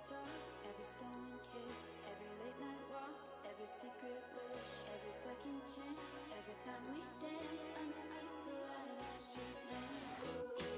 talk, every stolen kiss, every late night walk, every secret wish, every second chance, every time we dance underneath the light of the street lamp. Ooh.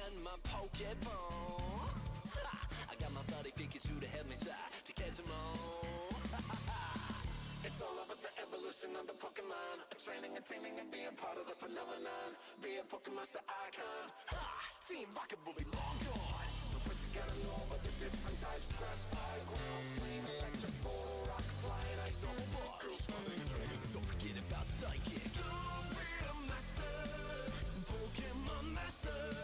And my Pokeball. I got my buddy Pikachu to help me try to catch them all. It's all about the evolution of the Pokemon. Training and taming and being part of the phenomenon. Be a Pokemonster icon. Ha! Team Rocket will be long gone. But first you gotta know about the different types. Grass, fire, ground, flame, electric, ball, rock, flying, ice, over ball. Girls, running, and dragon. Don't forget about Psychic. Don't be a master, Pokemon master.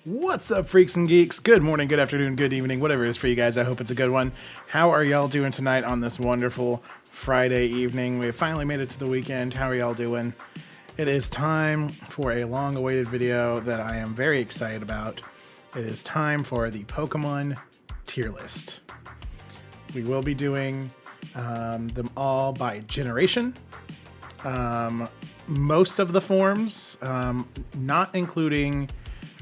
What's up, freaks and geeks? Good morning, good afternoon, good evening, whatever it is for you guys. I hope it's a good one. How are y'all doing tonight on this wonderful Friday evening? We have finally made it to the weekend. How are y'all doing? It is time for a long-awaited video that I am very excited about. It is time for the Pokemon tier list. We will be doing them all by generation. Most of the forms, not including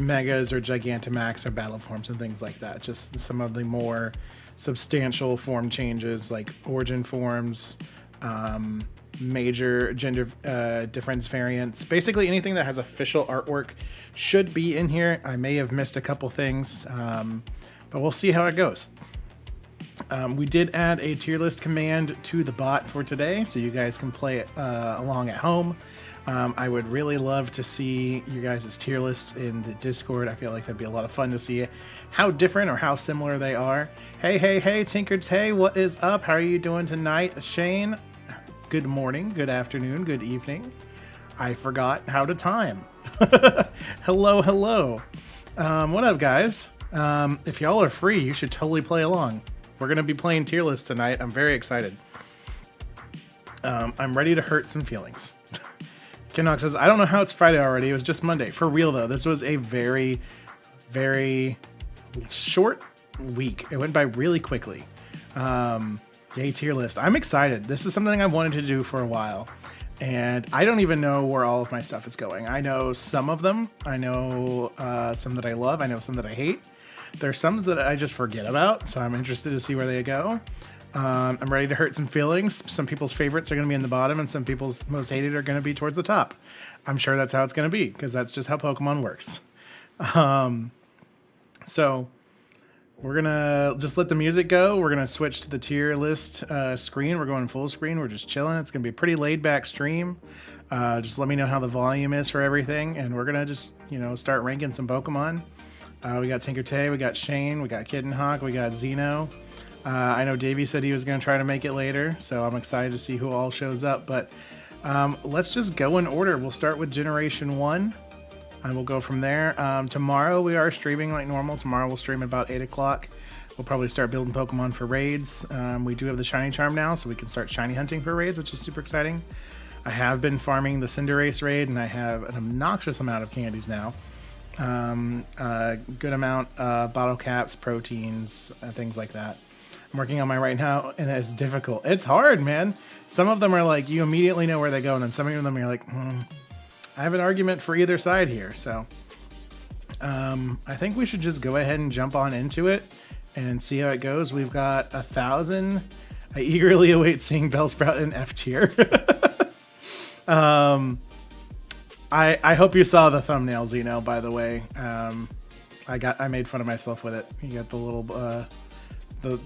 Megas or Gigantamax or Battle forms and things like that. Just some of the more substantial form changes like origin forms, major gender difference variants. Basically anything that has official artwork should be in here. I may have missed a couple things, but we'll see how it goes. We did add a tier list command to the bot for today, so you guys can play it along at home. I would really love to see you guys' tier lists in the Discord. I feel like that'd be a lot of fun to see how different or how similar they are. Hey, Tinker Tay, what is up? How are you doing tonight? Shane, good morning, good afternoon, good evening. I forgot how to time. Hello. What up, guys? If y'all are free, you should totally play along. We're going to be playing tier lists tonight. I'm very excited. I'm ready to hurt some feelings. Kennock says, I don't know how it's Friday already. It was just Monday. For real, though, this was a very, very short week. It went by really quickly. Yay, tier list. I'm excited. This is something I've wanted to do for a while. And I don't even know where all of my stuff is going. I know some of them. I know some that I love. I know some that I hate. There's some that I just forget about. So I'm interested to see where they go. I'm ready to hurt some feelings. Some people's favorites are going to be in the bottom and some people's most hated are going to be towards the top. I'm sure that's how it's going to be because that's just how Pokemon works. So we're going to just let the music go. We're going to switch to the tier list screen. We're going full screen. We're just chilling. It's going to be a pretty laid back stream. Just let me know how the volume is for everything. And we're going to just, start ranking some Pokemon. We got Tinker Tay, we got Shane, we got Kitten Hawk, we got Xeno. I know Davey said he was going to try to make it later, so I'm excited to see who all shows up. But let's just go in order. We'll start with Generation 1, and we'll go from there. Tomorrow we are streaming like normal. Tomorrow we'll stream at about 8 o'clock. We'll probably start building Pokemon for raids. We do have the Shiny Charm now, so we can start shiny hunting for raids, which is super exciting. I have been farming the Cinderace raid, and I have an obnoxious amount of candies now. Good amount bottle caps, proteins, things like that. I'm working on mine right now, and it's difficult. It's hard, man. Some of them are like you immediately know where they go, and then some of them you're like, I have an argument for either side here. So I think we should just go ahead and jump on into it and see how it goes. We've got 1,000. I eagerly await seeing Bellsprout in F tier. I hope you saw the thumbnail, Xeno, by the way. I made fun of myself with it. You got the little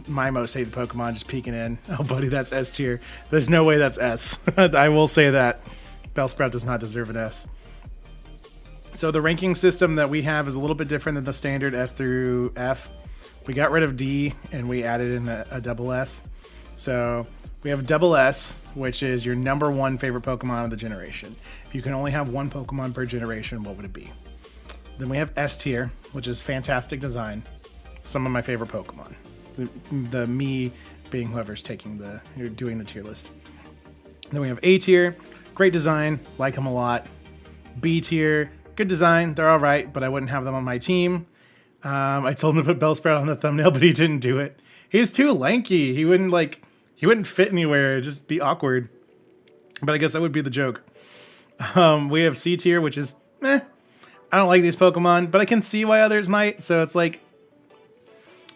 my most hated Pokemon just peeking in. Oh, buddy, that's S tier. There's no way that's S. I will say that. Bellsprout does not deserve an S. So the ranking system that we have is a little bit different than the standard S through F. We got rid of D and we added in a double S. So we have double S, which is your number one favorite Pokemon of the generation. If you can only have one Pokemon per generation, what would it be? Then we have S tier, which is fantastic design. Some of my favorite Pokemon. The me being whoever's doing the tier list. Then we have A tier, great design, like them a lot. B tier, good design, they're all right, but I wouldn't have them on my team. I told him to put Bellsprout on the thumbnail, but he didn't do it. He's too lanky. He wouldn't fit anywhere. It'd just be awkward. But I guess that would be the joke. We have C tier, which is I don't like these Pokemon, but I can see why others might. So it's like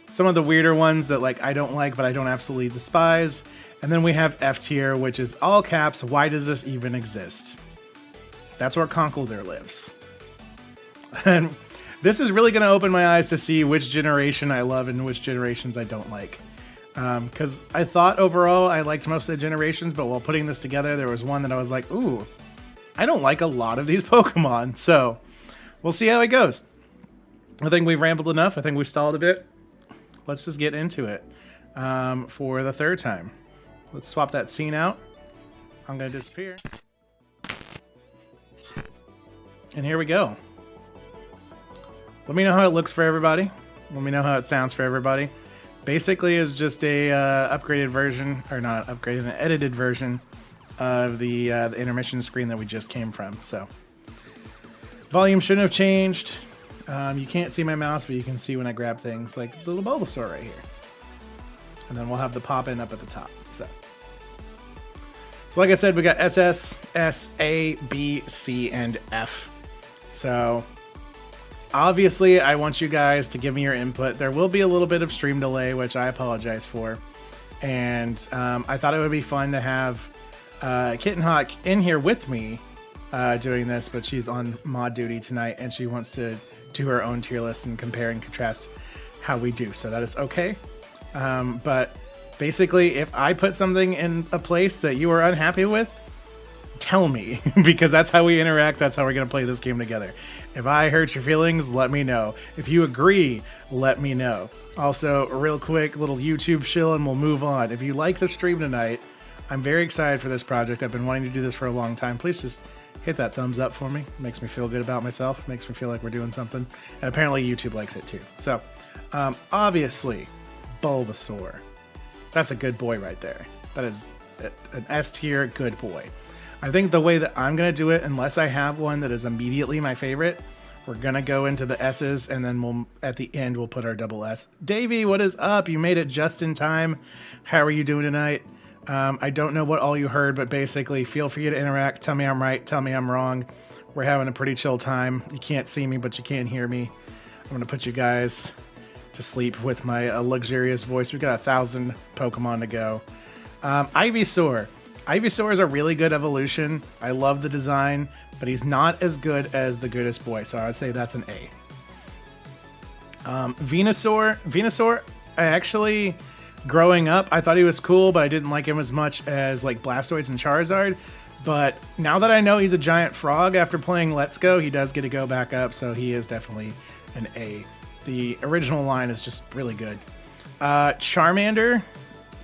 some of the weirder ones that I don't like, but I don't absolutely despise. And then we have F tier, which is all caps. Why does this even exist? That's where Conkeldurr lives. And this is really going to open my eyes to see which generation I love and which generations I don't like. Because I thought overall I liked most of the generations, but while putting this together, there was one that I was like, ooh, I don't like a lot of these Pokemon. So we'll see how it goes. I think we've rambled enough. I think we've stalled a bit. Let's just get into it for the third time. Let's swap that scene out. I'm going to disappear. And here we go. Let me know how it looks for everybody. Let me know how it sounds for everybody. Basically, is just a upgraded version, or not upgraded, an edited version of the intermission screen that we just came from. So, volume shouldn't have changed. You can't see my mouse, but you can see when I grab things, like the little Bulbasaur right here. And then we'll have the pop-in up at the top. So like I said, we got SS, S, A, B, C, and F. So obviously, I want you guys to give me your input. There will be a little bit of stream delay, which I apologize for. And I thought it would be fun to have Kitten Hawk in here with me doing this, but she's on mod duty tonight, and she wants to do her own tier list and compare and contrast how we do. So that is okay. But basically, if I put something in a place that you are unhappy with, tell me, because that's how we interact. That's how we're going to play this game together. If I hurt your feelings, let me know. If you agree, let me know. Also, real quick, little YouTube shill and we'll move on. If you like the stream tonight, I'm very excited for this project. I've been wanting to do this for a long time. Please just hit that thumbs up for me. It makes me feel good about myself. It makes me feel like we're doing something. And apparently YouTube likes it too. So, obviously, Bulbasaur. That's a good boy right there. That is an S tier good boy. I think the way that I'm going to do it, unless I have one that is immediately my favorite, we're going to go into the S's, and then at the end we'll put our double S. Davey, what is up? You made it just in time. How are you doing tonight? I don't know what all you heard, but basically feel free to interact. Tell me I'm right. Tell me I'm wrong. We're having a pretty chill time. You can't see me, but you can hear me. I'm going to put you guys to sleep with my luxurious voice. We've got 1,000 Pokemon to go. Ivysaur. Ivysaur is a really good evolution. I love the design, but he's not as good as the Goodest Boy, so I would say that's an A. Venusaur. Venusaur, I actually, growing up, I thought he was cool, but I didn't like him as much as like Blastoise and Charizard. But now that I know he's a giant frog after playing Let's Go, he does get to go back up, so he is definitely an A. The original line is just really good. Charmander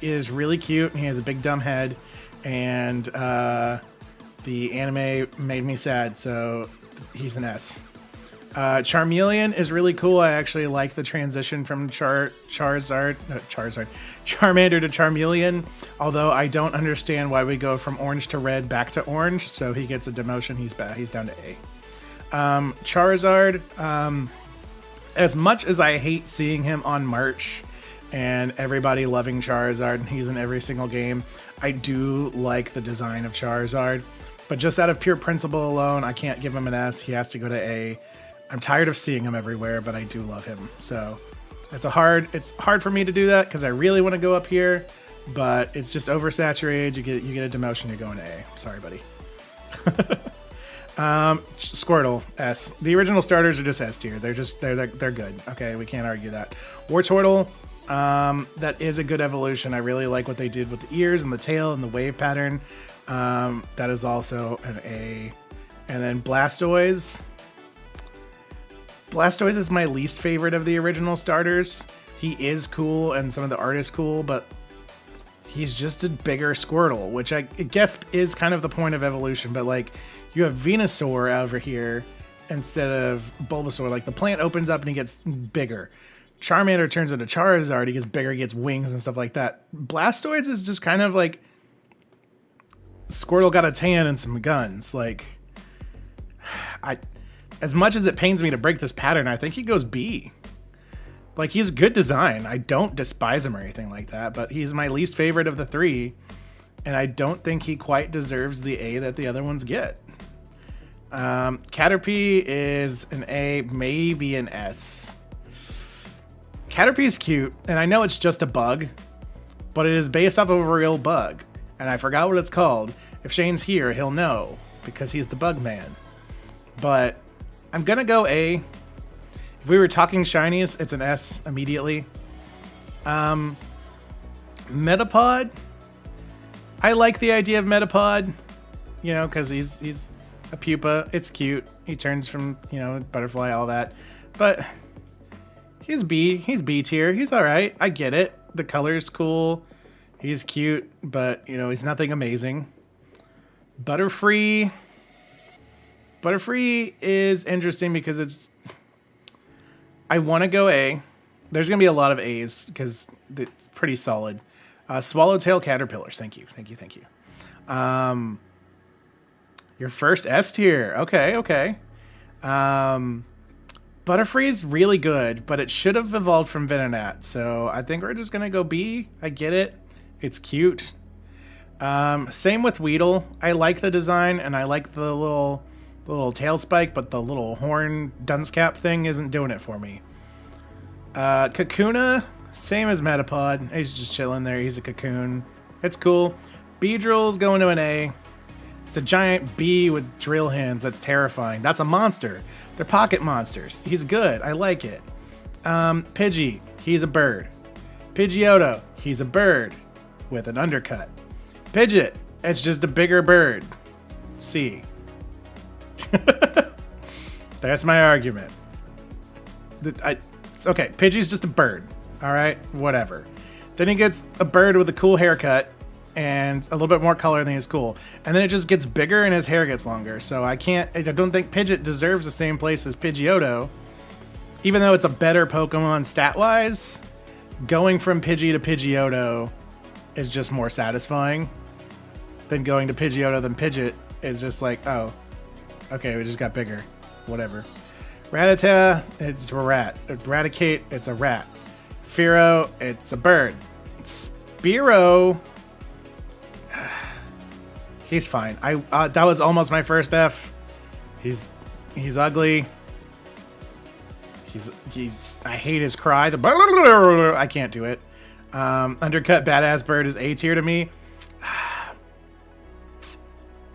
is really cute. He has a big dumb head, and the anime made me sad, so he's an S. Charmeleon is really cool. I actually like the transition from Charmander to Charmeleon, although I don't understand why we go from orange to red back to orange, so he gets a demotion. He's down to A. Charizard, as much as I hate seeing him on merch and everybody loving Charizard, and he's in every single game, I do like the design of Charizard. But just out of pure principle alone, I can't give him an S. He has to go to A. I'm tired of seeing him everywhere, but I do love him. So it's hard for me to do that because I really want to go up here, but it's just oversaturated. You get a demotion, you're going to A. Sorry, buddy. Squirtle, S. The original starters are just S tier. They're good. Okay, we can't argue that. Wartortle, that is a good evolution. I really like what they did with the ears and the tail and the wave pattern. That is also an A. And then Blastoise. Blastoise is my least favorite of the original starters. He is cool and some of the art is cool, but he's just a bigger Squirtle, which I guess is kind of the point of evolution. But like, you have Venusaur over here instead of Bulbasaur. Like, the plant opens up and he gets bigger. Charmander turns into Charizard. He gets bigger, he gets wings and stuff like that. Blastoise is just kind of like Squirtle got a tan and some guns. Like, as much as it pains me to break this pattern, I think he goes B. Like, he's good design. I don't despise him or anything like that, but he's my least favorite of the three, and I don't think he quite deserves the A that the other ones get. Caterpie is an A, maybe an S. Caterpie's cute, and I know it's just a bug, but it is based off of a real bug, and I forgot what it's called. If Shane's here, he'll know, because he's the bug man. But I'm gonna go A. If we were talking shinies, it's an S immediately. Metapod. I like the idea of Metapod, you know, because he's a pupa. It's cute. He turns from, you know, butterfly, all that. But he's B. He's B tier. He's all right. I get it. The color's cool. He's cute, but, you know, he's nothing amazing. Butterfree. Butterfree is interesting because it's... I want to go A. There's going to be a lot of A's because it's pretty solid. Swallowtail Caterpillars. Thank you. Your first S tier. Okay. Butterfree's really good, but it should have evolved from Venonat. So I think we're just going to go B. I get it. It's cute. Same with Weedle. I like the design and I like the little tail spike, but the little horn dunce cap thing isn't doing it for me. Kakuna, same as Metapod. He's just chilling there. He's a cocoon. It's cool. Beedrill's going to an A. It's a giant bee with drill hands. That's terrifying. That's a monster. They're pocket monsters. He's good. I like it. Pidgey, he's a bird. Pidgeotto, he's a bird with an undercut. Pidgeot, it's just a bigger bird. C. That's my argument. Okay, Pidgey's just a bird. All right, whatever. Then he gets a bird with a cool haircut and a little bit more color than he's cool. And then it just gets bigger and his hair gets longer. So I don't think Pidgeot deserves the same place as Pidgeotto. Even though it's a better Pokemon stat-wise, going from Pidgey to Pidgeotto is just more satisfying than going to Pidgeotto than Pidgeot is just like, oh, okay, we just got bigger. Whatever. Rattata, it's a rat. Eradicate, it's a rat. Fearow, it's a bird. Spearow, he's fine. That was almost my first F. He's ugly. I hate his cry. I can't do it. Undercut Badass Bird is A tier to me.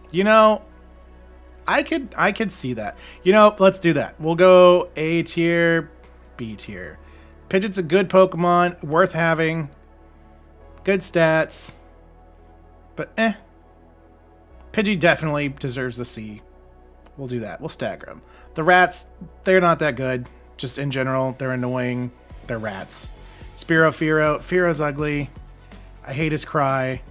You know, I could see that. You know, let's do that. We'll go A tier, B tier. Pidgeot's a good Pokemon, worth having. Good stats. But Pidgey definitely deserves the C. We'll do that. We'll stagger them. The rats, they're not that good. Just in general, they're annoying. They're rats. Fearow's ugly. I hate his cry.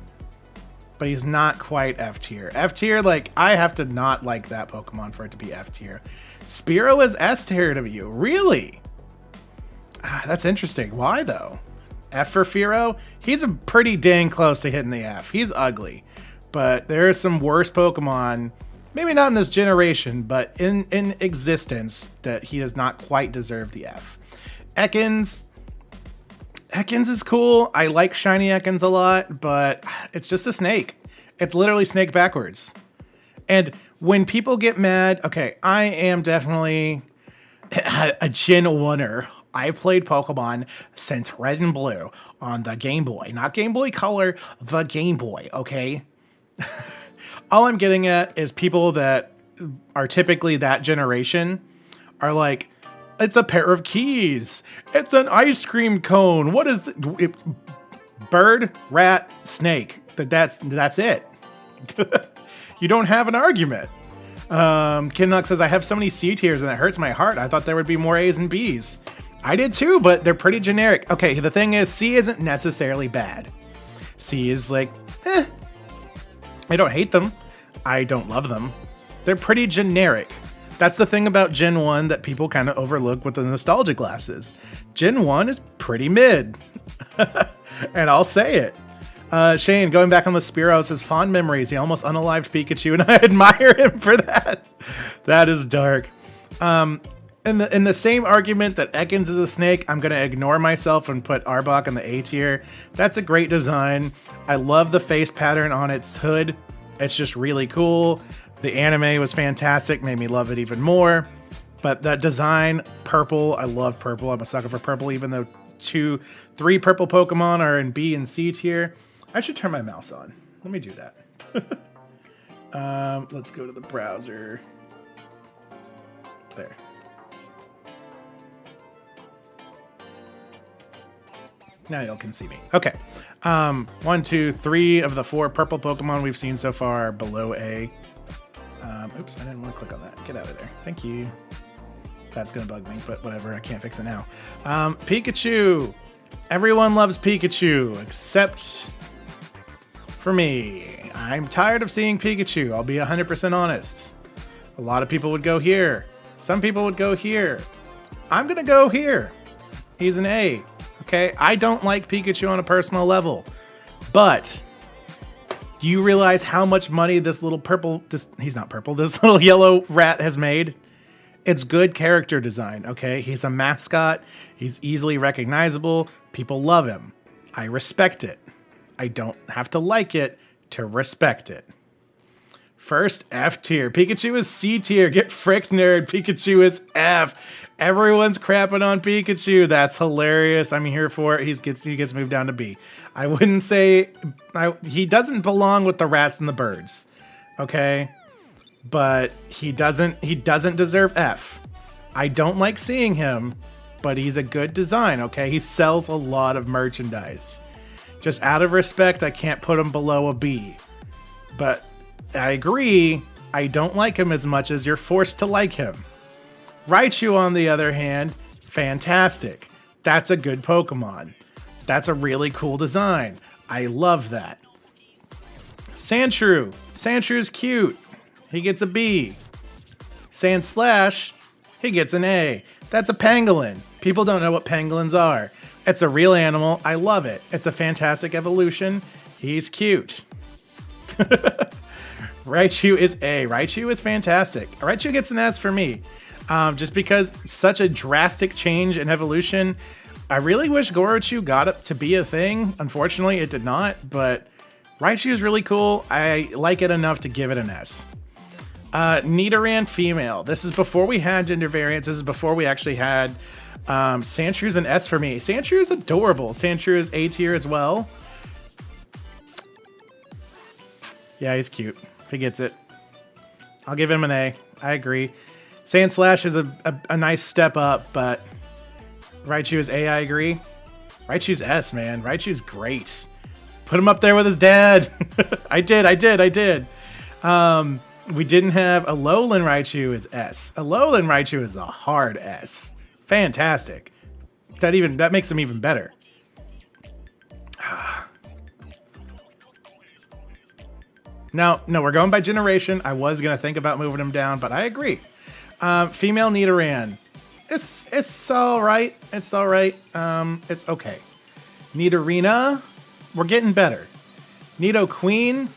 But he's not quite F tier. F tier, like, I have to not like that Pokemon for it to be F tier. Spearow is S tier to you. Really? That's interesting. Why, though? F for Fearow? He's a pretty dang close to hitting the F. He's ugly. But there are some worse Pokemon, maybe not in this generation, but in existence, that he does not quite deserve the F. Ekans is cool. I like shiny Ekans a lot, but it's just a snake. It's literally snake backwards. And when people get mad, okay, I am definitely a Gen 1er. I've played Pokemon since Red and Blue on the Game Boy. Not Game Boy Color, the Game Boy, okay? All I'm getting at is people that are typically that generation are like, it's a pair of keys. It's an ice cream cone. What is bird, rat, snake? That's it. You don't have an argument. Kinnock says, I have so many C tiers and it hurts my heart. I thought there would be more A's and B's. I did too, but they're pretty generic. Okay, the thing is, C isn't necessarily bad. C is like, I don't hate them. I don't love them. They're pretty generic. That's the thing about Gen 1 that people kind of overlook with the nostalgia glasses. Gen 1 is pretty mid. And I'll say it. Shane, going back on the Spearow, says fond memories. He almost unalived Pikachu, and I admire him for that. That is dark. In the same argument that Ekans is a snake, I'm going to ignore myself and put Arbok in the A tier. That's a great design. I love the face pattern on its hood. It's just really cool. The anime was fantastic, made me love it even more. But that design, purple, I love purple. I'm a sucker for purple, even though 3 purple Pokemon are in B and C tier. I should turn my mouse on. Let me do that. Let's go to the browser. There. Now y'all can see me. Okay. 1, 2, 3 of the 4 purple Pokemon we've seen so far are below A. Oops, I didn't want to click on that. Get out of there. Thank you. That's going to bug me, but whatever. I can't fix it now. Pikachu. Everyone loves Pikachu, except for me. I'm tired of seeing Pikachu. I'll be 100% honest. A lot of people would go here. Some people would go here. I'm going to go here. He's an A. Okay, I don't like Pikachu on a personal level, but do you realize how much money this little purple, he's not purple, this little yellow rat has made? It's good character design, okay? He's a mascot. He's easily recognizable. People love him. I respect it. I don't have to like it to respect it. First, F tier. Pikachu is C tier. Get fricked, nerd. Pikachu is F. Everyone's crapping on Pikachu. That's hilarious. I'm here for it. He gets moved down to B. I wouldn't say... he doesn't belong with the rats and the birds. Okay? But he doesn't deserve F. I don't like seeing him, but he's a good design, okay? He sells a lot of merchandise. Just out of respect, I can't put him below a B. But I agree, I don't like him as much as you're forced to like him. Raichu, on the other hand, fantastic. That's a good Pokemon. That's a really cool design. I love that. Sandshrew. Sandshrew's cute. He gets a B. Sandslash. He gets an A. That's a pangolin. People don't know what pangolins are. It's a real animal. I love it. It's a fantastic evolution. He's cute. Raichu is A. Raichu is fantastic. Raichu gets an S for me. Just because such a drastic change in evolution. I really wish Gorochu got it to be a thing. Unfortunately, it did not. But Raichu is really cool. I like it enough to give it an S. Nidoran female. This is before we had gender variants. This is before we actually had Sandshrews an S for me. Sandshrew is adorable. Sandshrew is A tier as well. Yeah, he's cute. He gets it. I'll give him an A. I agree. Sandslash is a nice step up, but Raichu is A, I agree. Raichu's S, man. Raichu's great. Put him up there with his dad. I did. We didn't have Alolan Raichu as S. Alolan Raichu is a hard S. Fantastic. That makes him even better. No, we're going by generation. I was gonna think about moving him down, but I agree. Female Nidoran. It's all right. It's all right. It's okay. Nidorina. We're getting better. Nidoqueen.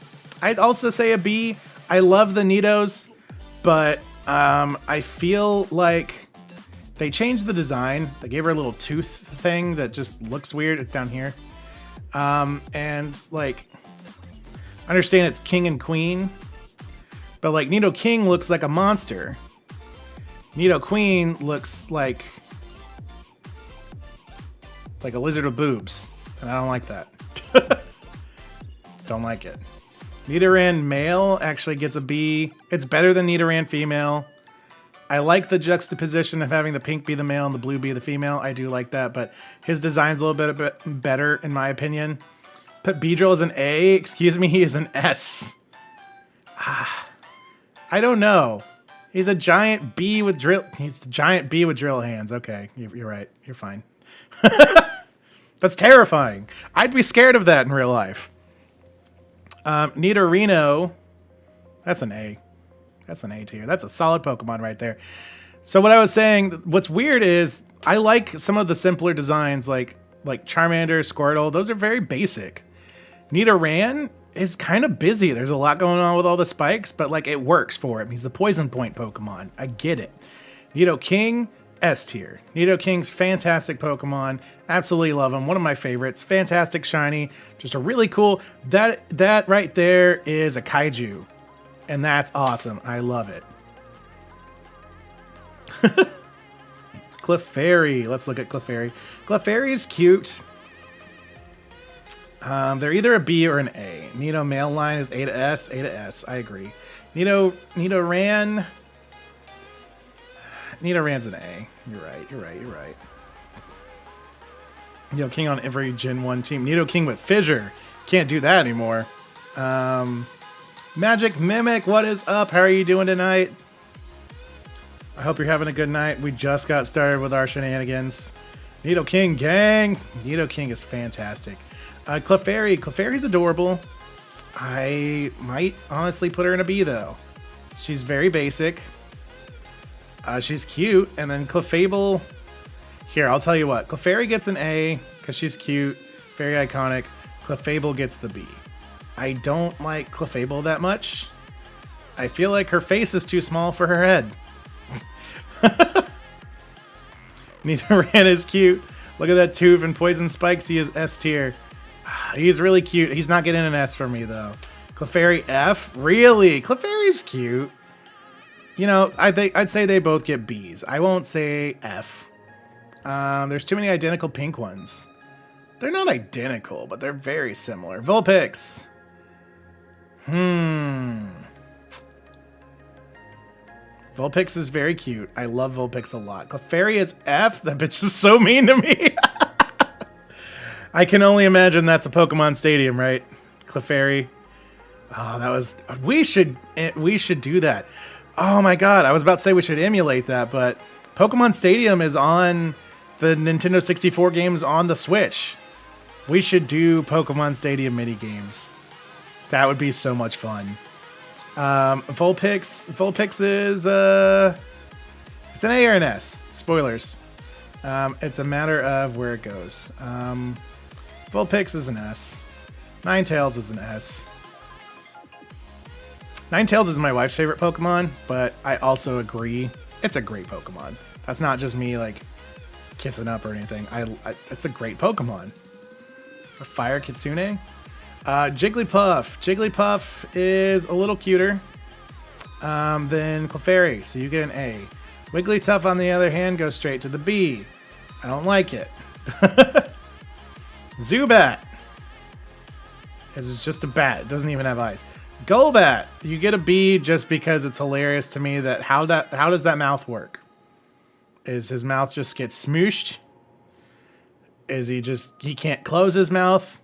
I'd also say a B. I love the Nidos, but I feel like they changed the design. They gave her a little tooth thing that just looks weird. It's down here. And like, I understand it's king and queen, but like Nidoking looks like a monster. Nidoqueen looks like a lizard with boobs, and I don't like that. Don't like it. Nidoran male actually gets a B. It's better than Nidoran female. I like the juxtaposition of having the pink be the male and the blue be the female. I do like that, but his design's a little bit better in my opinion. Put Beedrill as an A. Excuse me, he is an S. I don't know. He's a giant bee with drill. He's a giant bee with drill hands. Okay, you're right. You're fine. That's terrifying. I'd be scared of that in real life. Nidorino. That's an A. That's an A tier. That's a solid Pokemon right there. So what I was saying, what's weird is I like some of the simpler designs like Charmander, Squirtle. Those are very basic. Nidoran is kind of busy. There's a lot going on with all the spikes, but like it works for him. He's the poison point Pokemon. I get it. Nidoking, S tier. Nidoking's fantastic Pokemon. Absolutely love him. One of my favorites. Fantastic shiny. Just a really cool. That right there is a kaiju. And that's awesome. I love it. Clefairy. Let's look at Clefairy. Clefairy is cute. They're either a B or an A. Nido male line is A to S. A to S. I agree. Nidoran. Nidoran's an A. You're right. Nidoking on every Gen 1 team. Nidoking with Fissure. Can't do that anymore. Magic Mimic, what is up? How are you doing tonight? I hope you're having a good night. We just got started with our shenanigans. Nidoking gang. Nidoking is fantastic. Clefairy. Clefairy's adorable. I might honestly put her in a B though. She's very basic. She's cute. And then Clefable. Here, I'll tell you what. Clefairy gets an A because she's cute. Very iconic. Clefable gets the B. I don't like Clefable that much. I feel like her face is too small for her head. Nidoran is cute. Look at that tooth and Poison Spikes. He is S tier. He's really cute. He's not getting an S for me, though. Clefairy F? Really? Clefairy's cute. You know, I'd say they both get Bs. I won't say F. There's too many identical pink ones. They're not identical, but they're very similar. Vulpix. Vulpix is very cute. I love Vulpix a lot. Clefairy is F? That bitch is so mean to me. I can only imagine that's a Pokemon Stadium, right? Clefairy. Oh, that was... We should do that. Oh my god, I was about to say we should emulate that, but Pokemon Stadium is on the Nintendo 64 games on the Switch. We should do Pokemon Stadium mini games. That would be so much fun. Vulpix is it's an A or an S. Spoilers. It's a matter of where it goes. Vulpix is an S. Ninetales is an S. Ninetales is my wife's favorite Pokemon, but I also agree it's a great Pokemon. That's not just me like kissing up or anything. It's a great Pokemon. A Fire Kitsune. Jigglypuff. Jigglypuff is a little cuter than Clefairy, so you get an A. Wigglytuff, on the other hand, goes straight to the B. I don't like it. Zubat. This is just a bat. It doesn't even have eyes. Golbat. You get a B just because it's hilarious to me that how does that mouth work? Is his mouth just get smooshed? Is he can't close his mouth?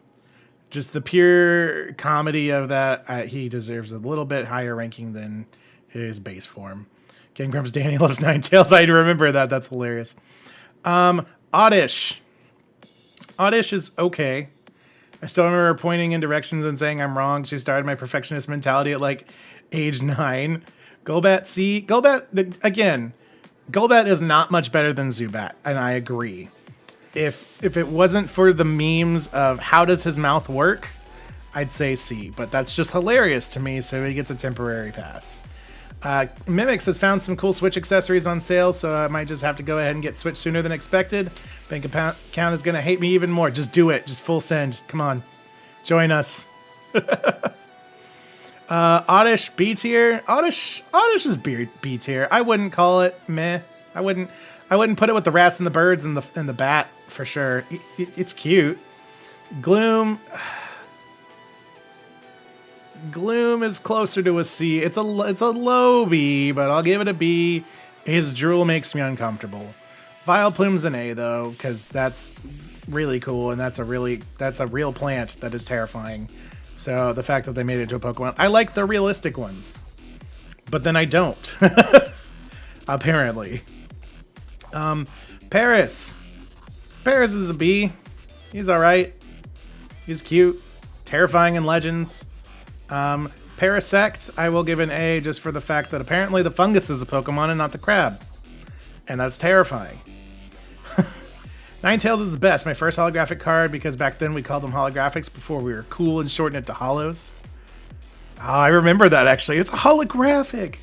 Just the pure comedy of that, he deserves a little bit higher ranking than his base form. Game Grumps Danny loves Ninetales. I remember that. That's hilarious. Oddish. Oddish is okay. I still remember pointing in directions and saying I'm wrong. She started my perfectionist mentality at like age 9. Golbat C. Golbat, again, Golbat is not much better than Zubat, and I agree. If it wasn't for the memes of how does his mouth work, I'd say C, but that's just hilarious to me, so he gets a temporary pass. Mimix has found some cool Switch accessories on sale, so I might just have to go ahead and get Switch sooner than expected. Bank account is going to hate me even more. Just do it. Just full send. Come on. Join us. Oddish, B tier. Oddish is B tier. I wouldn't call it meh. I wouldn't put it with the rats and the birds and the bat for sure. It's cute. Gloom is closer to a C. It's a low B, but I'll give it a B. His drool makes me uncomfortable. Vileplume's an A though, because that's really cool and that's a real plant that is terrifying. So the fact that they made it into a Pokemon, I like the realistic ones, but then I don't. Apparently. Paris is a B. He's all right. He's cute, terrifying in Legends. Parasect, I will give an A just for the fact that apparently the fungus is the Pokemon and not the crab. And that's terrifying. Ninetales is the best. My first holographic card, because back then we called them holographics before we were cool and shortened it to holos. Oh, I remember that actually. It's a holographic.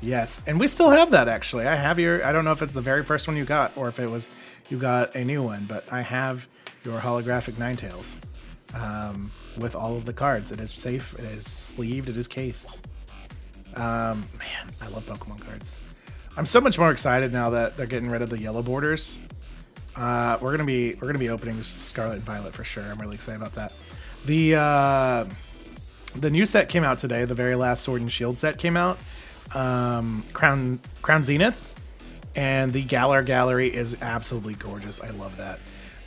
Yes, and we still have that actually. I have I don't know if it's the very first one you got or if it was you got a new one, but I have your holographic Ninetales. With all of the cards. It is safe, it is sleeved, it is cased. Man, I love Pokemon cards. I'm so much more excited now that they're getting rid of the yellow borders. We're gonna be opening Scarlet Violet for sure. I'm really excited about that. The new set came out today. The very last Sword and Shield set came out. Crown Zenith, and the Galar Gallery is absolutely gorgeous. I love that.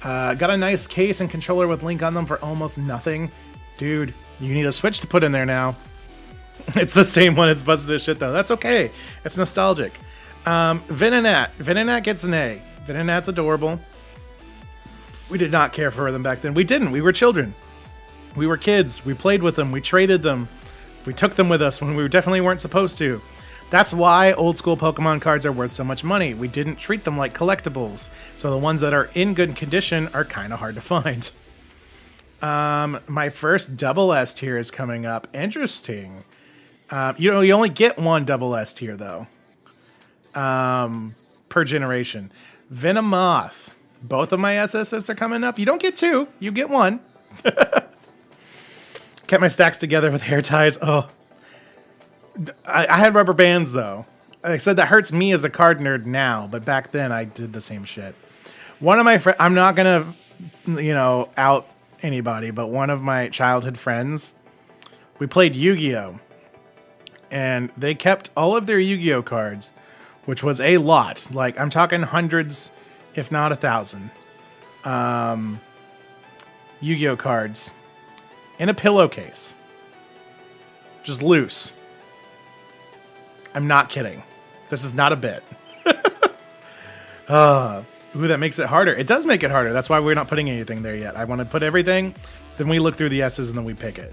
Got a nice case and controller with Link on them for almost nothing. Dude, you need a Switch to put in there now. It's the same one. It's busted as shit, though. That's okay. It's nostalgic. Venonat. Venonat gets an A. Venonat's adorable. We did not care for them back then. We didn't. We were children. We were kids. We played with them. We traded them. We took them with us when we definitely weren't supposed to. That's why old school Pokemon cards are worth so much money. We didn't treat them like collectibles. So the ones that are in good condition are kind of hard to find. My first double S tier is coming up. Interesting. You only get one double S tier though. Per generation. Venomoth. Both of my SSs are coming up. You don't get two. You get one. Kept my stacks together with hair ties. Oh. I had rubber bands though. Like I said, that hurts me as a card nerd now, but back then I did the same shit. One of my friends, I'm not gonna, out anybody, but one of my childhood friends, we played Yu-Gi-Oh! And they kept all of their Yu-Gi-Oh! Cards, which was a lot. Like, I'm talking hundreds, if not 1,000. Yu-Gi-Oh! Cards in a pillowcase. Just loose. I'm not kidding. This is not a bit. Ooh, that makes it harder. It does make it harder. That's why we're not putting anything there yet. I want to put everything, then we look through the S's and then we pick it.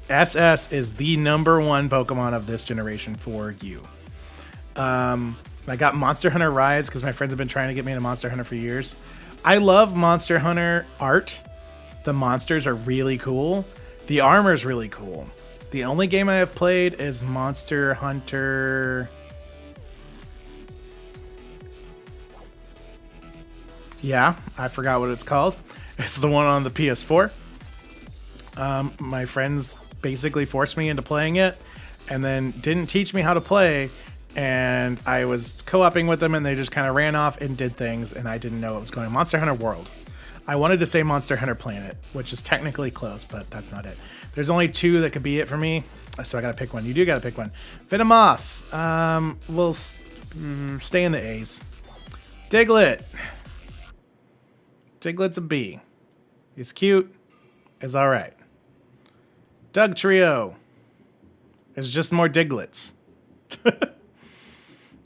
SS is the number one Pokemon of this generation for you. I got Monster Hunter Rise because my friends have been trying to get me into Monster Hunter for years. I love Monster Hunter art. The monsters are really cool. The armor's really cool. The only game I have played is Monster Hunter... Yeah, I forgot what it's called. It's the one on the PS4. My friends basically forced me into playing it and then didn't teach me how to play. And I was co-oping with them and they just kind of ran off and did things and I didn't know what was going on. Monster Hunter World. I wanted to say Monster Hunter Planet, which is technically close, but that's not it. There's only two that could be it for me, so I gotta pick one. You do gotta pick one. Venomoth. We'll stay in the A's. Diglett. Diglett's a B. He's cute. Is all right. Doug Trio. It's just more Digletts.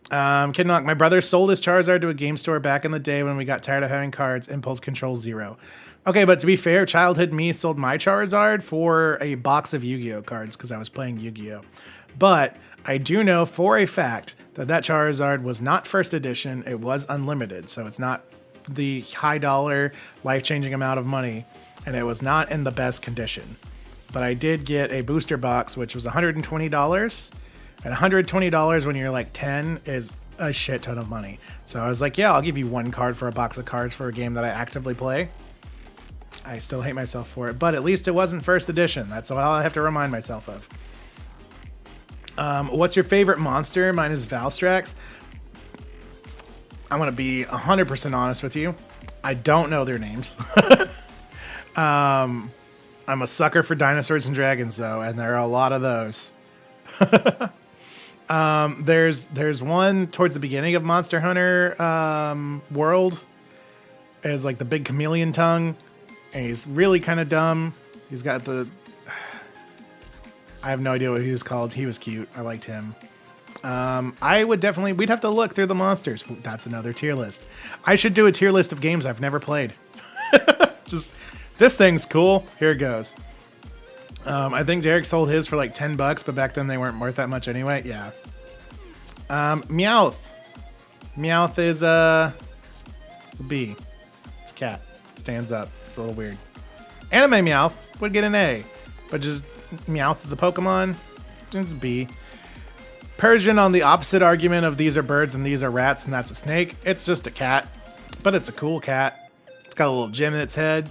Kidnock, my brother sold his Charizard to a game store back in the day when we got tired of having cards. Impulse Control 0. Okay, but to be fair, childhood me sold my Charizard for a box of Yu-Gi-Oh cards because I was playing Yu-Gi-Oh. But I do know for a fact that Charizard was not first edition. It was unlimited, so it's not the high dollar, life-changing amount of money, and it was not in the best condition. But I did get a booster box, which was $120. And $120 when you're like 10 is a shit ton of money. So I was like, yeah, I'll give you one card for a box of cards for a game that I actively play. I still hate myself for it, but at least it wasn't first edition. That's all I have to remind myself of. What's your favorite monster? Mine is Valstrax. I'm going to be 100% honest with you. I don't know their names. I'm a sucker for dinosaurs and dragons, though, and there are a lot of those. There's one towards the beginning of Monster Hunter World. Is like the big chameleon tongue, and he's really kind of dumb. He's got the... I have no idea what he was called. He was cute. I liked him. I would definitely... We'd have to look through the monsters. That's another tier list. I should do a tier list of games I've never played. Just, this thing's cool. Here it goes. I think Derek sold his for like $10, but back then they weren't worth that much anyway. Yeah. Meowth. Meowth is it's a B. It's a cat. It stands up. It's a little weird. Anime Meowth would get an A, but just Meowth the Pokemon, it's a B. Persian on the opposite argument of these are birds and these are rats and that's a snake. It's just a cat, but it's a cool cat. It's got a little gem in its head.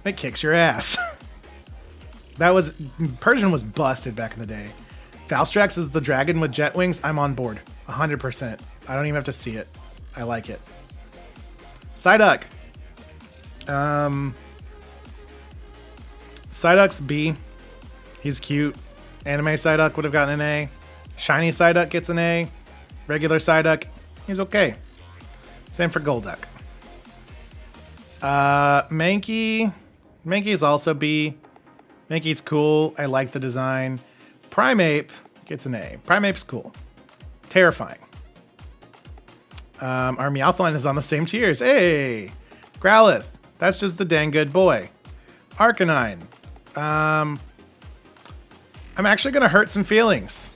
It kicks your ass. Persian was busted back in the day. Valstrax is the dragon with jet wings. I'm on board. 100%. I don't even have to see it. I like it. Psyduck. Psyduck's B. He's cute. Anime Psyduck would have gotten an A. Shiny Psyduck gets an A. Regular Psyduck, he's okay. Same for Golduck. Mankey. Mankey's also B. Mankey's cool. I like the design. Primeape gets an A. Primeape's cool. Terrifying. Our Meowthline is on the same tiers. Hey! Growlithe. That's just a dang good boy. Arcanine. I'm actually going to hurt some feelings.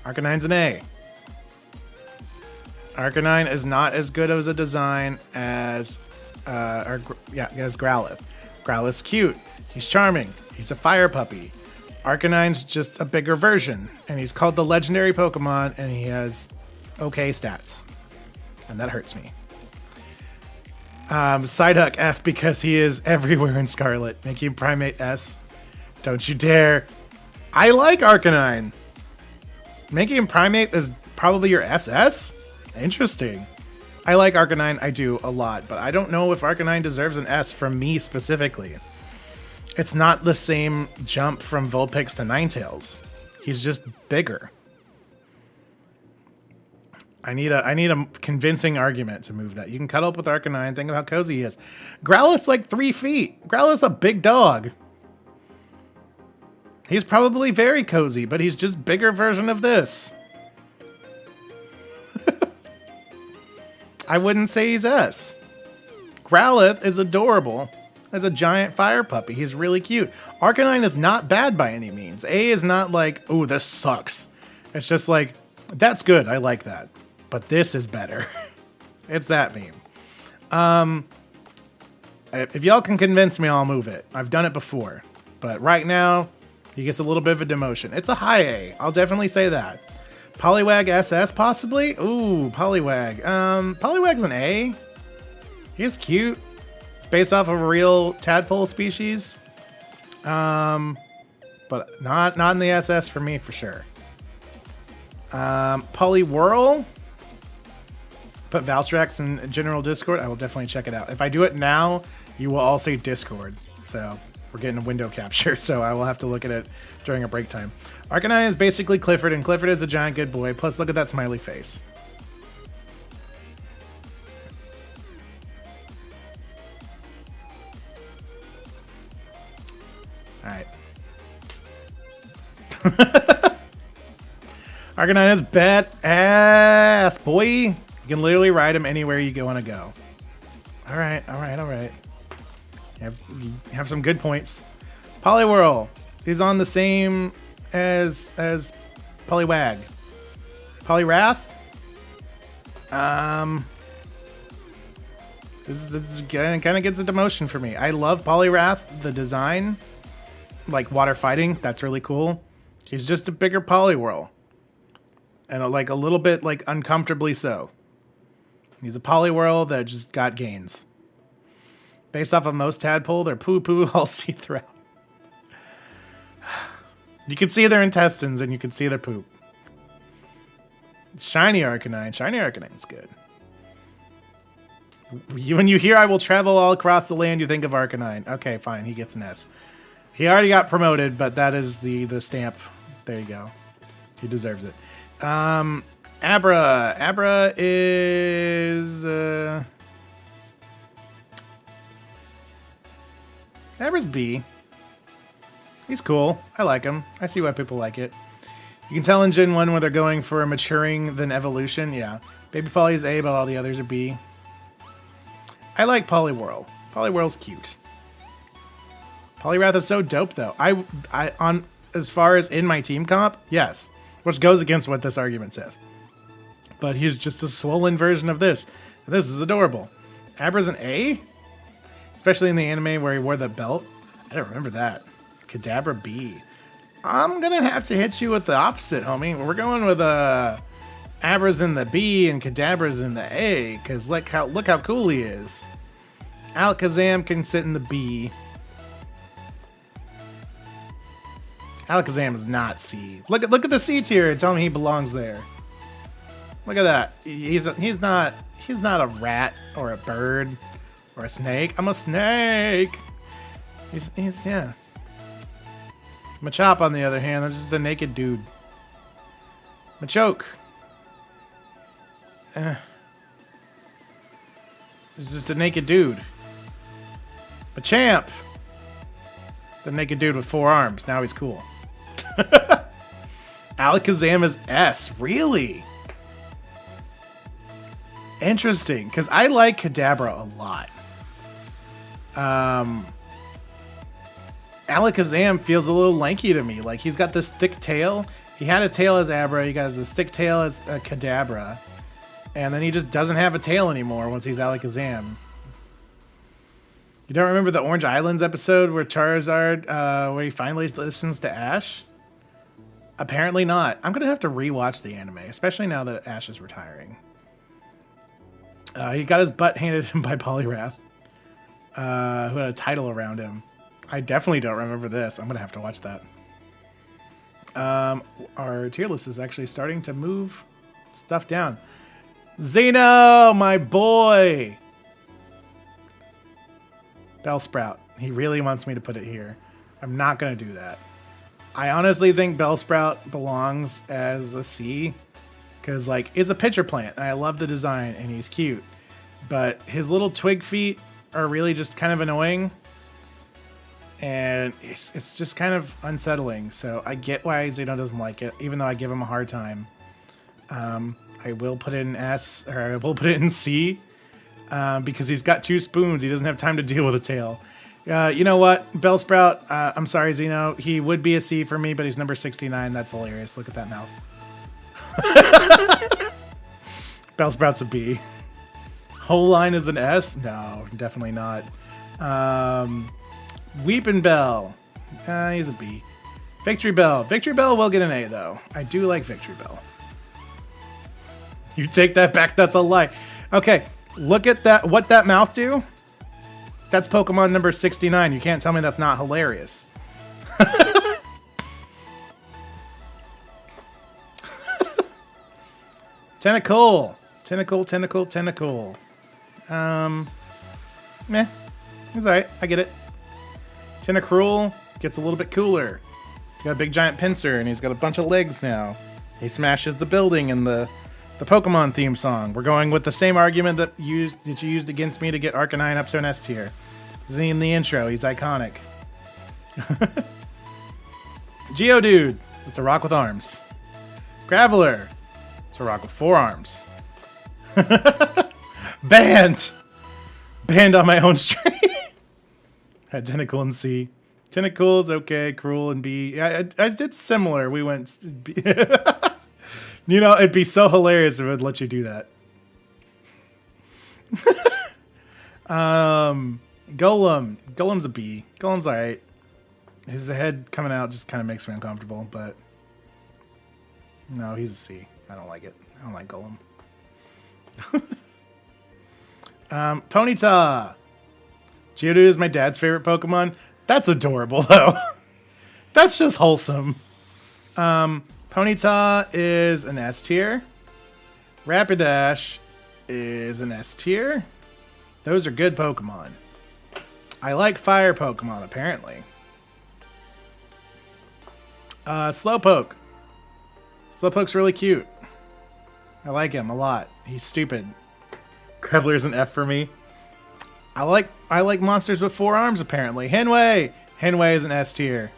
Arcanine's an A. Arcanine is not as good as a design as as Growlithe. Growlithe's cute. He's charming. He's a fire puppy. Arcanine's just a bigger version, and he's called the legendary Pokemon, and he has okay stats, and that hurts me. Psyduck F because he is everywhere in Scarlet. Making Primate S. Don't you dare. I like Arcanine. Making him Primate is probably your SS? Interesting. I like Arcanine, I do, a lot, but I don't know if Arcanine deserves an S from me specifically. It's not the same jump from Vulpix to Ninetales. He's just bigger. I need a convincing argument to move that. You can cuddle up with Arcanine, think of how cozy he is. Growlithe's like 3 feet. Growlithe's a big dog. He's probably very cozy, but he's just bigger version of this. I wouldn't say he's S. Growlithe is adorable as a giant fire puppy. He's really cute. Arcanine is not bad by any means. A is not like, oh, this sucks. It's just like, that's good. I like that. But this is better. It's that meme. If y'all can convince me, I'll move it. I've done it before. But right now, he gets a little bit of a demotion. It's a high A. I'll definitely say that. Poliwag SS, possibly? Ooh, Poliwag. Poliwag's an A. He's cute. It's based off of a real tadpole species. But not in the SS for me, for sure. Poliwhirl. Put Valstrax in general Discord. I will definitely check it out. If I do it now, you will all say Discord. So we're getting a window capture, so I will have to look at it during a break time. Arcanine is basically Clifford, and Clifford is a giant good boy. Plus, look at that smiley face. Alright. Arcanine is badass, boy. You can literally ride him anywhere you want to go. Alright. You have some good points. Poliwhirl is on the same as Poliwag. Poliwrath? This kind of gets a demotion for me. I love Poliwrath, the design. Like water fighting, that's really cool. He's just a bigger Poliwhirl. And like a little bit like uncomfortably so. He's a Poliwhirl that just got gains. Based off of most tadpole, they're poo-poo all see-through. You can see their intestines and you can see their poop. Shiny Arcanine. Shiny Arcanine's good. When you hear I will travel all across the land, you think of Arcanine. Okay, fine. He gets an S. He already got promoted, but that is the stamp. There you go. He deserves it. Abra. Abra is... Abra's B. He's cool. I like him. I see why people like it. You can tell in Gen 1 where they're going for a maturing than evolution. Yeah. Baby Polly's A, but all the others are B. I like Poliwhirl. Poliwhirl's cute. Poliwrath is so dope, though. On as far as in my team comp, yes. Which goes against what this argument says. But he's just a swollen version of this. This is adorable. Abra's an A? Especially in the anime where he wore the belt. I don't remember that. Kadabra B. I'm gonna have to hit you with the opposite, homie. We're going with Abra's in the B and Kadabra's in the A, because look how cool he is. Alakazam can sit in the B. Alakazam is not C. Look at the C tier and tell me he belongs there. Look at that. He's not a rat or a bird or a snake. I'm a snake. He's yeah. Machop, on the other hand, that's just a naked dude. Machoke. It's just a naked dude. Machamp. It's a naked dude with 4 arms. Now he's cool. Alakazam is S. Really? Interesting, because I like Kadabra a lot. Alakazam feels a little lanky to me. Like, he's got this thick tail, He had a tail as Abra, he has a stick tail as a Kadabra, and then he just doesn't have a tail anymore once he's Alakazam. You don't remember the Orange Islands episode where Charizard, where he finally listens to Ash? Apparently not. I'm going to have to rewatch the anime, especially now that Ash is retiring. He got his butt handed to him by Poliwrath, who had a title around him. I definitely don't remember this. I'm going to have to watch that. Our tier list is actually starting to move stuff down. Zeno, my boy! Bellsprout. He really wants me to put it here. I'm not going to do that. I honestly think Bellsprout belongs as a C. Because, like, it's a pitcher plant. And I love the design, and he's cute. But his little twig feet are really just kind of annoying. And it's just kind of unsettling. So I get why Zeno doesn't like it, even though I give him a hard time. I will put it in S, or I will put it in C. Because he's got 2 spoons. He doesn't have time to deal with a tail. You know what? Bellsprout, I'm sorry, Zeno. He would be a C for me, but he's number 69. That's hilarious. Look at that mouth. Bellsprout's a B. Whole line is an S? No, definitely not. Weepin' Bell. He's a B. Victory Bell. Victory Bell will get an A, though. I do like Victory Bell. You take that back. That's a lie. Okay. Look at that. What that mouth do? That's Pokemon number 69. You can't tell me that's not hilarious. Tentacle. Tentacle. Meh. It's alright. I get it. Tentacruel gets a little bit cooler. He's got a big giant pincer and he's got a bunch of legs now. He smashes the building in the Pokemon theme song. We're going with the same argument that you used against me to get Arcanine up to an S tier. He's in the intro. He's iconic. Geodude. It's a rock with arms. Graveler. It's a rock with 4 arms. Banned. Banned on my own stream. Had Tentacle in C. Tentacle is okay. Cruel in B. Yeah, I did similar. We went B. You know, it'd be so hilarious if it would let you do that. Golem. Golem's a B. Golem's alright. His head coming out just kind of makes me uncomfortable, but no, he's a C. I don't like it. I don't like Golem. Ponyta. Geodude is my dad's favorite Pokemon. That's adorable, though. That's just wholesome. Ponyta is an S tier. Rapidash is an S tier. Those are good Pokemon. I like fire Pokemon, apparently. Slowpoke. Slowpoke's really cute. I like him a lot. He's stupid. Graveler's an F for me. I like monsters with 4 arms, apparently. Henway! Henway is an S tier.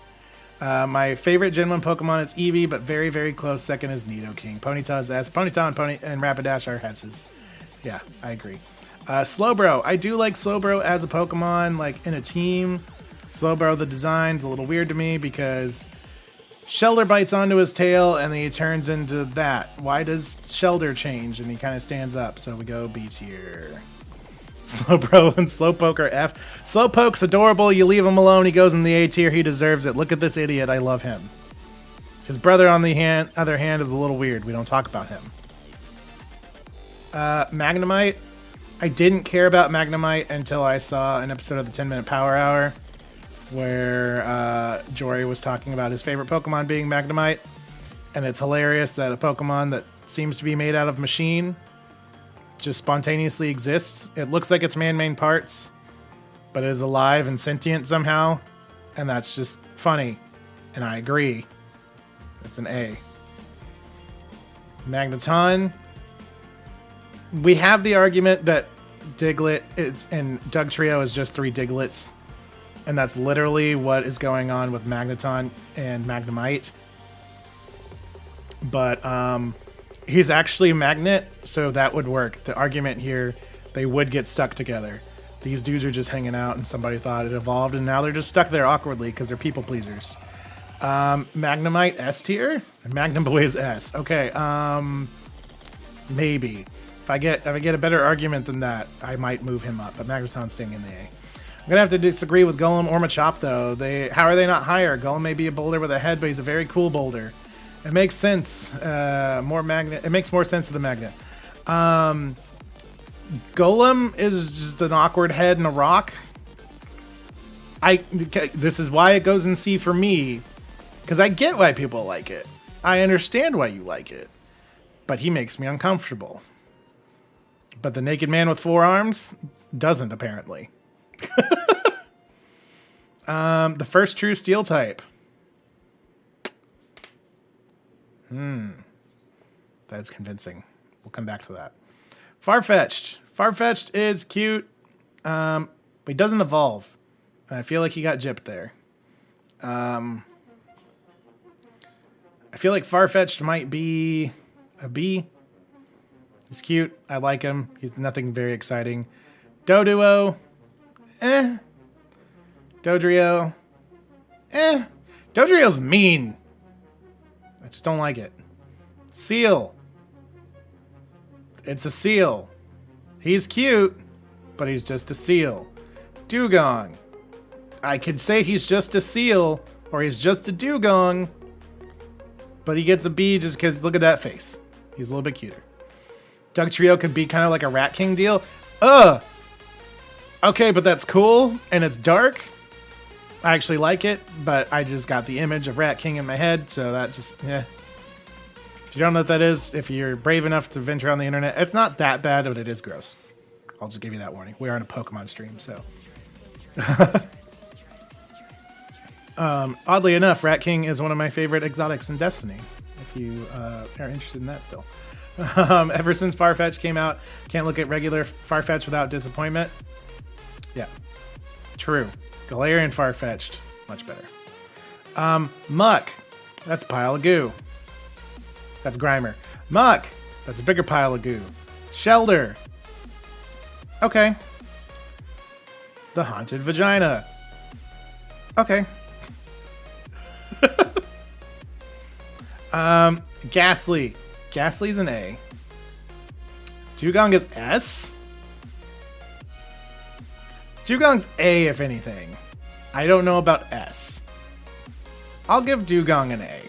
My favorite Gen 1 Pokemon is Eevee, but very, very close second is Nidoking. Ponyta is S. Ponyta and Rapidash are S's. Yeah, I agree. Slowbro. I do like Slowbro as a Pokemon, like in a team. Slowbro, the design's a little weird to me because Shelder bites onto his tail and then he turns into that. Why does Shelder change? And he kind of stands up, so we go B tier. Slowbro and Slowpoke are F. Slowpoke's adorable. You leave him alone, he goes in the A tier. He deserves it. Look at this idiot. I love him. His brother, on the other hand, is a little weird. We don't talk about him. Magnemite. I didn't care about Magnemite until I saw an episode of the 10-Minute Power Hour where Jory was talking about his favorite Pokemon being Magnemite. And it's hilarious that a Pokemon that seems to be made out of machine just spontaneously exists. It looks like it's man-made parts, but it is alive and sentient somehow, and that's just funny. And I agree. It's an A. Magneton. We have the argument that Diglett is and Dugtrio is just 3 Diglets, and that's literally what is going on with Magneton and Magnemite. But he's actually a magnet, so that would work. The argument here, they would get stuck together. These dudes are just hanging out, and somebody thought it evolved, and now they're just stuck there awkwardly because they're people pleasers. Magnemite S tier? Magnum Boy is S. Okay, maybe. If I get a better argument than that, I might move him up. But Magneton's staying in the A. I'm gonna have to disagree with Golem or Machop though. How are they not higher? Golem may be a boulder with a head, but he's a very cool boulder. It makes sense. It makes more sense with the magnet. Golem is just an awkward head and a rock. This is why it goes in C for me, because I get why people like it. I understand why you like it, but he makes me uncomfortable. But the naked man with 4 arms doesn't, apparently. The first true steel type. That's convincing. We'll come back to that. Farfetch'd. Farfetch'd is cute, but he doesn't evolve. I feel like he got gypped there. I feel like Farfetch'd might be a B. He's cute. I like him. He's nothing very exciting. Doduo. Dodrio. Dodrio's mean. I just don't like it. Seal. It's a seal. He's cute, but he's just a seal. Dugong. I could say he's just a seal, or he's just a dugong, but he gets a B just because look at that face. He's a little bit cuter. Dugtrio could be kind of like a Rat King deal. Okay, but that's cool, and it's dark. I actually like it, but I just got the image of Rat King in my head, so that just, yeah. If you don't know what that is, if you're brave enough to venture on the internet, it's not that bad, but it is gross. I'll just give you that warning. We are in a Pokemon stream, so. Oddly enough, Rat King is one of my favorite exotics in Destiny, if you are interested in that still. Ever since Farfetch'd came out, can't look at regular Farfetch'd without disappointment. Yeah, true. Galarian Farfetch'd, much better. Muck, that's a pile of goo. That's Grimer. Muck, that's a bigger pile of goo. Shelder. Okay. The Haunted Vagina. Okay. Ghastly. Ghastly's an A. Dugong is S? Dugong's A, if anything. I don't know about S. I'll give Dugong an A.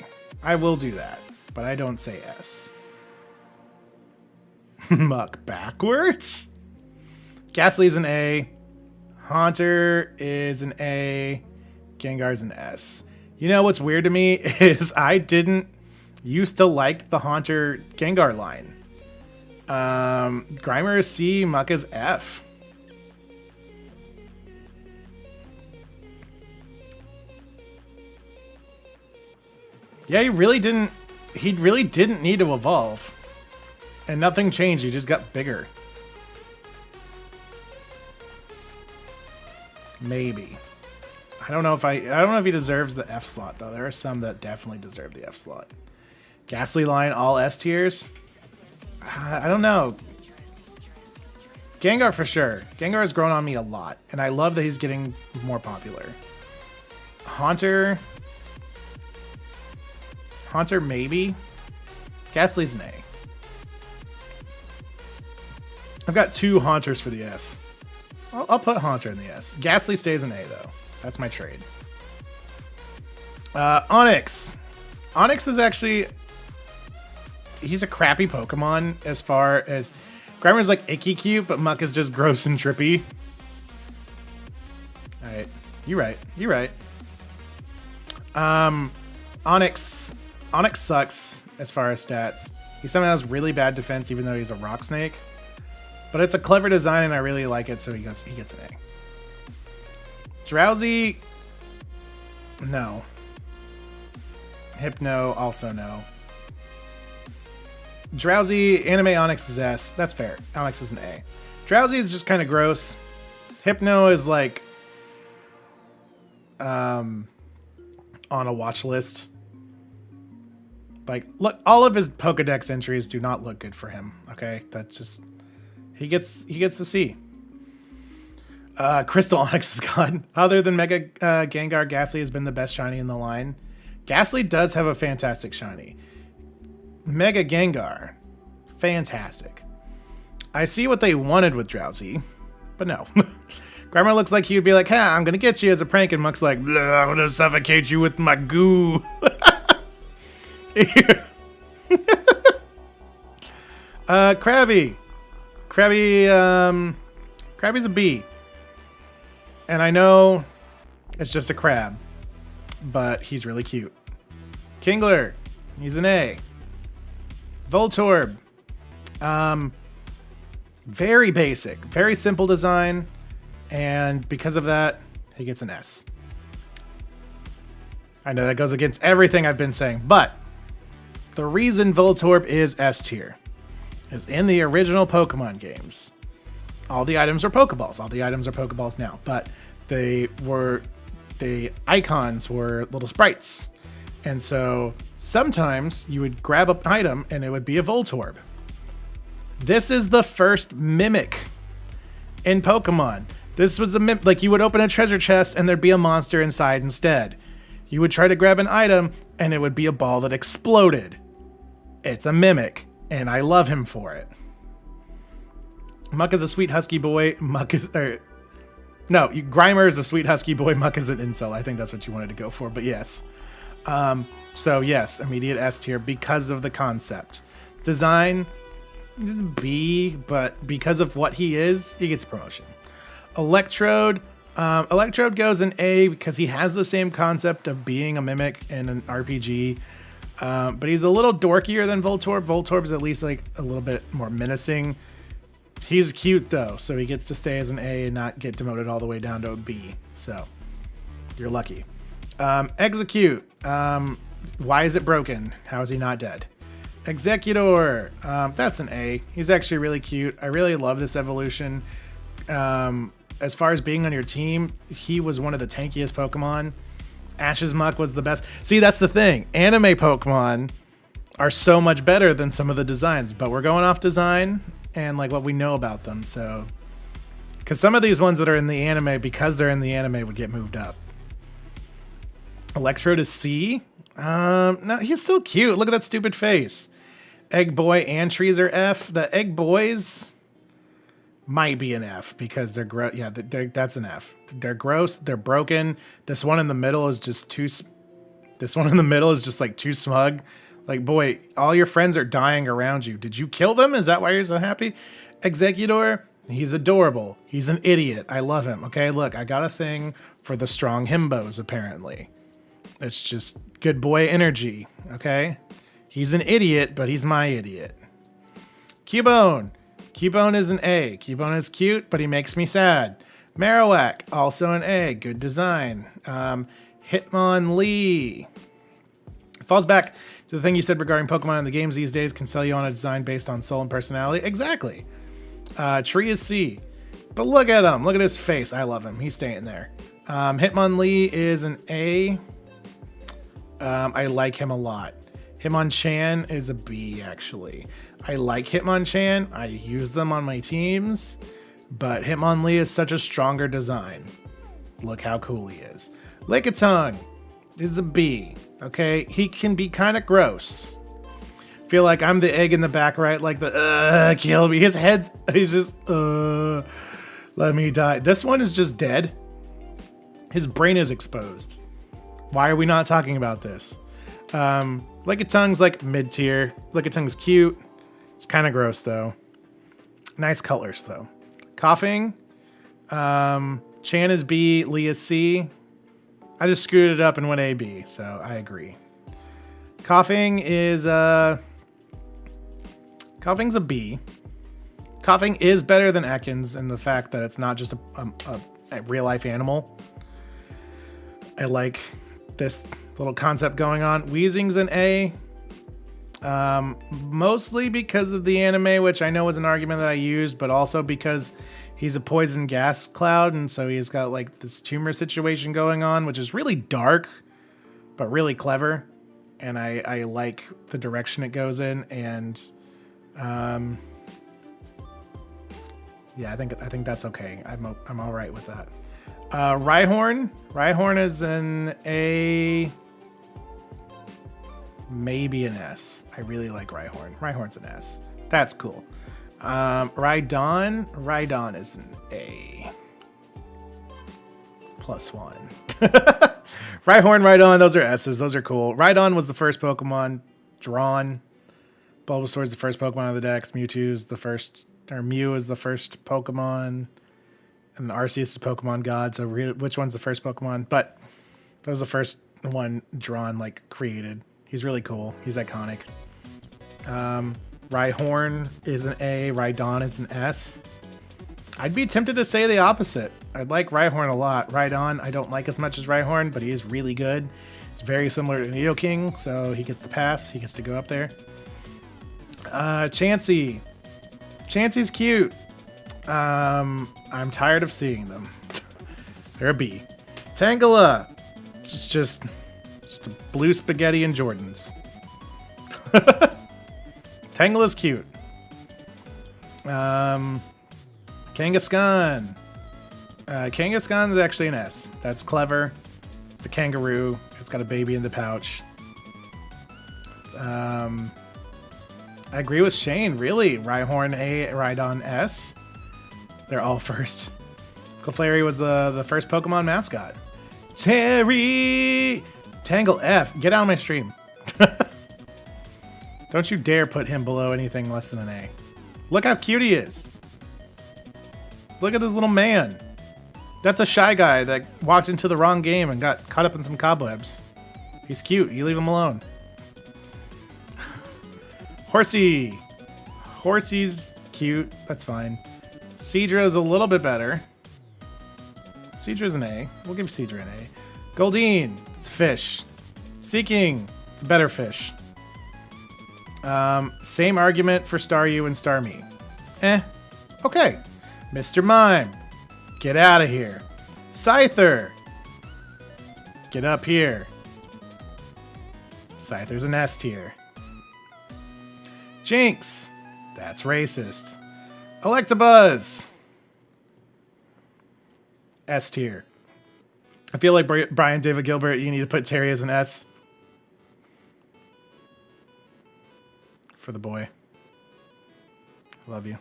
I will do that, but I don't say S. Muck backwards? Ghastly's an A. Haunter is an A. Gengar's an S. You know what's weird to me is I didn't used to like the Haunter Gengar line. Grimer is C, Muck is F. Yeah, he really didn't need to evolve. And nothing changed, he just got bigger. Maybe. I don't know if he deserves the F slot though. There are some that definitely deserve the F slot. Ghastly line, all S tiers? I don't know. Gengar for sure. Gengar has grown on me a lot, and I love that he's getting more popular. Haunter maybe. Ghastly's an A. I've got 2 Haunters for the S. I'll put Haunter in the S. Ghastly stays an A though. That's my trade. Onix. Onix is actually... He's a crappy Pokemon as far as... Grimer's like icky cute, but Muck is just gross and trippy. Alright. You're right. Onix sucks as far as stats. He somehow has really bad defense even though he's a rock snake. But it's a clever design and I really like it, so he gets an A. Drowsy, no. Hypno, also no. Drowsy, Anime Onix is S. That's fair. Onix is an A. Drowsy is just kind of gross. Hypno is like on a watch list. Like, look, all of his Pokedex entries do not look good for him. Okay, that's just he gets the C. Crystal Onyx is gone. Other than Mega Gengar, Ghastly has been the best shiny in the line. Ghastly does have a fantastic shiny. Mega Gengar, fantastic. I see what they wanted with Drowsy, but no. Grimer looks like he would be like, "Ha, I'm gonna get you as a prank," and Muck's like, "Blah, I'm gonna suffocate you with my goo." Krabby. Krabby's a B. And I know it's just a crab, but he's really cute. Kingler, he's an A. Voltorb, very basic, very simple design, and because of that, he gets an S. I know that goes against everything I've been saying, but the reason Voltorb is S tier is in the original Pokemon games. All the items are Pokeballs. All the items are Pokeballs now, but the icons were little sprites. And so sometimes you would grab an item and it would be a Voltorb. This is the first mimic in Pokemon. This was the mimic, like you would open a treasure chest and there'd be a monster inside instead. You would try to grab an item and it would be a ball that exploded. It's a mimic, and I love him for it. Muck is a sweet husky boy. Grimer is a sweet husky boy. Muck is an incel. I think that's what you wanted to go for, but yes. So yes, immediate S tier because of the concept. Design, B, but because of what he is, he gets a promotion. Electrode goes in A because he has the same concept of being a mimic in an RPG. But he's a little dorkier than Voltorb. Voltorb is at least like a little bit more menacing. He's cute though, so he gets to stay as an A and not get demoted all the way down to a B. So you're lucky. Execute. Why is it broken? How is he not dead? Executor. That's an A. He's actually really cute. I really love this evolution. As far as being on your team, he was one of the tankiest Pokemon. Ash's Muck was the best. See, that's the thing. Anime Pokemon are so much better than some of the designs, but we're going off design and like what we know about them. So, because some of these ones that are in the anime, because they're in the anime, would get moved up. Electrode is C. No, he's still cute. Look at that stupid face. Egg Boy and Trees are F. The Egg Boys might be an F because they're gross. Yeah, that's an F. They're gross. They're broken. This one in the middle is just too. This one in the middle is just like too smug. Like, boy, all your friends are dying around you. Did you kill them? Is that why you're so happy? Executor, he's adorable. He's an idiot. I love him. Okay, look, I got a thing for the strong himbos. Apparently, it's just good boy energy. Okay, he's an idiot, but he's my idiot. Cubone. Cubone is an A. Cubone is cute, but he makes me sad. Marowak, also an A. Good design. Hitmonlee. Falls back to the thing you said regarding Pokemon in the games these days can sell you on a design based on soul and personality. Exactly. Tree is C. But look at him. Look at his face. I love him. He's staying there. Hitmonlee is an A. I like him a lot. Hitmonchan is a B, actually. I like Hitmonchan. I use them on my teams, but Hitmonlee is such a stronger design. Look how cool he is. Lickitung is a B. Okay, he can be kind of gross. Feel like I'm the egg in the back, right? Like the kill me. His head's he's just let me die. This one is just dead. His brain is exposed. Why are we not talking about this? Lickitung's like mid-tier. Lickitung's cute. It's kind of gross though. Nice colors though. Coughing. Chan is B. Lee is C. I just screwed it up and went A, B, so I agree. Coughing is Coughing's a B. Coughing is better than Ekans in the fact that it's not just a real life animal. I like this little concept going on. Wheezing's an A. Mostly because of the anime, which I know was an argument that I used, but also because he's a poison gas cloud, and so he's got like this tumor situation going on, which is really dark, but really clever. And I like the direction it goes in, and yeah, I think that's okay. I'm all right with that. Rhyhorn is an A. maybe an S. I really like Rhyhorn. Rhyhorn's an S. That's cool. Rhydon. Rhydon is an A. +1. Rhyhorn, Rhydon, those are S's. Those are cool. Rhydon was the first Pokemon drawn. Bulbasaur is the first Pokemon of the Dex. Mewtwo is the first, or Mew is the first Pokemon. And Arceus is Pokemon God. So which one's the first Pokemon? But that was the first one drawn, like created. He's really cool. He's iconic. Rhyhorn is an A. Rhydon is an S. I'd be tempted to say the opposite. I like Rhyhorn a lot. Rhydon, I don't like as much as Rhyhorn, but he is really good. It's very similar to Nidoking, so he gets the pass. He gets to go up there. Chansey. Chansey's cute. I'm tired of seeing them. They're a B. Tangela. It's just a blue spaghetti and Jordans. Tangela's cute. Kangaskhan. Kangaskhan is actually an S. That's clever. It's a kangaroo. It's got a baby in the pouch. I agree with Shane. Really, Rhyhorn A, Rhydon S. They're all first. Clefairy was the first Pokemon mascot. Terry! Tangle F. Get out of my stream. Don't you dare put him below anything less than an A. Look how cute he is. Look at this little man. That's a shy guy that walked into the wrong game and got caught up in some cobwebs. He's cute. You leave him alone. Horsey. Horsey's cute. That's fine. Seadra's a little bit better. Seadra's an A. We'll give Seadra an A. Goldeen. It's a fish. Seeking. It's a better fish. Same argument for Staryu and Starmie. Okay. Mr. Mime. Get out of here. Scyther. Get up here. Scyther's an S tier. Jinx. That's racist. Electabuzz. S tier. I feel like Brian David Gilbert, you need to put Terry as an S. For the boy. Love you.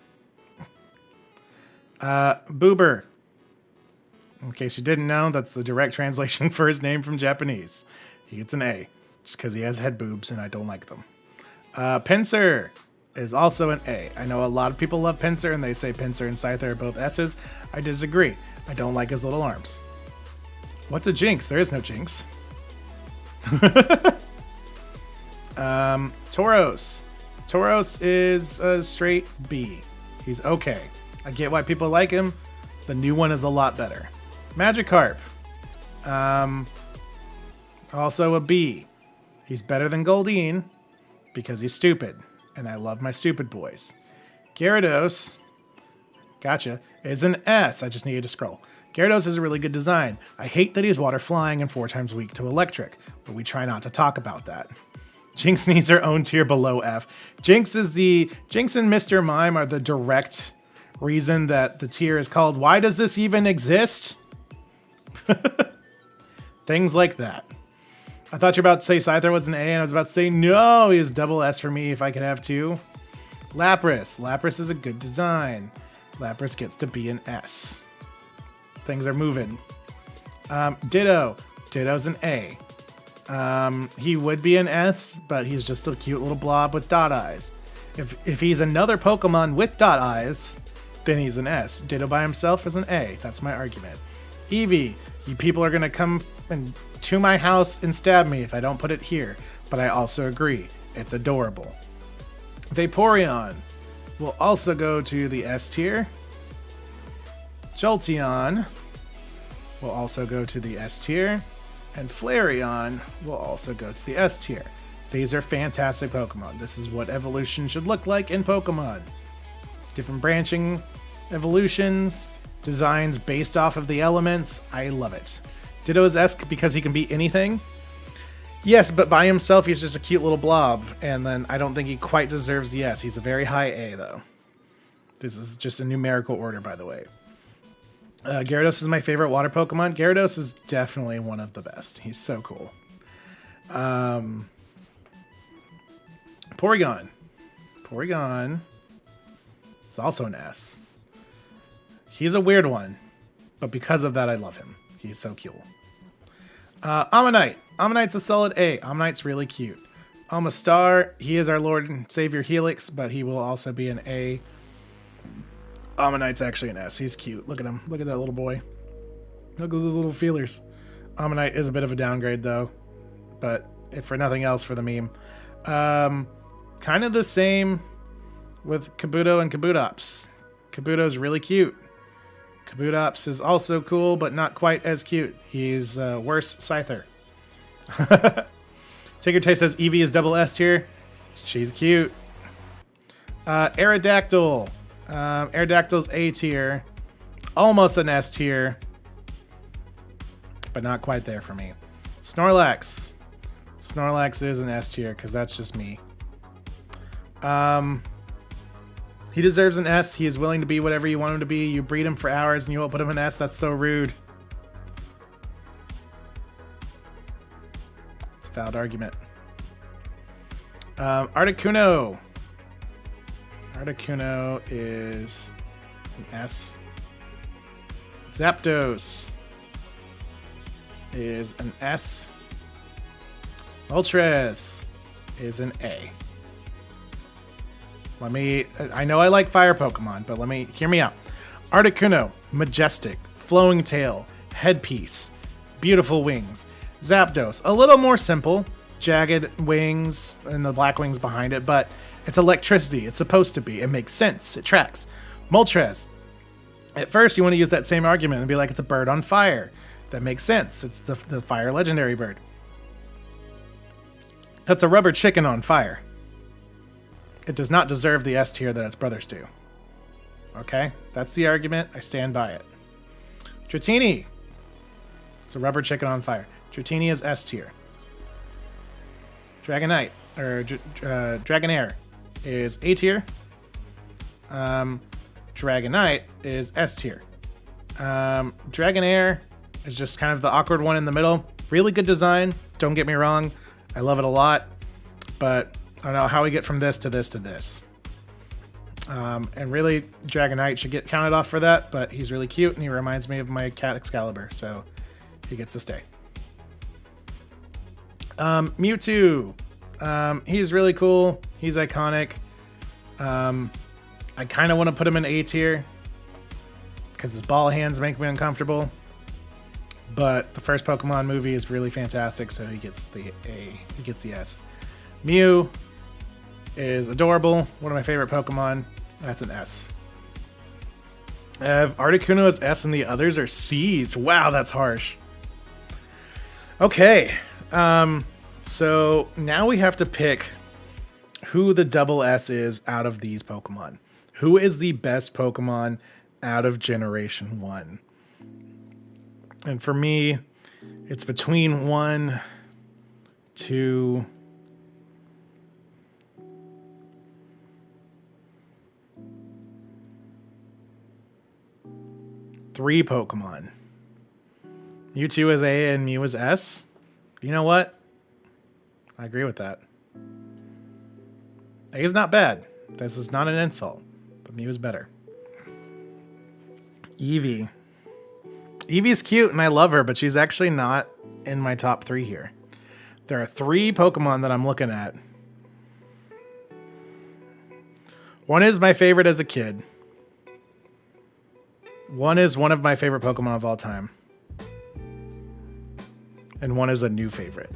Boober. In case you didn't know, that's the direct translation for his name from Japanese. He gets an A, just because he has head boobs and I don't like them. Pinsir is also an A. I know a lot of people love Pinsir and they say Pinsir and Scyther are both S's. I disagree. I don't like his little arms. What's a Jinx? There is no Jinx. Tauros. Tauros is a straight B. He's okay. I get why people like him. The new one is a lot better. Magikarp. Also a B. He's better than Goldeen because he's stupid. And I love my stupid boys. Gyarados. Gotcha. Is an S. I just needed to scroll. Gyarados is a really good design. I hate that he's water flying and 4 times weak to electric, but we try not to talk about that. Jinx needs her own tier below F. Jinx and Mr. Mime are the direct reason that the tier is called Why Does This Even Exist? Things like that. I thought you were about to say Scyther was an A, and I was about to say no, he is double S for me if I could have 2. Lapras. Lapras is a good design. Lapras gets to be an S. Things are moving. Ditto. Ditto's an A. He would be an S, but he's just a cute little blob with dot eyes. If he's another Pokemon with dot eyes, then he's an S. Ditto by himself is an A. That's my argument. Eevee. You people are going to come to my house and stab me if I don't put it here, but I also agree. It's adorable. Vaporeon will also go to the S tier. Jolteon will also go to the S tier. And Flareon will also go to the S tier. These are fantastic Pokemon. This is what evolution should look like in Pokemon. Different branching evolutions, designs based off of the elements. I love it. Ditto is S because he can be anything. Yes, but by himself he's just a cute little blob. And then I don't think he quite deserves the S. He's a very high A though. This is just a numerical order, by the way. Gyarados is my favorite water Pokemon. Gyarados is definitely one of the best. He's so cool. Porygon. Porygon is also an S. He's a weird one, but because of that, I love him. He's so cool. Ammonite. Ammonite's a solid A. Ammonite's really cute. Star. He is our Lord and Savior Helix, but he will also be an A. Ammonite's actually an S. He's cute. Look at him. Look at that little boy. Look at those little feelers. Ammonite is a bit of a downgrade, though. But if for nothing else, for the meme. Kind of the same with Kabuto and Kabutops. Kabuto's really cute. Kabutops is also cool, but not quite as cute. He's worse Scyther. Tinkertail says Eevee is double S tier. She's cute. Aerodactyl. Aerodactyl's A tier. Almost an S tier. But not quite there for me. Snorlax. Snorlax is an S tier because that's just me. He deserves an S. He is willing to be whatever you want him to be. You breed him for hours and you won't put him in S. That's so rude. It's a valid argument. Articuno. Articuno is an S. Zapdos is an S. Moltres is an A. I know I like fire Pokemon, but hear me out. Articuno, majestic, flowing tail, headpiece, beautiful wings. Zapdos, a little more simple, jagged wings and the black wings behind it, but it's electricity. It's supposed to be. It makes sense. It tracks. Moltres, at first you want to use that same argument and be like, it's a bird on fire. That makes sense. It's the fire legendary bird. That's a rubber chicken on fire. It does not deserve the S tier that its brothers do. Okay? That's the argument. I stand by it. Dratini. It's a rubber chicken on fire. Dratini is S tier. Dragonite, or Dragonair is A tier. Dragonite is S tier. Dragonair is just kind of the awkward one in the middle. Really good design. Don't get me wrong. I love it a lot. But I don't know how we get from this to this to this. And really, Dragonite should get counted off for that, but he's really cute, and he reminds me of my cat Excalibur, so he gets to stay. Mewtwo. He's really cool. He's iconic. I kind of want to put him in A tier, because his ball hands make me uncomfortable. But the first Pokemon movie is really fantastic, so he gets the A. He gets the S. Mew is adorable. One of my favorite Pokemon. That's an S. Articuno is S and the others are C's. Wow, that's harsh. Okay. So now we have to pick who the double S is out of these Pokemon. Who is the best Pokemon out of Generation 1? And for me, it's between 1, 2... 3 Pokemon. Mewtwo is A and Mew is S. You know what? I agree with that. A is not bad. This is not an insult, but Mew is better. Eevee. Eevee's cute and I love her, but she's actually not in my top 3 here. There are 3 Pokemon that I'm looking at. One is my favorite as a kid. One is one of my favorite Pokemon of all time. And one is a new favorite.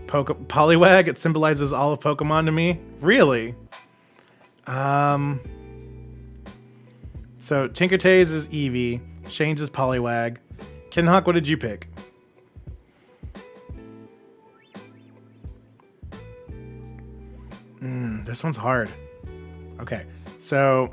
Poliwag, it symbolizes all of Pokemon to me. Really? So Tinkertails is Eevee. Shane's is Poliwag. Kinhawk, what did you pick? This one's hard. Okay, so...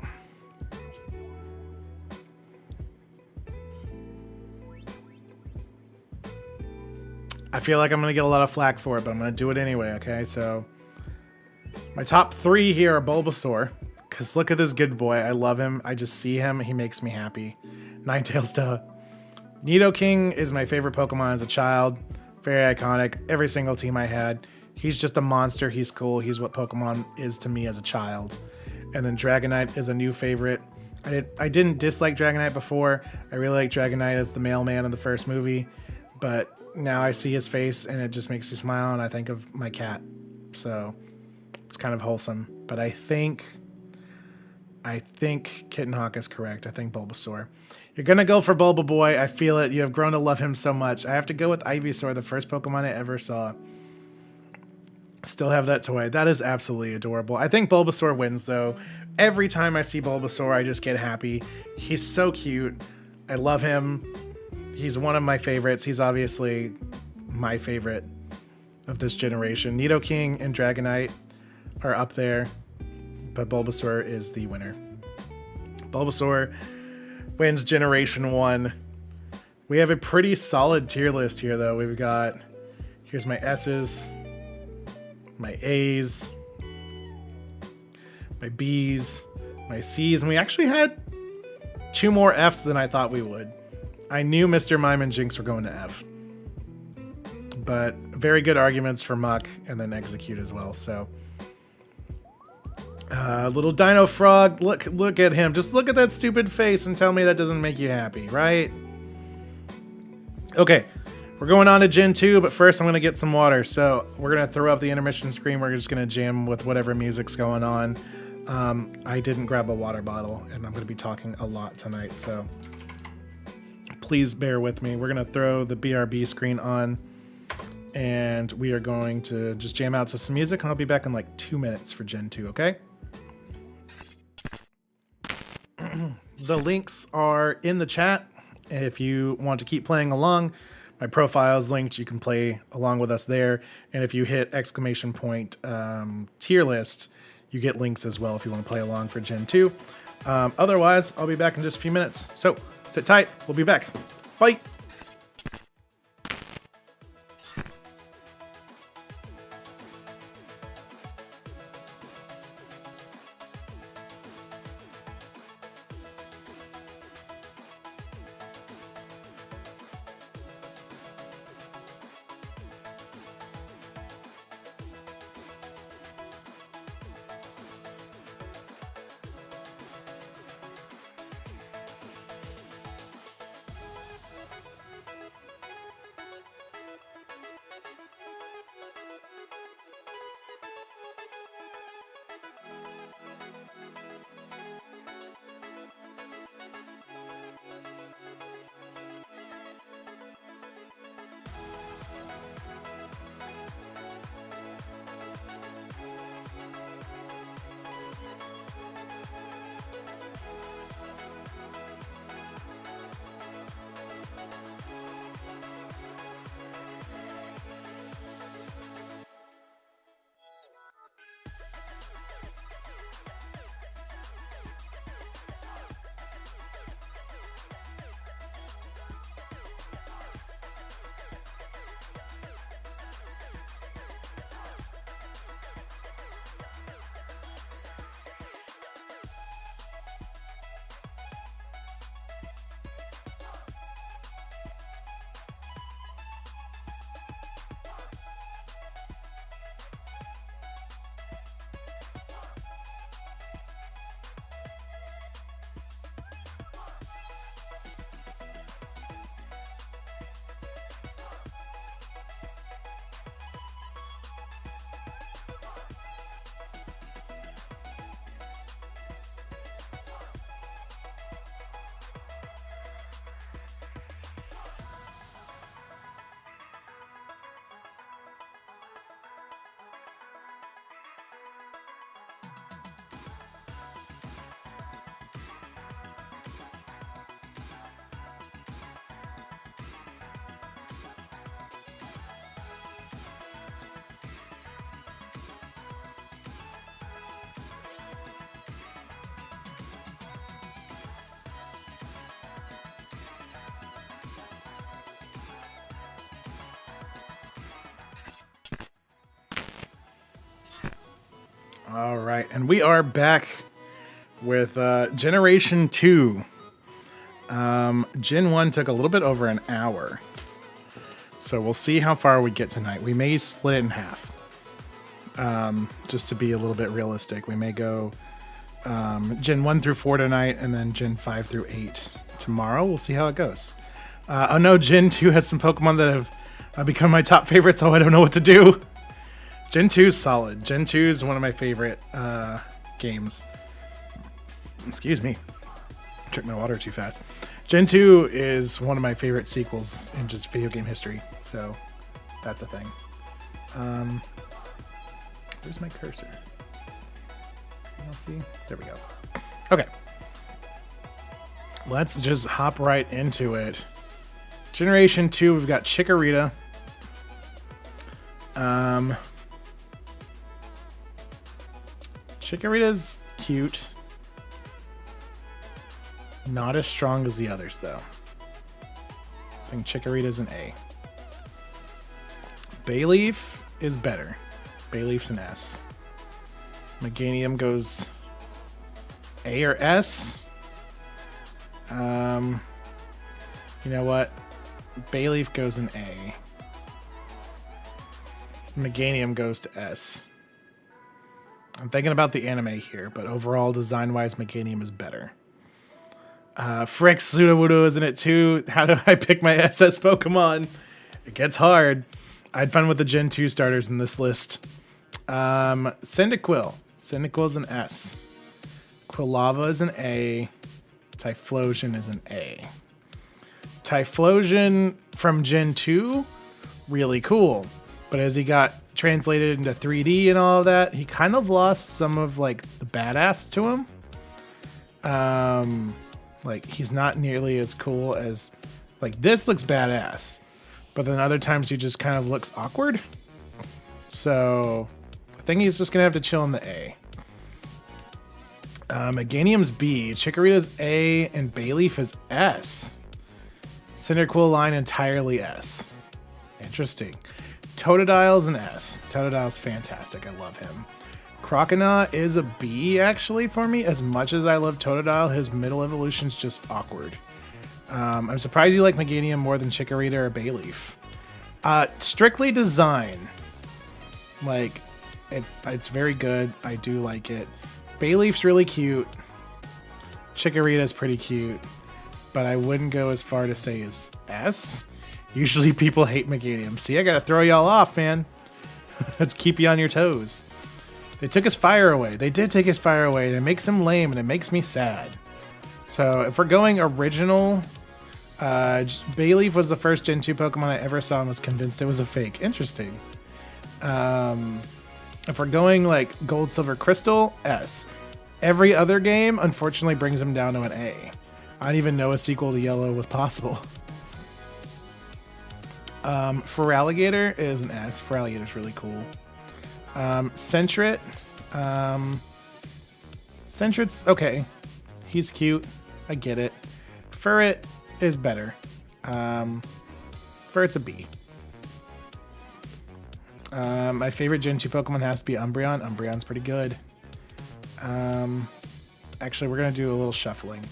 I feel like I'm going to get a lot of flack for it, but I'm going to do it anyway, okay? So, my top 3 here are Bulbasaur, because look at this good boy. I love him. I just see him. He makes me happy. Ninetales, duh. Nidoking is my favorite Pokemon as a child. Very iconic. Every single team I had. He's just a monster. He's cool. He's what Pokemon is to me as a child. And then Dragonite is a new favorite. I didn't dislike Dragonite before. I really like Dragonite as the mailman in the first movie. But now I see his face and it just makes me smile and I think of my cat. So it's kind of wholesome. But I think Kitten Hawk is correct. I think Bulbasaur. You're going to go for Bulba Boy. I feel it. You have grown to love him so much. I have to go with Ivysaur, the first Pokemon I ever saw. Still have that toy. That is absolutely adorable. I think Bulbasaur wins, though. Every time I see Bulbasaur, I just get happy. He's so cute. I love him. He's one of my favorites. He's obviously my favorite of this generation. Nidoking and Dragonite are up there, but Bulbasaur is the winner. Bulbasaur wins Generation 1. We have a pretty solid tier list here, though. We've got... Here's my S's, my A's, my B's, my C's, and we actually had 2 more F's than I thought we would. I knew Mr. Mime and Jinx were going to F. But very good arguments for Muck and then Execute as well. So, little Dino Frog, look at him. Just look at that stupid face and tell me that doesn't make you happy, right? Okay, we're going on to Gen 2, but first I'm going to get some water. So we're going to throw up the intermission screen. We're just going to jam with whatever music's going on. I didn't grab a water bottle, and I'm going to be talking a lot tonight, so please bear with me. We're going to throw the BRB screen on, and we are going to just jam out to some music, and I'll be back in like 2 minutes for Gen 2, okay? The links are in the chat if you want to keep playing along. My profile is linked. You can play along with us there. And if you hit ! Tier list, you get links as well if you want to play along for Gen 2. Otherwise, I'll be back in just a few minutes. So sit tight. We'll be back. Bye. All right, and we are back with Generation 2. Gen 1 took a little bit over an hour. So we'll see how far we get tonight. We may split it in half. just to be a little bit realistic. We may go Gen 1 through 4 tonight, and then Gen 5 through 8 tomorrow. We'll see how it goes. Oh no, Gen 2 has some Pokemon that have become my top favorites, so I don't know what to do. Gen 2 is solid. Gen 2 is one of my favorite games. Excuse me. Took my water too fast. Gen 2 is one of my favorite sequels in just video game history, so that's a thing. Where's my cursor? I'll see. There we go. Okay. Let's just hop right into it. Generation 2, we've got Chikorita. Chikorita's cute. Not as strong as the others, though. I think Chikorita's an A. Bayleaf is better. Bayleaf's an S. Meganium goes A or S. You know what? Bayleaf goes in A. Meganium goes to S. I'm thinking about the anime here, but overall, design-wise, Meganium is better. Frick, Sudowoodo is in it too. How do I pick my SS Pokemon? It gets hard. I had fun with the Gen 2 starters in this list. Cyndaquil. Cyndaquil's an S. Quilava is an A. Typhlosion is an A. Typhlosion from Gen 2, really cool. But as he got translated into 3D and all of that, he kind of lost some of like the badass to him. Like he's not nearly as cool as like this looks badass, but then other times he just kind of looks awkward. So I think he's just gonna have to chill in the A. Meganium's B, Chikorita's A, and Bayleaf is S. Cyndaquil line entirely S. Interesting. Totodile's an S. Totodile's fantastic. I love him. Croconaw is a B, actually, for me. As much as I love Totodile, his middle evolution's just awkward. I'm surprised you like Meganium more than Chikorita or Bayleaf. Strictly design. Like, it's very good. I do like it. Bayleaf's really cute. Chikorita's pretty cute. But I wouldn't go as far to say as S. Usually people hate Meganium. See, I gotta throw y'all off, man. Let's keep you on your toes. They took his fire away. They did take his fire away, and it makes him lame, and it makes me sad. So if we're going original, Bayleaf was the first Gen 2 Pokemon I ever saw and was convinced it was a fake. Interesting. If we're going like Gold, Silver, Crystal, S. Every other game, unfortunately, brings him down to an A. I didn't even know a sequel to Yellow was possible. Feraligatr is an S. Feraligator's really cool. Sentret. Sentret's okay. He's cute. I get it. Furret is better. Furret's a B. My favorite Gen 2 Pokemon has to be Umbreon. Umbreon's pretty good. Actually, we're going to do a little shuffling.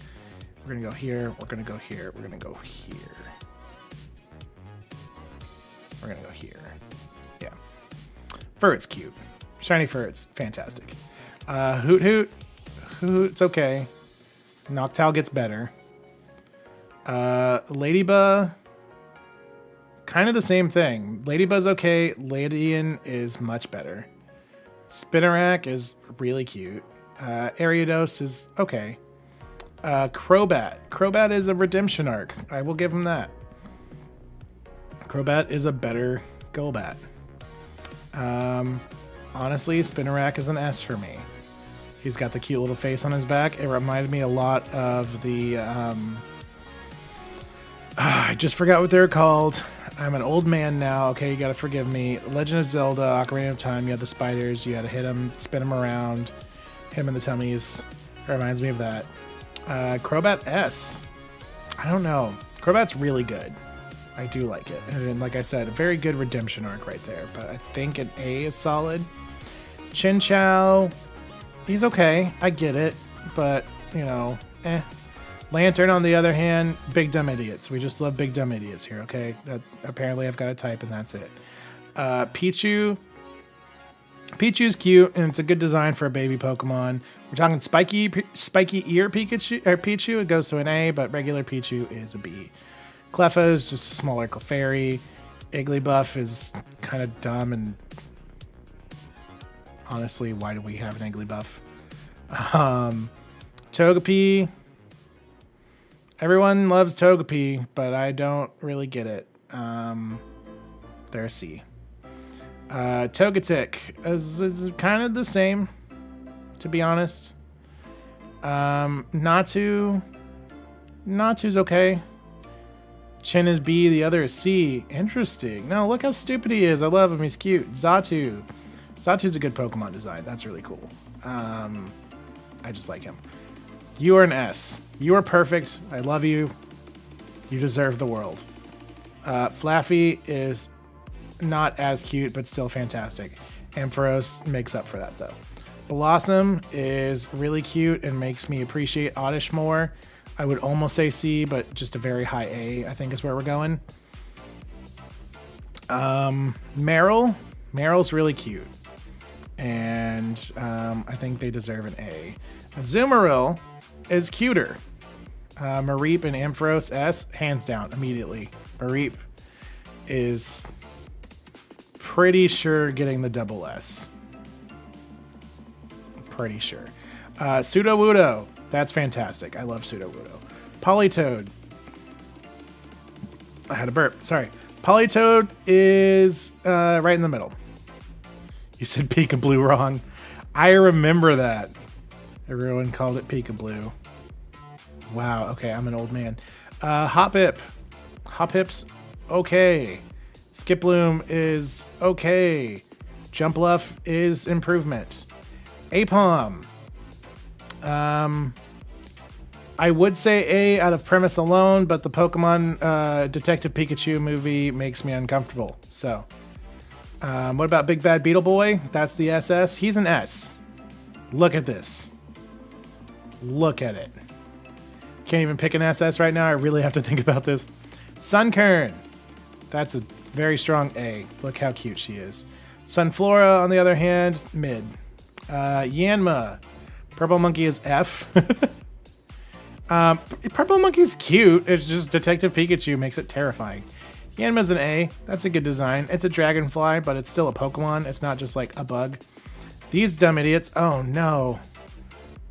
We're going to go here. We're going to go here. We're going to go here. We're going to go here. Yeah. Furret's cute. Shiny Furret's fantastic. Hoot Hoot. Hoot's okay. Noctowl gets better. Ladybug. Kind of the same thing. Ladybug's okay. Ladian is much better. Spinarak is really cute. Ariados is okay. Crobat. Crobat is a redemption arc. I will give him that. Crobat is a better Golbat. Honestly, Spinarak is an S for me. He's got the cute little face on his back. It reminded me a lot of the... I just forgot what they're called. I'm an old man now. Okay, you gotta forgive me. Legend of Zelda, Ocarina of Time. You had the spiders. You had to hit them, spin them around, hit them in the tummies. It reminds me of that. Crobat S. I don't know. Crobat's really good. I do like it. And like I said, a very good redemption arc right there. But I think an A is solid. Chinchou. He's okay. I get it. But, you know, eh. Lantern, on the other hand, big dumb idiots. We just love big dumb idiots here, okay? That apparently I've got a type and that's it. Pichu, Pichu's cute, and it's a good design for a baby Pokemon. We're talking spiky ear Pikachu or Pichu. It goes to an A, but regular Pichu is a B. Cleffa is just a smaller Clefairy. Igglybuff is kind of dumb, and honestly, why do we have an Igglybuff? Togepi. Everyone loves Togepi, but I don't really get it. They're a C. Togetic is kind of the same, to be honest. Natu's okay. Chin is B, the other is C. Interesting. No, look how stupid he is. I love him. He's cute. Zatu's a good Pokemon design. That's really cool. I just like him. You are an S. You are perfect. I love you. You deserve the world. Flaffy is not as cute, but still fantastic. Ampharos makes up for that, though. Blossom is really cute and makes me appreciate Oddish more. I would almost say C, but just a very high A, I think is where we're going. Meryl's really cute. And I think they deserve an A. Azumarill is cuter. Mareep and Ampharos S, hands down, immediately. Mareep is pretty sure getting the double S. Pretty sure. Sudowoodo, that's fantastic. I love Sudowoodo. Politoed. I had a burp. Sorry. Politoed is right in the middle. You said Peekaboo wrong. I remember that. Everyone called it Peekaboo. Wow. Okay, I'm an old man. Hoppip. Hoppip's okay. Skiploom is okay. Jumpluff is improvement. Apom. I would say A out of premise alone, but the Pokemon Detective Pikachu movie makes me uncomfortable. So, what about Big Bad Beetle Boy? That's the SS. He's an S. Look at this. Look at it. Can't even pick an SS right now. I really have to think about this. Sunkern. That's a very strong A. Look how cute she is. Sunflora, on the other hand, mid. Yanma. Purple Monkey is F. Purple Monkey's cute. It's just Detective Pikachu makes it terrifying. Yanma's an A. That's a good design. It's a dragonfly, but it's still a Pokemon. It's not just like a bug. These dumb idiots. Oh, no.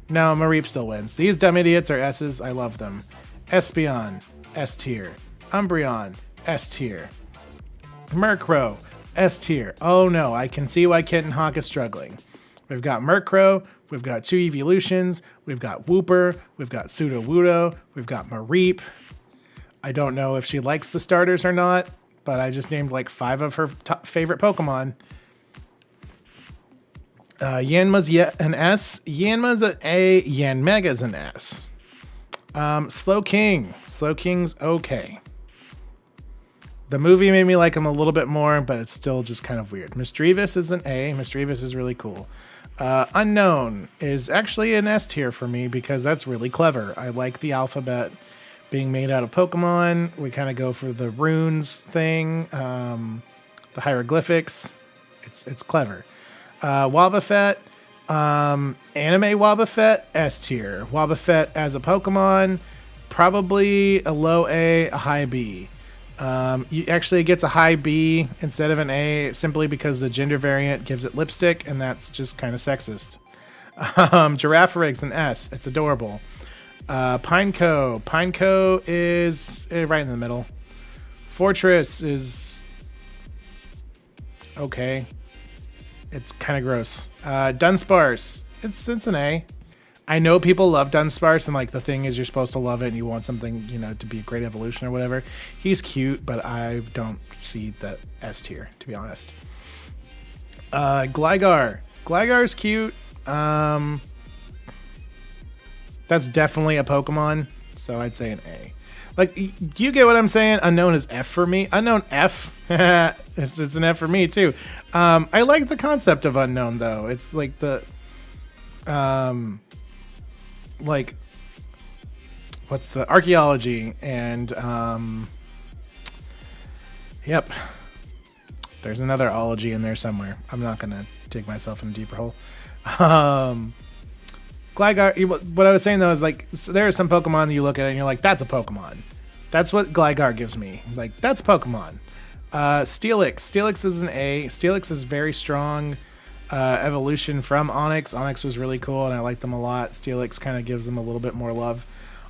No, Mareep still wins. These dumb idiots are S's. I love them. Espeon, S tier. Umbreon, S tier. Murkrow, S tier. Oh no, I can see why Kitten Hawk is struggling. We've got Murkrow, we've got 2 evolutions, we've got Wooper, we've got Sudowoodo, we've got Mareep. I don't know if she likes the starters or not, but I just named like 5 of her top favorite Pokemon. Yanma's an S. Yanma's an A. Yanmega's an S. Slowking. Slowking's okay. The movie made me like him a little bit more, but it's still just kind of weird. Misdreavus is an A. Misdreavus is really cool. Unknown is actually an S tier for me because that's really clever. I like the alphabet being made out of Pokemon. We kind of go for the runes thing, the hieroglyphics. It's clever. Wobbuffet, anime Wobbuffet, S tier. Wobbuffet as a Pokemon, probably a low A, a high B. It gets a high B instead of an A simply because the gender variant gives it lipstick, and that's just kind of sexist. Giraffurig's an S. It's adorable. Pineco. Pineco is right in the middle. Fortress is okay. It's kind of gross. Dunsparce. It's an A. I know people love Dunsparce, and like the thing is you're supposed to love it and you want something, to be a great evolution or whatever. He's cute, but I don't see the S tier, to be honest. Gligar. Gligar's cute. That's definitely a Pokemon, so I'd say an A. Like, do you get what I'm saying? Unknown is F for me. Unknown F. it's an F for me, too. I like the concept of Unknown, though. It's like the... what's the archaeology and yep, There's another ology in there somewhere. I'm not going to dig myself in a deeper hole. Gligar, what I was saying though is like, so there are some Pokemon that you look at it and you're like, that's a Pokemon. That's what Gligar gives me. Like, that's Pokemon. Steelix. Steelix is an A. Steelix is very strong evolution from Onix. Onix was really cool and I like them a lot. Steelix kind of gives them a little bit more love.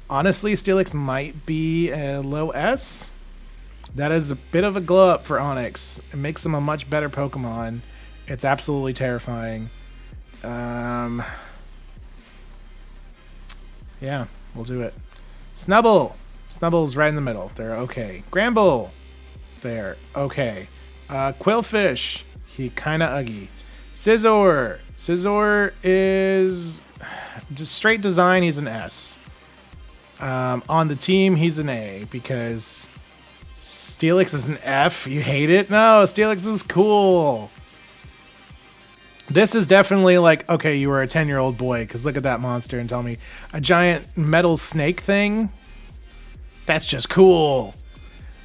Honestly, Steelix might be a low S. That is a bit of a glow up for Onix. It makes them a much better Pokemon. It's absolutely terrifying. Yeah, we'll do it. Snubbull. Snubble's right in the middle. They're okay. Gramble. They're okay. Quillfish. He kind of uggy. Scizor. Scizor is just straight design. He's an S. On the team, he's an A because Steelix is an F. You hate it? No, Steelix is cool. This is definitely like, okay, you were a 10-year-old boy because look at that monster and tell me a giant metal snake thing. That's just cool.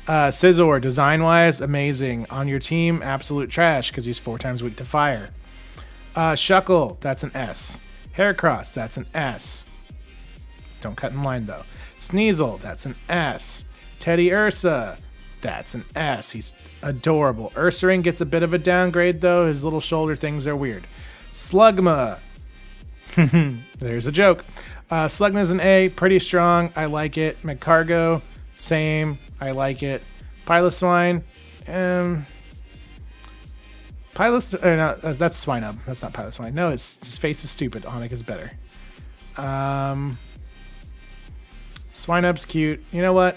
Scizor, design-wise, amazing. On your team, absolute trash because he's 4 times weak to fire. Shuckle, that's an S. Heracross, that's an S. Don't cut in line, though. Sneasel, that's an S. Teddy Ursa, that's an S. He's adorable. Ursaring gets a bit of a downgrade, though. His little shoulder things are weird. Slugma. There's a joke. Slugma's an A. Pretty strong. I like it. Magcargo, same. I like it. Piloswine. No, that's Swinub. That's not Piloswine. No, his face is stupid. Onix is better. Swinub's cute. You know what?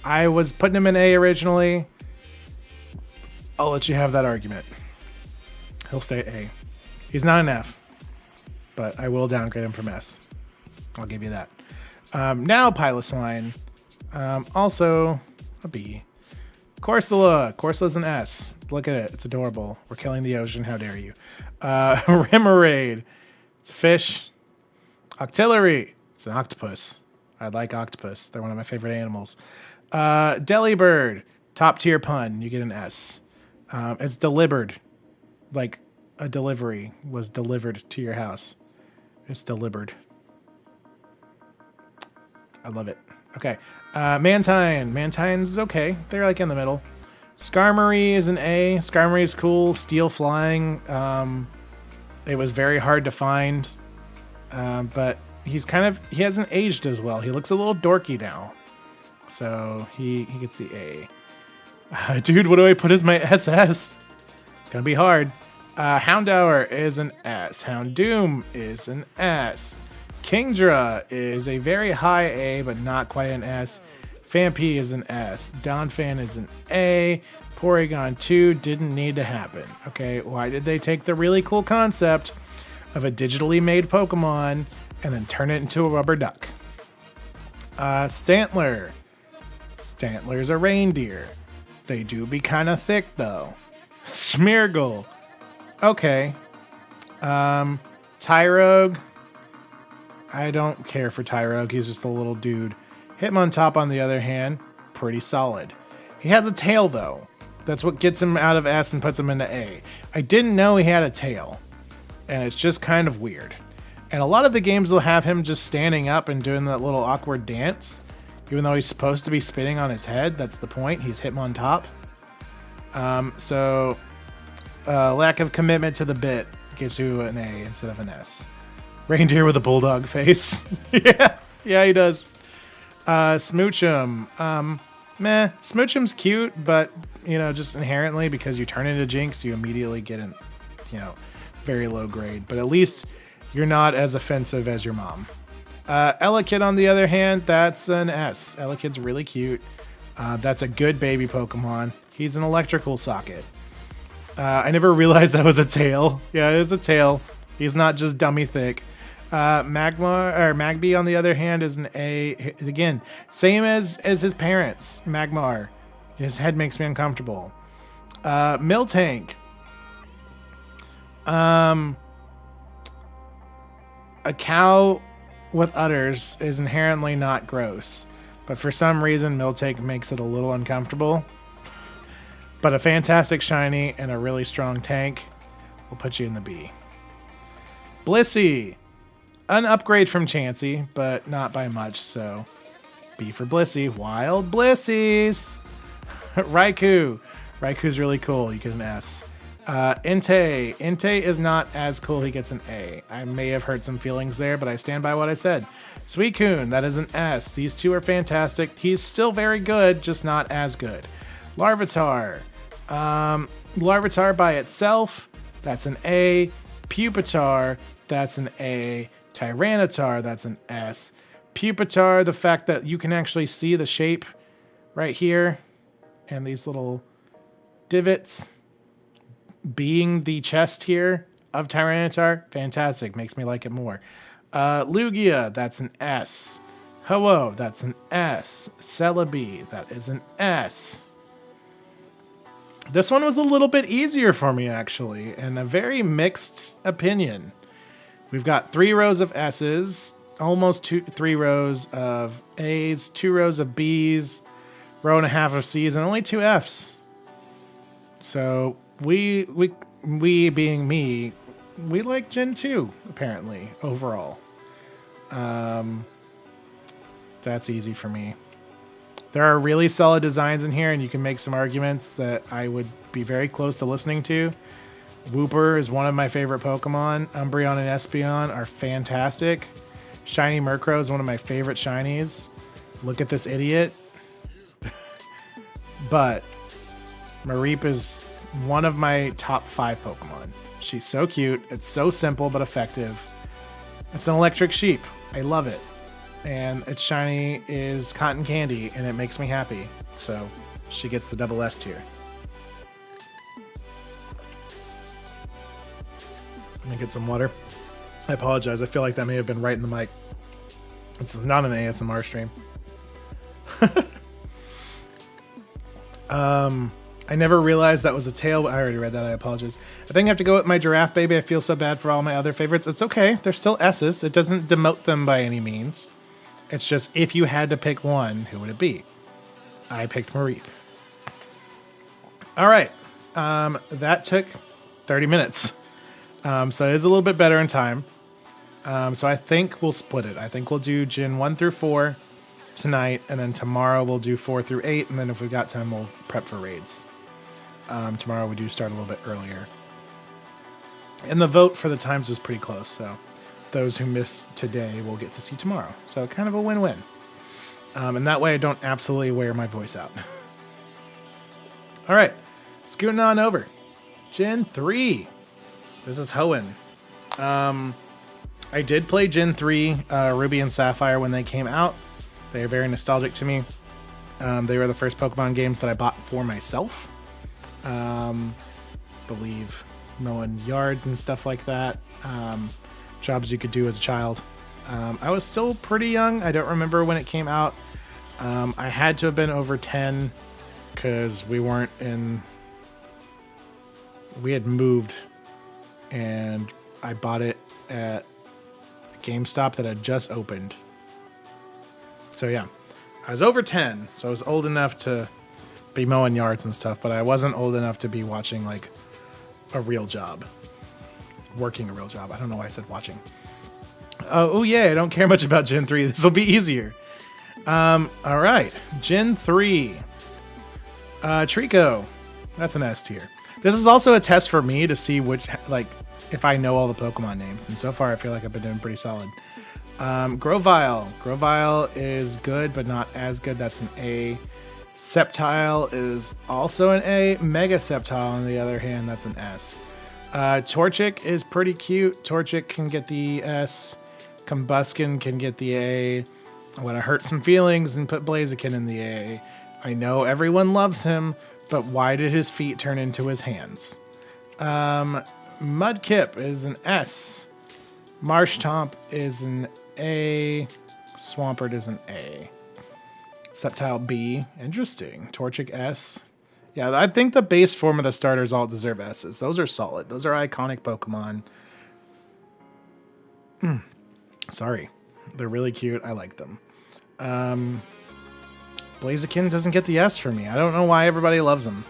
I was putting him in A originally. I'll let you have that argument. He'll stay A. He's not an F, but I will downgrade him from S. I'll give you that. Now Piloswine. Also a B. Corsola. Corsola's an S. Look at it. It's adorable. We're killing the ocean. How dare you? Remoraid. It's a fish. Octillery. It's an octopus. I like octopus. They're one of my favorite animals. Delibird. Top tier pun. You get an S. It's delivered. Like a delivery was delivered to your house. It's delivered. I love it. Okay. Mantine. Mantine's okay. They're like in the middle. Skarmory is an A. Skarmory is cool. Steel flying. It was very hard to find. But he hasn't aged as well. He looks a little dorky now. So he gets the A. Dude, what do I put as my SS? It's gonna be hard. Houndour is an S. Houndoom is an S. Kingdra is a very high A, but not quite an S. Phanpy is an S. Donphan is an A. Porygon 2 didn't need to happen. Okay, why did they take the really cool concept of a digitally made Pokemon and then turn it into a rubber duck? Stantler. Stantler's a reindeer. They do be kind of thick, though. Smeargle. Okay. Tyrogue. I don't care for Tyrogue. He's just a little dude. Hitmontop, on the other hand, pretty solid. He has a tail, though. That's what gets him out of S and puts him into A. I didn't know he had a tail, and it's just kind of weird. And a lot of the games will have him just standing up and doing that little awkward dance, even though he's supposed to be spinning on his head. That's the point. He's Hitmontop. So lack of commitment to the bit gets you an A instead of an S. Reindeer with a bulldog face. yeah, he does. Smoochum. Meh. Smoochum's cute, but, just inherently, because you turn into Jinx, you immediately get an, very low grade. But at least you're not as offensive as your mom. Elekid, on the other hand, that's an S. Elekid's really cute. That's a good baby Pokemon. He's an electrical socket. I never realized that was a tail. Yeah, it is a tail. He's not just dummy thick. Magby, on the other hand, is an A. Again, same as his parents. Magmar. His head makes me uncomfortable. Miltank. A cow with udders is inherently not gross, but for some reason Miltank makes it a little uncomfortable. But a fantastic shiny and a really strong tank will put you in the B. Blissey. An upgrade from Chansey, but not by much, so B for Blissey. Wild Blissies. Raikou. Raikou's really cool. You get an S. Entei. Entei is not as cool. He gets an A. I may have hurt some feelings there, but I stand by what I said. Suicune. That is an S. These two are fantastic. He's still very good, just not as good. Larvitar. Larvitar by itself, that's an A. Pupitar, that's an A. Tyranitar, that's an S. Pupitar, the fact that you can actually see the shape right here and these little divots being the chest here of Tyranitar, fantastic, makes me like it more. Lugia, that's an S. Ho-Oh, that's an S. Celebi, that is an S. This one was a little bit easier for me, actually, and a very mixed opinion. We've got 3 rows of S's, almost 3 rows of A's, 2 rows of B's, row and a half of C's, and only 2 F's. So we being me, we like Gen 2, apparently, overall. That's easy for me. There are really solid designs in here, and you can make some arguments that I would be very close to listening to. Wooper is one of my favorite Pokemon. Umbreon and Espeon are fantastic. Shiny Murkrow is one of my favorite shinies. Look at this idiot. But Mareep is one of my top 5 Pokemon. She's so cute. It's so simple but effective. It's an electric sheep. I love it. And its shiny is cotton candy, and it makes me happy. So she gets the double S tier. Let me get some water. I apologize. I feel like that may have been right in the mic. This is not an ASMR stream. I never realized that was a tail. I already read that. I apologize. I think I have to go with my Giraffe Baby. I feel so bad for all my other favorites. It's okay. They're still S's. It doesn't demote them by any means. It's just, if you had to pick one, who would it be? I picked Mareep. All right. That took 30 minutes. So it is a little bit better in time. So I think we'll split it. I think we'll do Gen 1 through 4 tonight, and then tomorrow we'll do 4 through 8, and then if we got time, we'll prep for raids. Tomorrow we do start a little bit earlier. And the vote for the times was pretty close, so those who missed today will get to see tomorrow. So kind of a win-win. And that way I don't absolutely wear my voice out. All right, scooting on over. Gen 3. This is Hoenn. I did play Gen 3 Ruby and Sapphire when they came out. They are very nostalgic to me. They were the first Pokemon games that I bought for myself. Believe mowing yards and stuff like that. Jobs you could do as a child. I was still pretty young. I don't remember when it came out. I had to have been over 10 because we had moved, and I bought it at a GameStop that had just opened. So yeah, I was over 10, so I was old enough to be mowing yards and stuff, but I wasn't old enough to be watching like a real job. Working a real job. I don't know why I said watching. Oh yeah, I don't care much about Gen 3. This will be easier. All right, Gen 3. Trico. That's an S tier. This is also a test for me to see if I know all the Pokemon names, and so far I feel like I've been doing pretty solid. Grovyle. Grovyle is good, but not as good. That's an A. Sceptile is also an A. Mega Sceptile, on the other hand, that's an S. Torchic is pretty cute. Torchic can get the S. Combuskin can get the A. I'm going to hurt some feelings and put Blaziken in the A. I know everyone loves him, but why did his feet turn into his hands? Mudkip is an S. Marshtomp is an A. Swampert is an A. Sceptile B. Interesting. Torchic S. Yeah, I think the base form of the starters all deserve S's. Those are solid. Those are iconic Pokemon. Sorry. They're really cute. I like them. Blaziken doesn't get the S for me. I don't know why everybody loves him.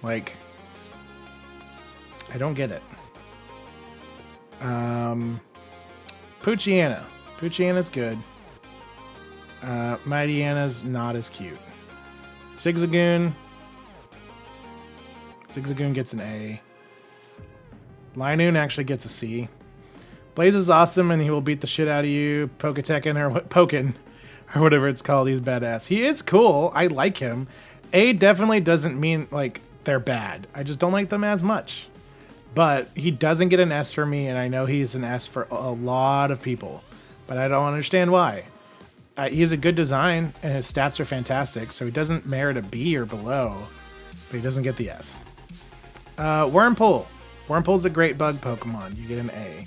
Like, I don't get it. Poochyena. Poochyena's good. Mightyana's not as cute. Zigzagoon. Zigzagoon gets an A. Linoon actually gets a C. Blaze is awesome and he will beat the shit out of you. Poketekken or Pokin or whatever it's called. He's badass. He is cool. I like him. A definitely doesn't mean like they're bad. I just don't like them as much. But he doesn't get an S for me, and I know he's an S for a lot of people. But I don't understand why. He has a good design, and his stats are fantastic, so he doesn't merit a B or below, but he doesn't get the S. Wurmple. Wurmple's a great bug Pokemon. You get an A.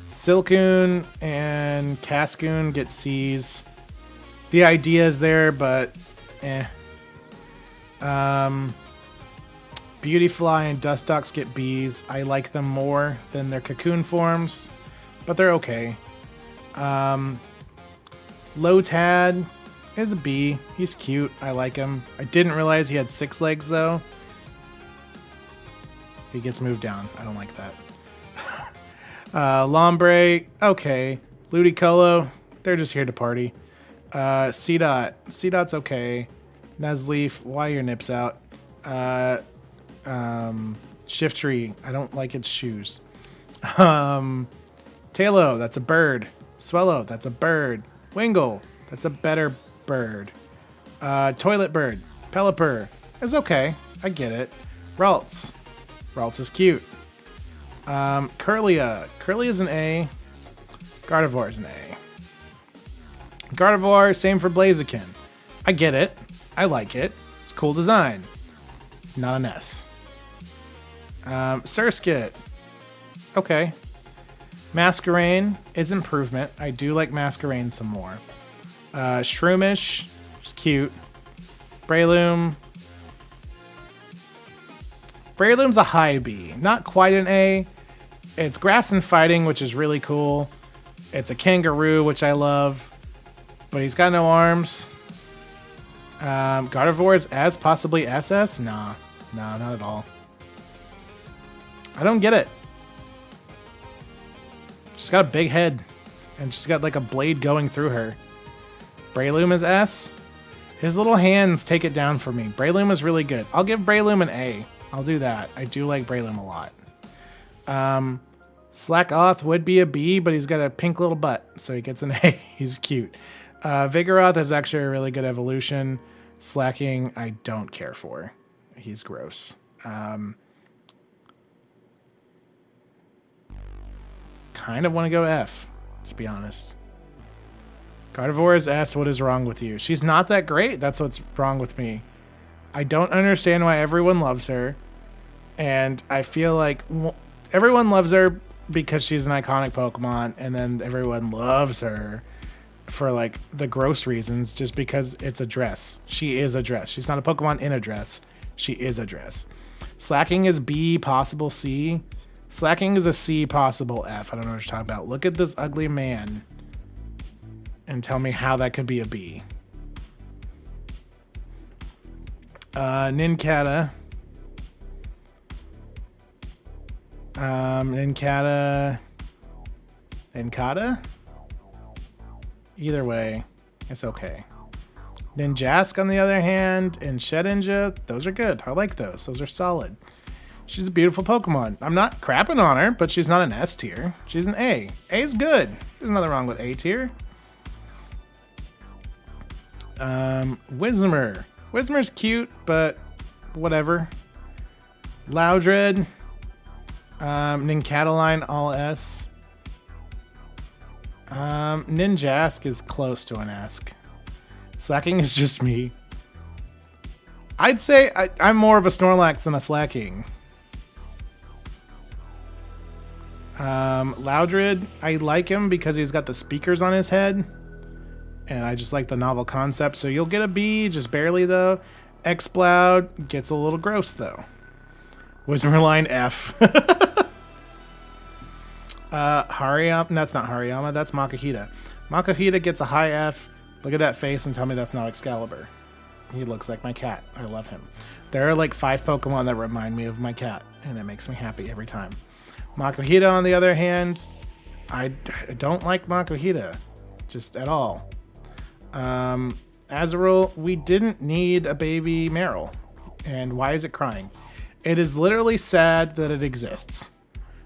Silcoon and Cascoon get C's. The idea is there, but eh. Beautyfly and Dustox get B's. I like them more than their cocoon forms, but they're okay. Lotad is a B. He's cute. I like him. I didn't realize he had 6 legs, though. He gets moved down. I don't like that. Lombre, okay. Ludicolo, they're just here to party. C-Dot. C-Dot's okay. Nuzleaf, why are your nips out? Shiftry, I don't like its shoes. Tailo, that's a bird. Swellow, that's a bird. Wingle, that's a better bird. Toilet Bird, Pelipper is okay. I get it. Ralts is cute. Curlia is an A. Gardevoir is an A. Gardevoir, same for Blaziken. I get it. I like it. It's a cool design. Not an S. Surskit. Okay. Masquerain is improvement. I do like Masquerain some more. Shroomish is cute. Breloom. Breloom's a high B. Not quite an A. It's grass and fighting, which is really cool. It's a kangaroo, which I love. But he's got no arms. Gardevoir is S, possibly SS? Nah. No, not at all. I don't get it. She's got a big head. And she's got like a blade going through her. Breloom is S. His little hands take it down for me. Breloom is really good. I'll give Breloom an A. I'll do that. I do like Breloom a lot. Slackoth would be a B, but he's got a pink little butt, so he gets an A. He's cute. Vigoroth is actually a really good evolution. Slacking, I don't care for. He's gross. Kind of want to go F, to be honest. Gardevoir is S. What is wrong with you? She's not that great. That's what's wrong with me. I don't understand why everyone loves her. And I feel like everyone loves her because she's an iconic Pokemon. And then everyone loves her for like the gross reasons, just because it's a dress. She is a dress. She's not a Pokemon in a dress. She is a dress. Slacking is B, possible C. Slacking is a C, possible F. I don't know what you're talking about. Look at this ugly man and tell me how that could be a B. Nincada. Nincada? Either way, it's okay. Ninjask, on the other hand, and Shedinja, those are good. I like those. Those are solid. She's a beautiful Pokemon. I'm not crapping on her, but she's not an S tier. She's an A. A is good. There's nothing wrong with A tier. Whismur. Whismur's cute, but whatever. Loudred. Nincadaline, all S. Ninjask is close to an S. Slacking is just me. I'd say I'm more of a Snorlax than a Slacking. Loudred, I like him because he's got the speakers on his head. And I just like the novel concept. So you'll get a B, just barely though. Exploud gets a little gross though. Whismurline F. Hariyama, that's not Hariyama, that's Makuhita. Makuhita gets a high F. Look at that face and tell me that's not Excalibur. He looks like my cat. I love him. There are like 5 Pokemon that remind me of my cat, and it makes me happy every time. Makuhita, on the other hand, I don't like Makuhita, just at all. As a rule, we didn't need a baby Meryl. And why is it crying? It is literally sad that it exists.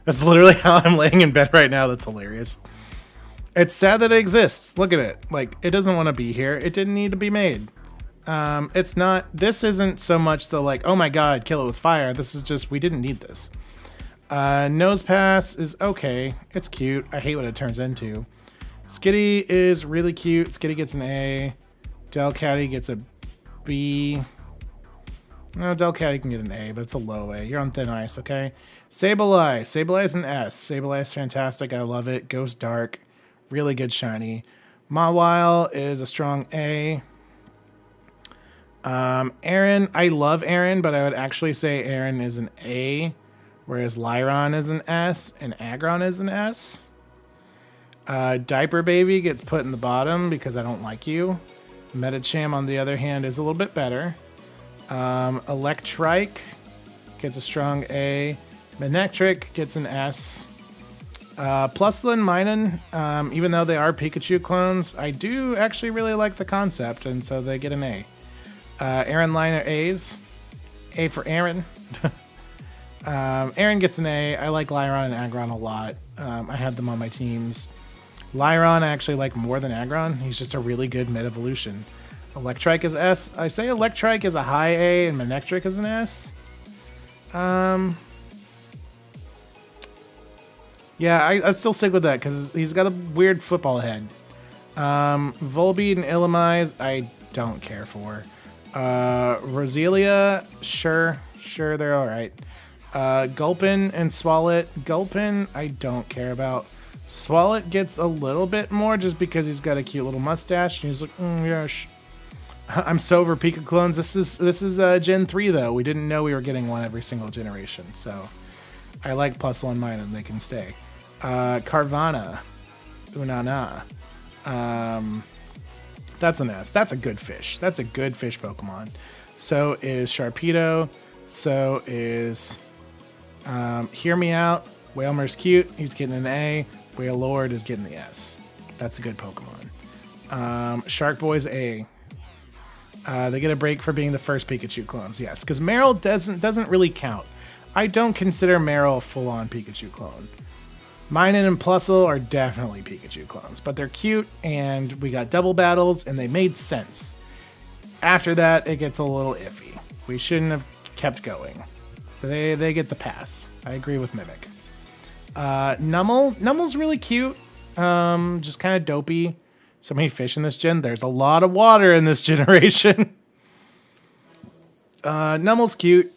That's literally how I'm laying in bed right now. That's hilarious. It's sad that it exists. Look at it. Like, it doesn't want to be here. It didn't need to be made. It's not, this isn't so much the like, oh my god, kill it with fire. This is just, we didn't need this. Nose Pass is okay. It's cute. I hate what it turns into. Skitty is really cute. Skitty gets an A. Delcatty gets a B. No, Delcatty can get an A, but it's a low A. You're on thin ice, okay? Sableye. Sableye is an S. Sableye is fantastic. I love it. Goes dark. Really good shiny. Mawile is a strong A. Aaron. I love Aaron, but I would actually say Aaron is an A, whereas Lyron is an S and Aggron is an S. Diaper Baby gets put in the bottom because I don't like you. Metacham, on the other hand, is a little bit better. Electrike gets a strong A. Manectric gets an S. Plusle and Minun, even though they are Pikachu clones, I do actually really like the concept, and so they get an A. Aaron Liner A's. A for Aaron. Aaron gets an A. I like Lyron and Aggron a lot. I have them on my teams. Lyron I actually like more than Aggron. He's just a really good mid-evolution. Electrike is S. I say Electrike is a high A and Manectric is an S. Yeah, I still stick with that because he's got a weird football head. Volbeat and Illumise, I don't care for. Roselia, sure, they're alright. Gulpin and Swalot. Gulpin, I don't care about. Swalot gets a little bit more just because he's got a cute little mustache. And he's like, yes. I'm so over Pika clones. This is Gen 3 though. We didn't know we were getting one every single generation, so I like Plusle and Minun. They can stay. Carvana, Unana. That's an S. That's a good fish. That's a good fish Pokemon. So is Sharpedo. So is Hear Me Out. Whalmer's cute. He's getting an A. Wailord is getting the S. That's a good Pokemon. Shark Boy's A. They get a break for being the first Pikachu clones. Yes, because Meryl doesn't really count. I don't consider Meryl a full-on Pikachu clone. Minun and Plusle are definitely Pikachu clones, but they're cute, and we got double battles, and they made sense. After that, it gets a little iffy. We shouldn't have kept going. They get the pass. I agree with Mimic. Nummel's really cute. Just kind of dopey. So many fish in this gen. There's a lot of water in this generation. Nummel's cute.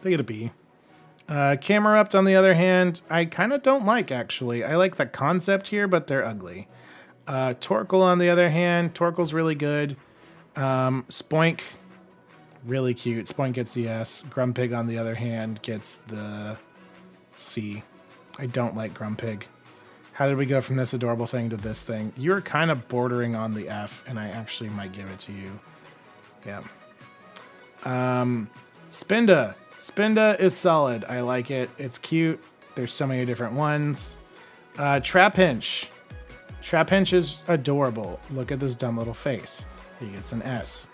They get a B. Camerupt, on the other hand, I kind of don't like, actually. I like the concept here, but they're ugly. Torkoal, on the other hand, Torkoal's really good. Spoink, really cute. Spoink gets the S. Grumpig, on the other hand, gets the C. I don't like Grumpig. How did we go from this adorable thing to this thing? You're kind of bordering on the F, and I actually might give it to you. Yeah. Spinda. Spinda is solid. I like it. It's cute. There's so many different ones. Trapinch. Trapinch is adorable. Look at this dumb little face. He gets an S.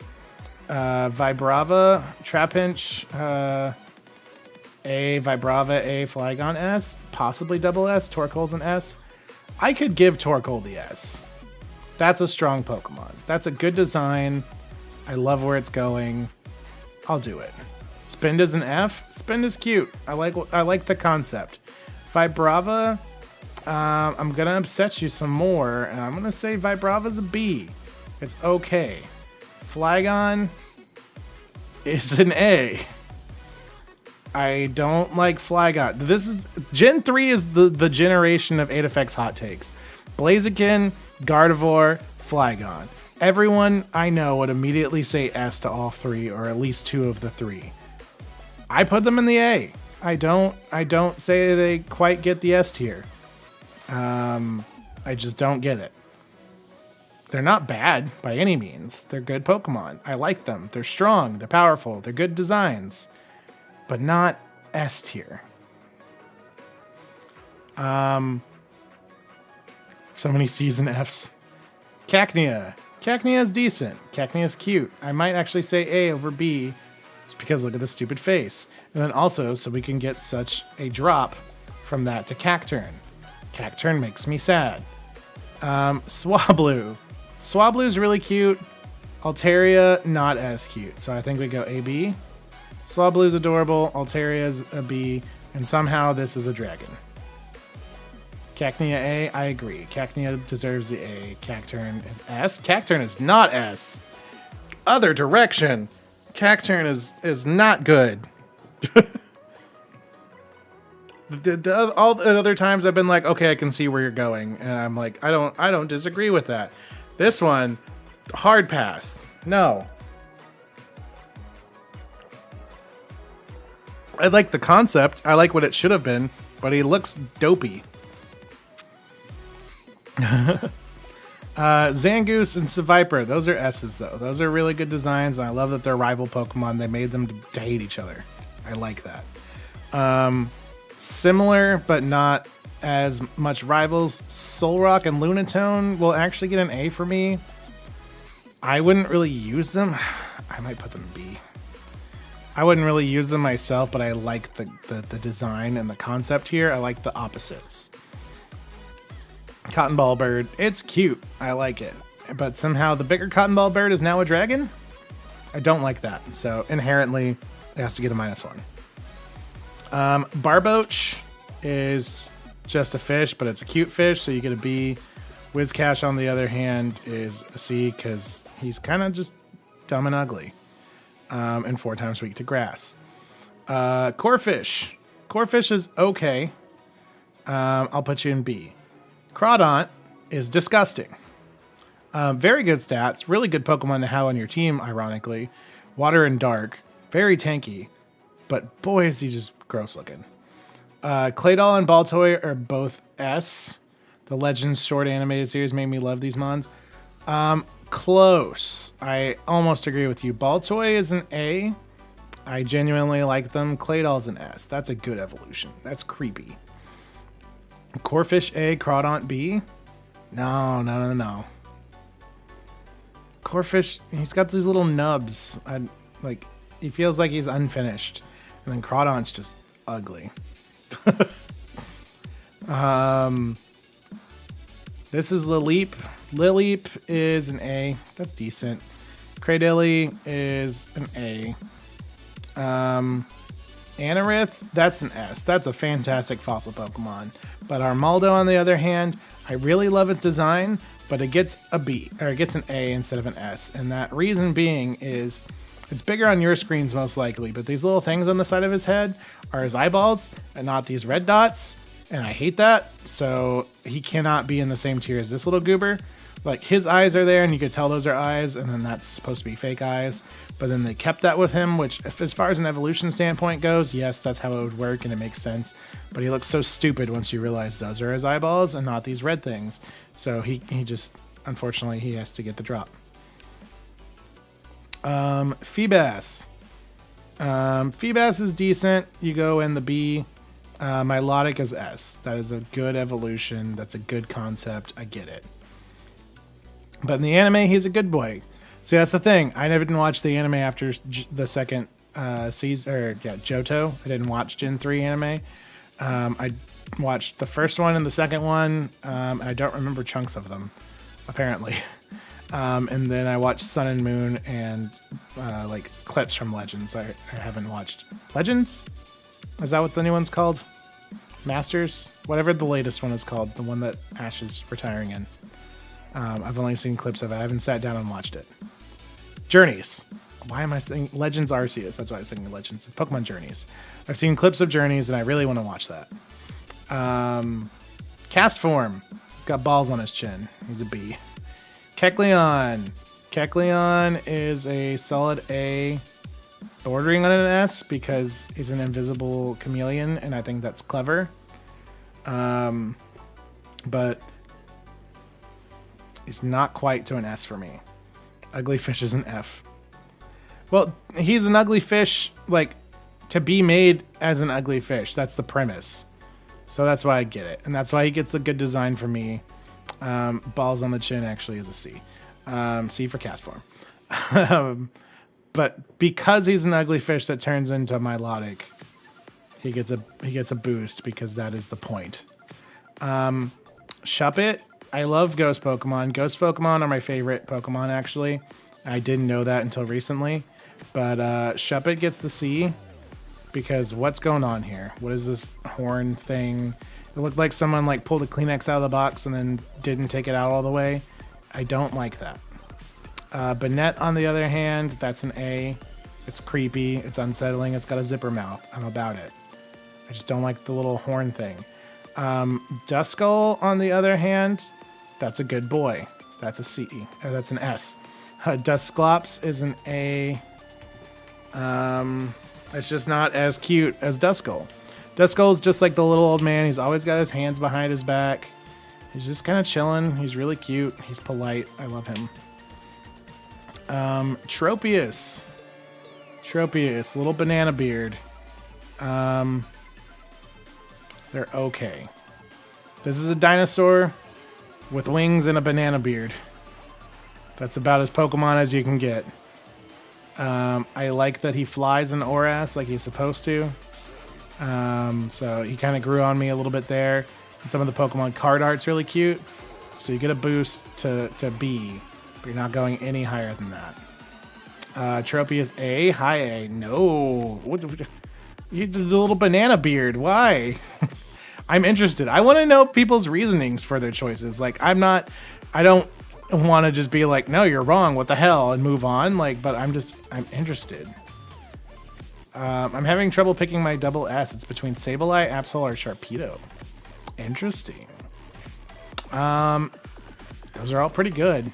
Vibrava. Trapinch. A. Vibrava. A. Flygon S. Possibly double S. Torkoal's an S. I could give Torkoal the S. That's a strong Pokemon. That's a good design. I love where it's going. I'll do it. Spinda's an F. Spinda's cute. I like the concept. Vibrava, I'm gonna upset you some more, and I'm gonna say Vibrava's a B. It's okay. Flygon is an A. I don't like Flygon. This is Gen 3 is the generation of 8FX hot takes. Blaziken, Gardevoir, Flygon. Everyone I know would immediately say S to all three, or at least two of the three. I put them in the A. I don't say they quite get the S tier. I just don't get it. they're not bad by any means. They're good Pokemon. I like them. They're strong. They're powerful. They're good designs, but not S tier. So many season Fs. Cacnea. Cacnea is decent. Cacnea is cute. I might actually say A over B just because look at the stupid face. And then also so we can get such a drop from that to Cacturn. Cacturn makes me sad. Swablu. Swablu is really cute. Altaria, not as cute. So I think we go AB. Swablu is adorable. Altaria is a B. And somehow this is a dragon. Cacnea A, I agree. Cacnea deserves the A. Cacturn is S. Cacturn is not S. Other direction. Cacturn is not good. All the other times I've been like, okay, I can see where you're going, and I'm like, I don't disagree with that. This one, hard pass. No. I like the concept. I like what it should have been, but he looks dopey. Zangoose and Seviper, those are S's though. Those are really good designs, and I love that they're rival Pokemon. They made them to hate each other. I like that. Similar, but not as much rivals. Solrock and Lunatone will actually get an A for me. I wouldn't really use them. I might put them B. I wouldn't really use them myself, but I like the design and the concept here. I like the opposites. Cotton Ball Bird, it's cute. I like it. But somehow the bigger Cotton Ball Bird is now a dragon? I don't like that. So inherently, it has to get a -1. Barboach is just a fish, but it's a cute fish, so you get a B. Whiscash, on the other hand, is a C because he's kind of just dumb and ugly. And 4 times weak to grass. Corphish. Corphish is okay. I'll put you in B. Crawdont is disgusting. Very good stats. Really good Pokemon to have on your team, ironically. Water and Dark. Very tanky. But boy, is he just gross looking. Claydol and Baltoy are both S. The Legends short animated series made me love these mons. Close. I almost agree with you. Baltoy is an A. I genuinely like them. Claydol's an S. That's a good evolution. That's creepy. Corphish A, Crawdont B. No. Corphish, he's got these little nubs. He feels like he's unfinished. And then Crawdont's just ugly. This is Lileep. Lileep is an A. That's decent. Cradily is an A. Anorith, that's an S. That's a fantastic fossil Pokemon. But Armaldo, on the other hand, I really love its design, but it gets a B, or it gets an A instead of an S. And that reason being is it's bigger on your screens most likely, but these little things on the side of his head are his eyeballs and not these red dots. And I hate that. So he cannot be in the same tier as this little goober. Like his eyes are there and you could tell those are eyes, and then that's supposed to be fake eyes. But then they kept that with him, which as far as an evolution standpoint goes, yes, that's how it would work and it makes sense. But he looks so stupid once you realize those are his eyeballs and not these red things. So he just, unfortunately, he has to get the drop. Feebas. Feebas is decent. You go in the B. Milotic is S. That is a good evolution. That's a good concept. I get it. But in the anime, he's a good boy. See, that's the thing. I never didn't watch the anime after the second season, Johto. I didn't watch Gen 3 anime. I watched the first one and the second one. I don't remember chunks of them, apparently. And then I watched Sun and Moon and clips from Legends. I haven't watched Legends. Is that what the new one's called? Masters? Whatever the latest one is called. The one that Ash is retiring in. I've only seen clips of it. I haven't sat down and watched it. Journeys. Why am I saying Legends Arceus? That's why I was thinking Legends. Pokemon Journeys. I've seen clips of Journeys and I really want to watch that. Cast Form. He's got balls on his chin. He's a B. Kecleon. Kecleon is a solid A. Bordering on an S because he's an invisible chameleon, and I think that's clever. But He's not quite to an S for me. Ugly fish is an F. Well, he's an ugly fish, like, to be made as an ugly fish. That's the premise. So that's why I get it. And that's why he gets the good design for me. Balls on the chin actually is a C. C for cast form. But because he's an ugly fish that turns into Milotic, he gets a boost because that is the point. Shuppet, I love ghost Pokemon. Ghost Pokemon are my favorite Pokemon, actually. I didn't know that until recently. But Shuppet gets the C because what's going on here? What is this horn thing? It looked like someone like pulled a Kleenex out of the box and then didn't take it out all the way. I don't like that. Banette, on the other hand, that's an A. It's creepy. It's unsettling. It's got a zipper mouth. I'm about it. I just don't like the little horn thing. Duskull, on the other hand, that's a good boy. That's a C. That's an S. Dusclops is an A. It's just not as cute as Duskull. Duskull's just like the little old man. He's always got his hands behind his back. He's just kind of chilling. He's really cute. He's polite. I love him. Tropius, little banana beard. They're okay. This is a dinosaur with wings and a banana beard. That's about as Pokemon as you can get. I like that he flies in Oras like he's supposed to. So he kind of grew on me a little bit there. And some of the Pokemon card art's really cute. So you get a boost to B, but you're not going any higher than that. Tropius A, high A. No. You the little banana beard. Why? I'm interested. I want to know people's reasonings for their choices. Like, I don't want to just be like, no, you're wrong. What the hell? And move on. Like, but I'm interested. I'm having trouble picking my double S. It's between Sableye, Absol, or Sharpedo. Interesting. Those are all pretty good.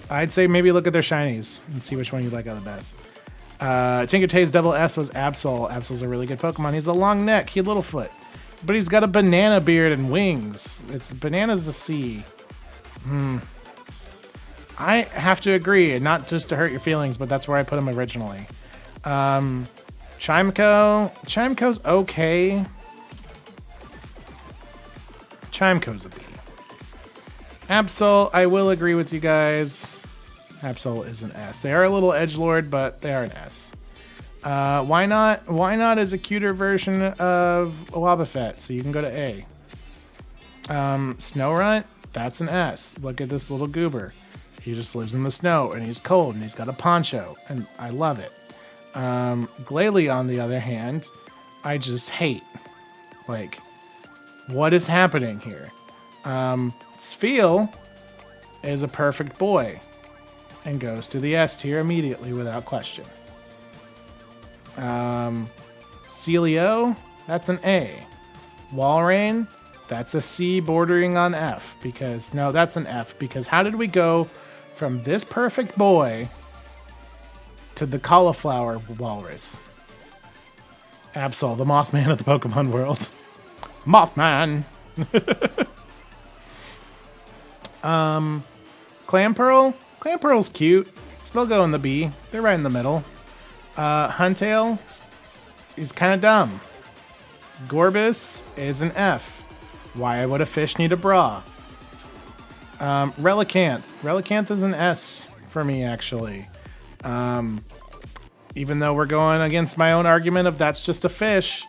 I'd say maybe look at their shinies and see which one you like out of the best. Chinkotay's double S was Absol. Absol's a really good Pokemon. He's a long neck. He Littlefoot. But he's got a banana beard and wings. Banana's the C. I have to agree, and not just to hurt your feelings, but that's where I put him originally. Chimeco's okay. Chimeco's a B. Absol, I will agree with you guys. Absol is an S. They are a little edgelord, but they are an S. Why not? Why not is a cuter version of Wobbuffet, so you can go to A. Snorunt, that's an S. Look at this little goober. He just lives in the snow, and he's cold, and he's got a poncho, and I love it. Glalie, on the other hand, I just hate. Like, what is happening here? Spheal is a perfect boy and goes to the S tier immediately without question. Celio, that's an A. Walrein, that's a C bordering on F because, no, that's an F because how did we go from this perfect boy to the cauliflower walrus? Absol, the Mothman of the Pokemon world. Mothman! Clamperl? Clamperl's cute. They'll go in the B. They're right in the middle. Huntail, he's kind of dumb. Gorbis is an F. Why would a fish need a bra? Relicanth. Relicanth is an S for me, actually. Even though we're going against my own argument of that's just a fish,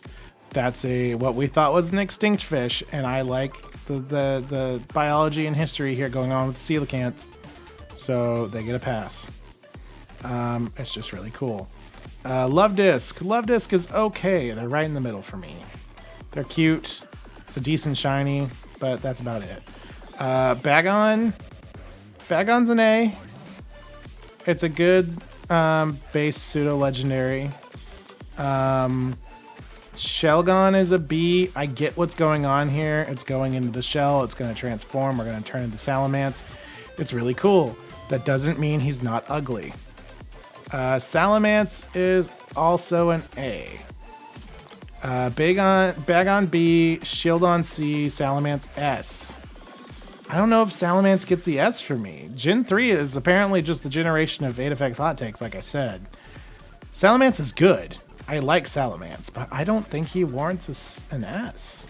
that's what we thought was an extinct fish, and I like the biology and history here going on with coelacanth, so they get a pass. It's just really cool. Love Disc is okay. They're right in the middle for me. They're cute. It's a decent shiny, but that's about it. Bagon's an A. It's a good base pseudo legendary. Shelgon is a B. I get what's going on here. It's going into the shell. It's going to transform. We're going to turn into Salamence. It's really cool. That doesn't mean he's not ugly. Salamence is also an A. Bagon B, Shieldon C, Salamence S. I don't know if Salamence gets the S for me. Gen 3 is apparently just the generation of 8FX hot takes, like I said. Salamence is good. I like Salamence, but I don't think he warrants an S.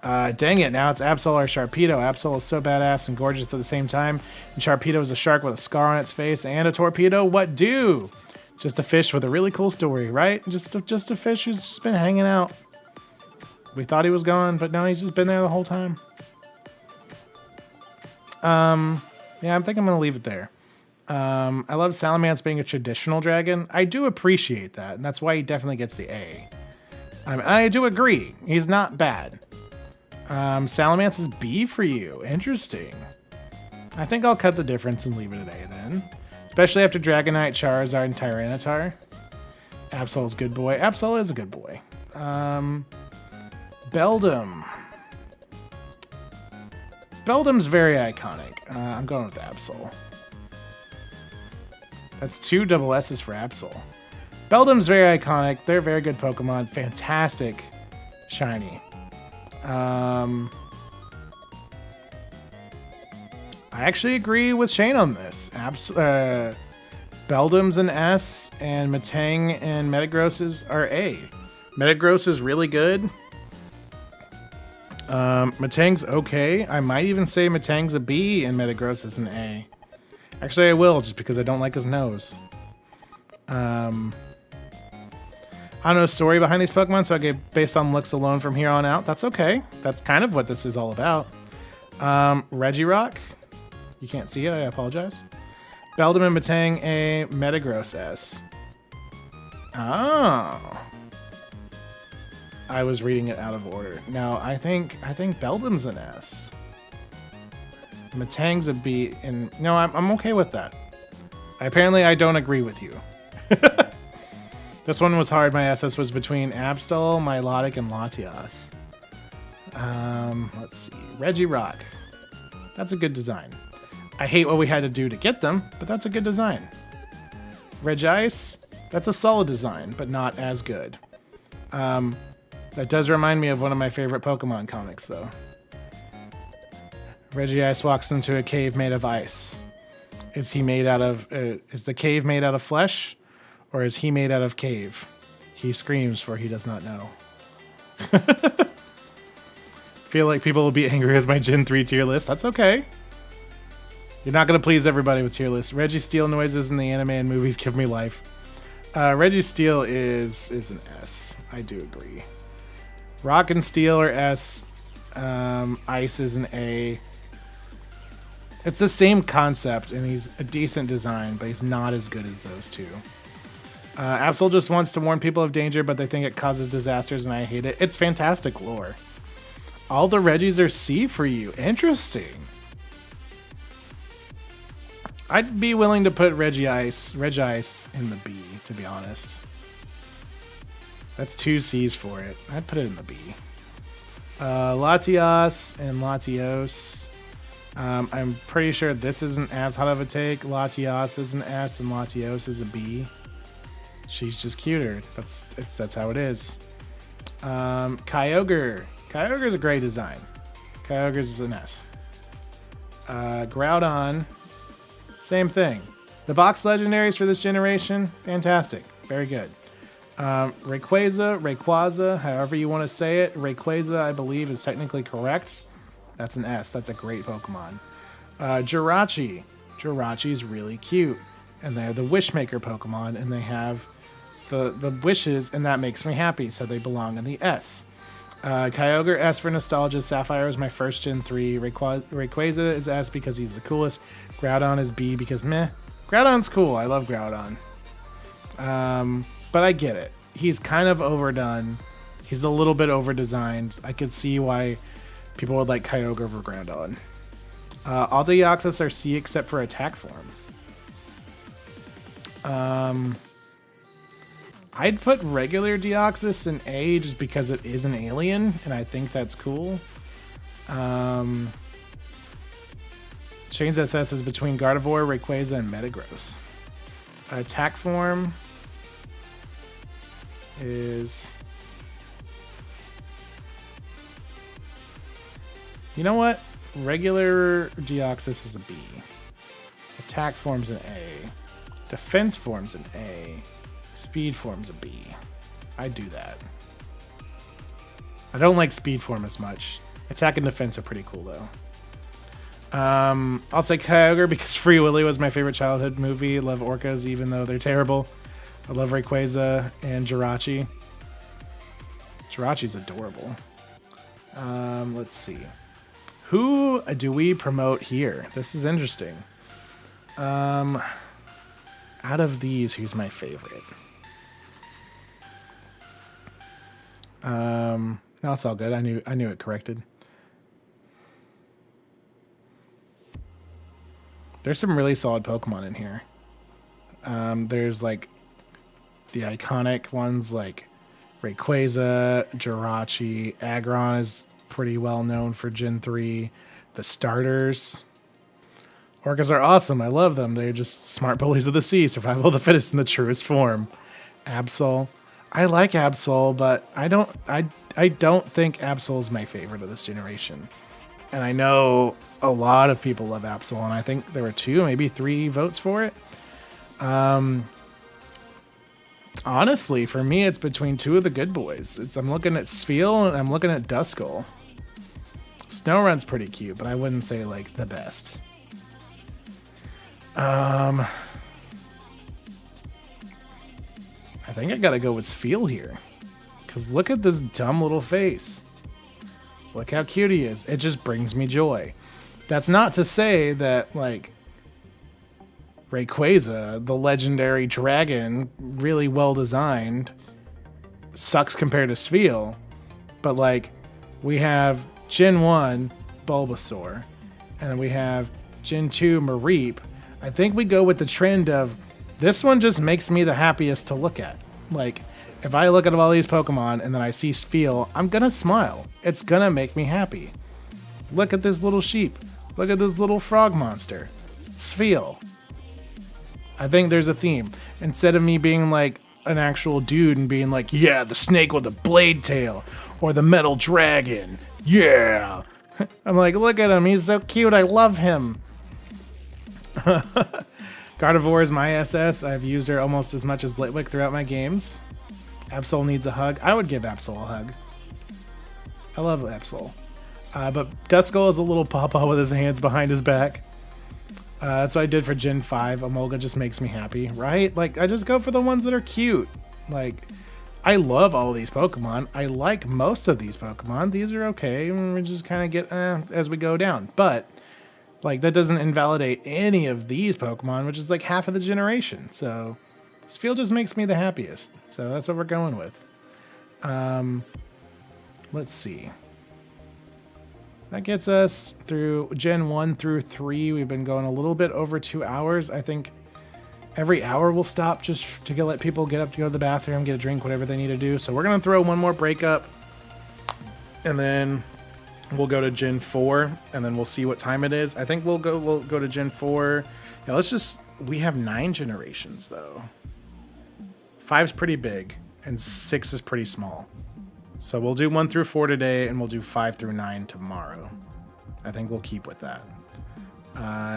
Dang it, now it's Absol or Sharpedo. Absol is so badass and gorgeous at the same time, and Sharpedo is a shark with a scar on its face and a torpedo. What do? Just a fish with a really cool story, right? Just a fish who's just been hanging out. We thought he was gone, but no, he's just been there the whole time. Yeah, I think I'm going to leave it there. I love Salamence being a traditional dragon. I do appreciate that, and that's why he definitely gets the A. I do agree. He's not bad. Salamence is B for you. Interesting. I think I'll cut the difference and leave it at A then. Especially after Dragonite, Charizard, and Tyranitar. Absol's good boy. Absol is a good boy. Beldum. Beldum's very iconic. I'm going with Absol. That's 2 double S's for Absol. Beldum's very iconic. They're a very good Pokemon. Fantastic shiny. I actually agree with Shane on this. Beldum's an S, and Metang and Metagross are A. Metagross is really good. Metang's okay. I might even say Metang's a B and Metagross is an A. Actually, I will, just because I don't like his nose. I don't know the story behind these Pokemon, so I get based on looks alone from here on out. That's okay. That's kind of what this is all about. Regirock. You can't see it, I apologize. Beldum and Metang A, Metagross S. Oh. I was reading it out of order. Now, I think Beldum's an S. Metang's a B, and no, I'm okay with that. Apparently, I don't agree with you. This one was hard. My SS was between Absol, Milotic, and Latias. Let's see. Regirock. That's a good design. I hate what we had to do to get them, but that's a good design. Regice. That's a solid design, but not as good. That does remind me of one of my favorite Pokemon comics, though. Regice walks into a cave made of ice. Is he made out of... is the cave made out of flesh? Or is he made out of cave? He screams, for he does not know. Feel like people will be angry with my Gen 3 tier list. That's okay. You're not going to please everybody with tier lists. Registeel noises in the anime and movies give me life. Registeel is an S. I do agree. Rock and Steel are S. Ice is an A. It's the same concept, and he's a decent design, but he's not as good as those two. Absol just wants to warn people of danger, but they think it causes disasters, and I hate it. It's fantastic lore. All the Reggies are C for you. Interesting. I'd be willing to put Regice in the B, to be honest. That's 2 C's for it. I'd put it in the B. Latias and Latios. I'm pretty sure this isn't as hot of a take. Latias is an S and Latios is a B. She's just cuter. That's how it is. Kyogre. Kyogre's a great design. Kyogre's is an S. Groudon. Same thing. The box legendaries for this generation, fantastic. Very good. Rayquaza, however you want to say it. Rayquaza, I believe, is technically correct. That's an S. That's a great Pokemon. Jirachi. Jirachi's really cute. And they're the Wishmaker Pokemon, and they have the wishes, and that makes me happy, so they belong in the S. Kyogre S for nostalgia. Sapphire is my first Gen 3. Rayquaza is S because he's the coolest. Groudon is B because meh. Groudon's cool. I love Groudon. But I get it. He's kind of overdone. He's a little bit over-designed. I could see why people would like Kyogre over Groudon. All the Deoxys are C except for attack form. I'd put regular Deoxys in A just because it is an alien, and I think that's cool. Shane's SS is between Gardevoir, Rayquaza, and Metagross. Attack form is... You know what? regular Deoxys is a B. Attack forms an A. Defense forms an A. Speed forms a B. I do that. I don't like speed form as much. Attack and defense are pretty cool though. I'll say Kyogre because Free Willy was my favorite childhood movie. Love orcas even though they're terrible. I love Rayquaza and Jirachi. Jirachi's adorable. Let's see. Who do we promote here? This is interesting. Out of these, who's my favorite? No, it's all good. I knew it corrected. There's some really solid Pokemon in here. There's like the iconic ones like Rayquaza, Jirachi, Aggron is pretty well known for Gen 3. The starters. Orcas are awesome. I love them. They're just smart bullies of the sea. Survival of the fittest in the truest form. Absol. I like Absol, but I don't think Absol is my favorite of this generation. And I know a lot of people love Absol, and I think there were 2, maybe 3 votes for it. Honestly, for me, it's between 2 of the good boys. I'm looking at Spheal and I'm looking at Duskull. Snowrun's pretty cute, but I wouldn't say like the best. I think I gotta go with Spheal here. Because look at this dumb little face. Look how cute he is. It just brings me joy. That's not to say that, like, Rayquaza, the legendary dragon, really well designed, sucks compared to Spheal. But, like, we have Gen 1 Bulbasaur, and then we have Gen 2 Mareep. I think we go with the trend of this one just makes me the happiest to look at. Like, if I look at all these Pokemon and then I see Spheal, I'm gonna smile. It's gonna make me happy. Look at this little sheep. Look at this little frog monster. Spheal. I think there's a theme. Instead of me being like an actual dude and being like, yeah, the snake with a blade tail, or the metal dragon, yeah. I'm like, look at him, he's so cute, I love him. Gardevoir is my SS. I've used her almost as much as Litwick throughout my games. Absol needs a hug. I would give Absol a hug. I love Absol. But Duskull is a little pawpaw with his hands behind his back. That's what I did for Gen 5. Emolga just makes me happy, right? Like, I just go for the ones that are cute. Like, I love all of these Pokemon. I like most of these Pokemon. These are okay. We just kind of get as we go down. But, like, that doesn't invalidate any of these Pokemon, which is like half of the generation. So, this field just makes me the happiest. So, that's what we're going with. Let's see. That gets us through Gen 1 through 3. We've been going a little bit over 2 hours. I think every hour we'll stop just to let people get up to go to the bathroom, get a drink, whatever they need to do. So we're going to throw one more break up. And then we'll go to Gen 4. And then we'll see what time it is. I think we'll go to Gen 4. Yeah, we have 9 generations, though. 5's pretty big. And 6 is pretty small. So we'll do 1 through 4 today, and we'll do 5 through 9 tomorrow. I think we'll keep with that.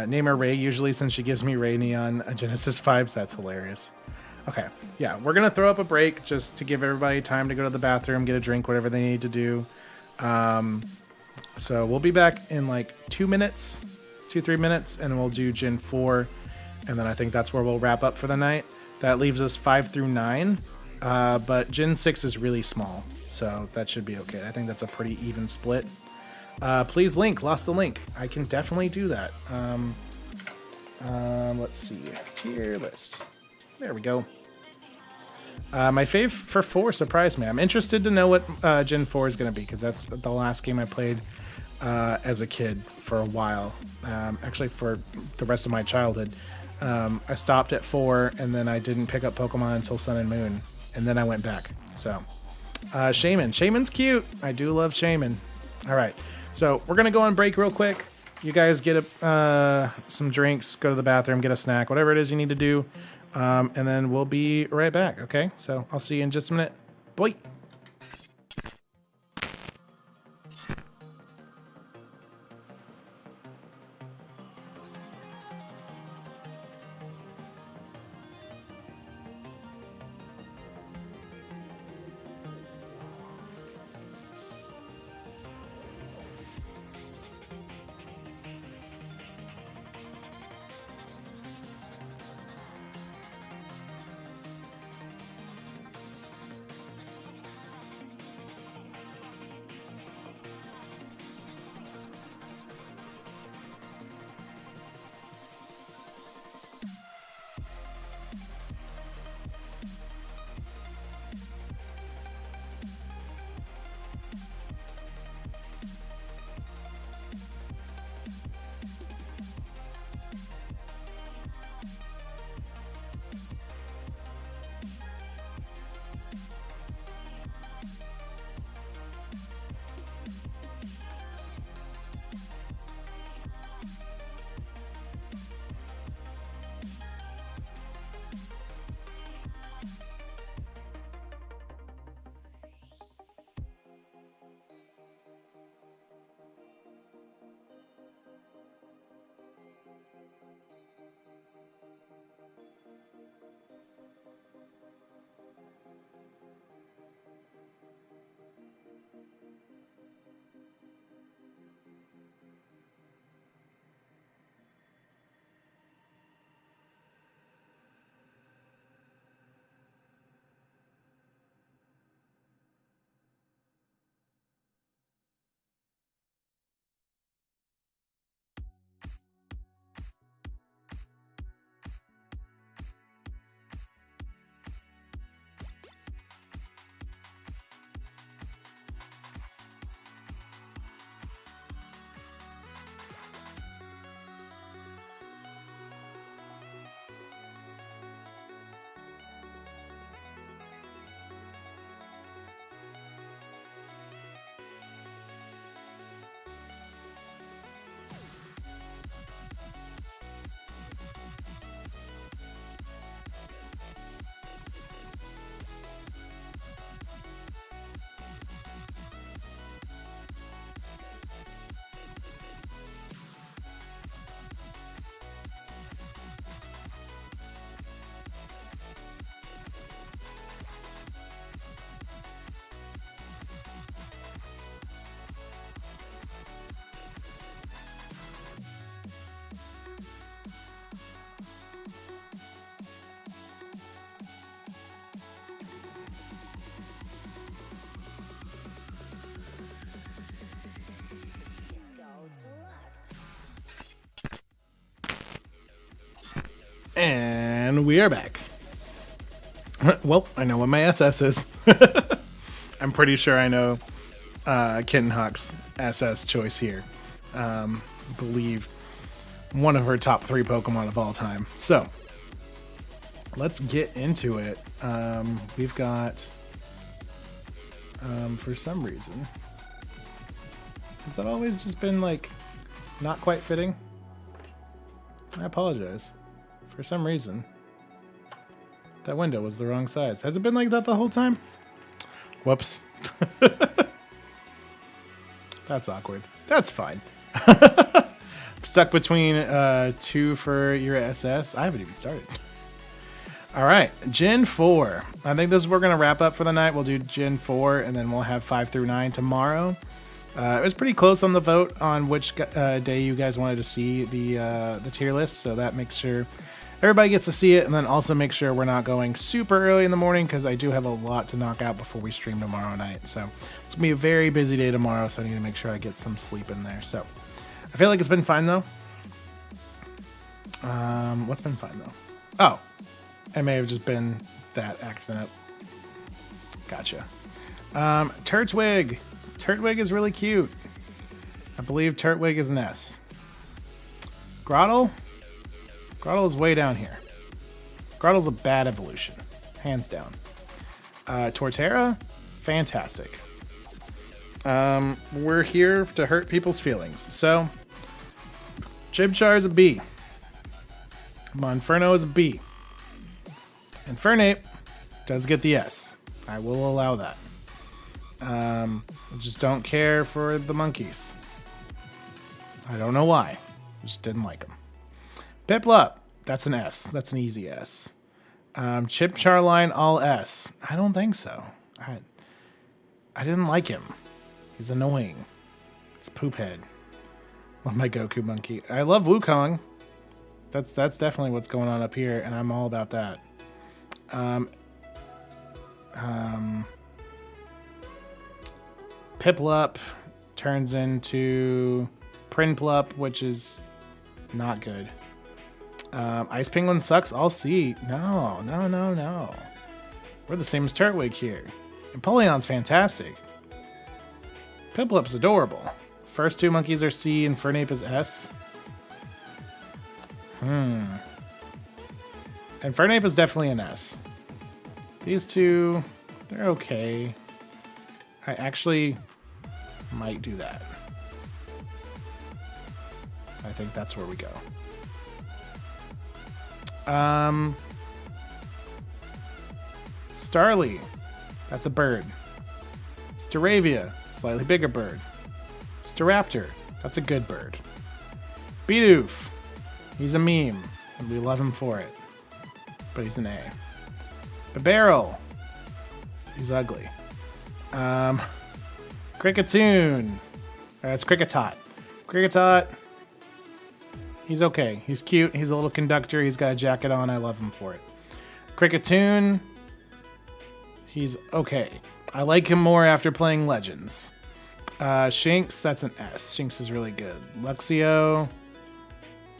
Name her Ray, usually, since she gives me Ray Neon Genesis vibes. That's hilarious. Okay, yeah, we're going to throw up a break just to give everybody time to go to the bathroom, get a drink, whatever they need to do. So we'll be back in like 2 minutes, 2-3 minutes, and we'll do Gen 4. And then I think that's where we'll wrap up for the night. That leaves us 5 through 9. But Gen 6 is really small, so that should be okay. I think that's a pretty even split. Please link. Lost the link. I can definitely do that. Let's see. Tier lists. There we go. My fave for 4 surprised me. I'm interested to know what Gen 4 is going to be, because that's the last game I played as a kid for a while. Actually, for the rest of my childhood. I stopped at 4, and then I didn't pick up Pokemon until Sun and Moon. And then I went back. So, Shaman. Shaman's cute. I do love Shaman. All right. So, we're going to go on break real quick. You guys get some drinks, go to the bathroom, get a snack, whatever it is you need to do. And then we'll be right back, okay? So, I'll see you in just a minute. Bye. And we are back. Well, I know what my SS is. I'm pretty sure I know Kitten Hawk's SS choice here. I believe one of her top 3 Pokemon of all time. So, let's get into it. We've got, for some reason, has that always just been, like, not quite fitting? I apologize. For some reason, that window was the wrong size. Has it been like that the whole time? Whoops. That's awkward. That's fine. I'm stuck between 2 for your SS. I haven't even started. All right, Gen 4. I think this is where we're going to wrap up for the night. We'll do Gen 4, and then we'll have 5 through 9 tomorrow. It was pretty close on the vote on which day you guys wanted to see the tier list, so that makes sure everybody gets to see it, and then also make sure we're not going super early in the morning because I do have a lot to knock out before we stream tomorrow night. So it's going to be a very busy day tomorrow, so I need to make sure I get some sleep in there. So I feel like it's been fine, though. What's been fine, though? Oh, it may have just been that acting up. Gotcha. Turtwig. Turtwig is really cute. I believe Turtwig is an S. Grottle? Grottle is way down here. Grottle's a bad evolution. Hands down. Torterra? Fantastic. We're here to hurt people's feelings. So, Chimchar is a B. Monferno is a B. Infernape does get the S. I will allow that. I just don't care for the monkeys. I don't know why. Just didn't like them. Piplup, that's an S. That's an easy S. Chimchar line, all S. I don't think so. I didn't like him. He's annoying. It's a poop head. Love my Goku monkey. I love Wukong. That's definitely what's going on up here, and I'm all about that. Piplup turns into Prinplup, which is not good. Ice Penguin sucks. I'll see. No. We're the same as Turtwig here. Empoleon's fantastic. Piplup's adorable. First 2 monkeys are C and Fernape is S. And Fernape is definitely an S. These 2, they're okay. I actually might do that. I think that's where we go. Starly. That's a bird. Staravia. Slightly bigger bird. Staraptor. That's a good bird. Bidoof. He's a meme, and we love him for it. But he's an A. Barrel. He's ugly. Cricketoon. That's Cricketot. Cricketot. He's okay. He's cute. He's a little conductor. He's got a jacket on. I love him for it. Cricketoon. He's okay. I like him more after playing Legends. Shinx, that's an S. Shinx is really good. Luxio.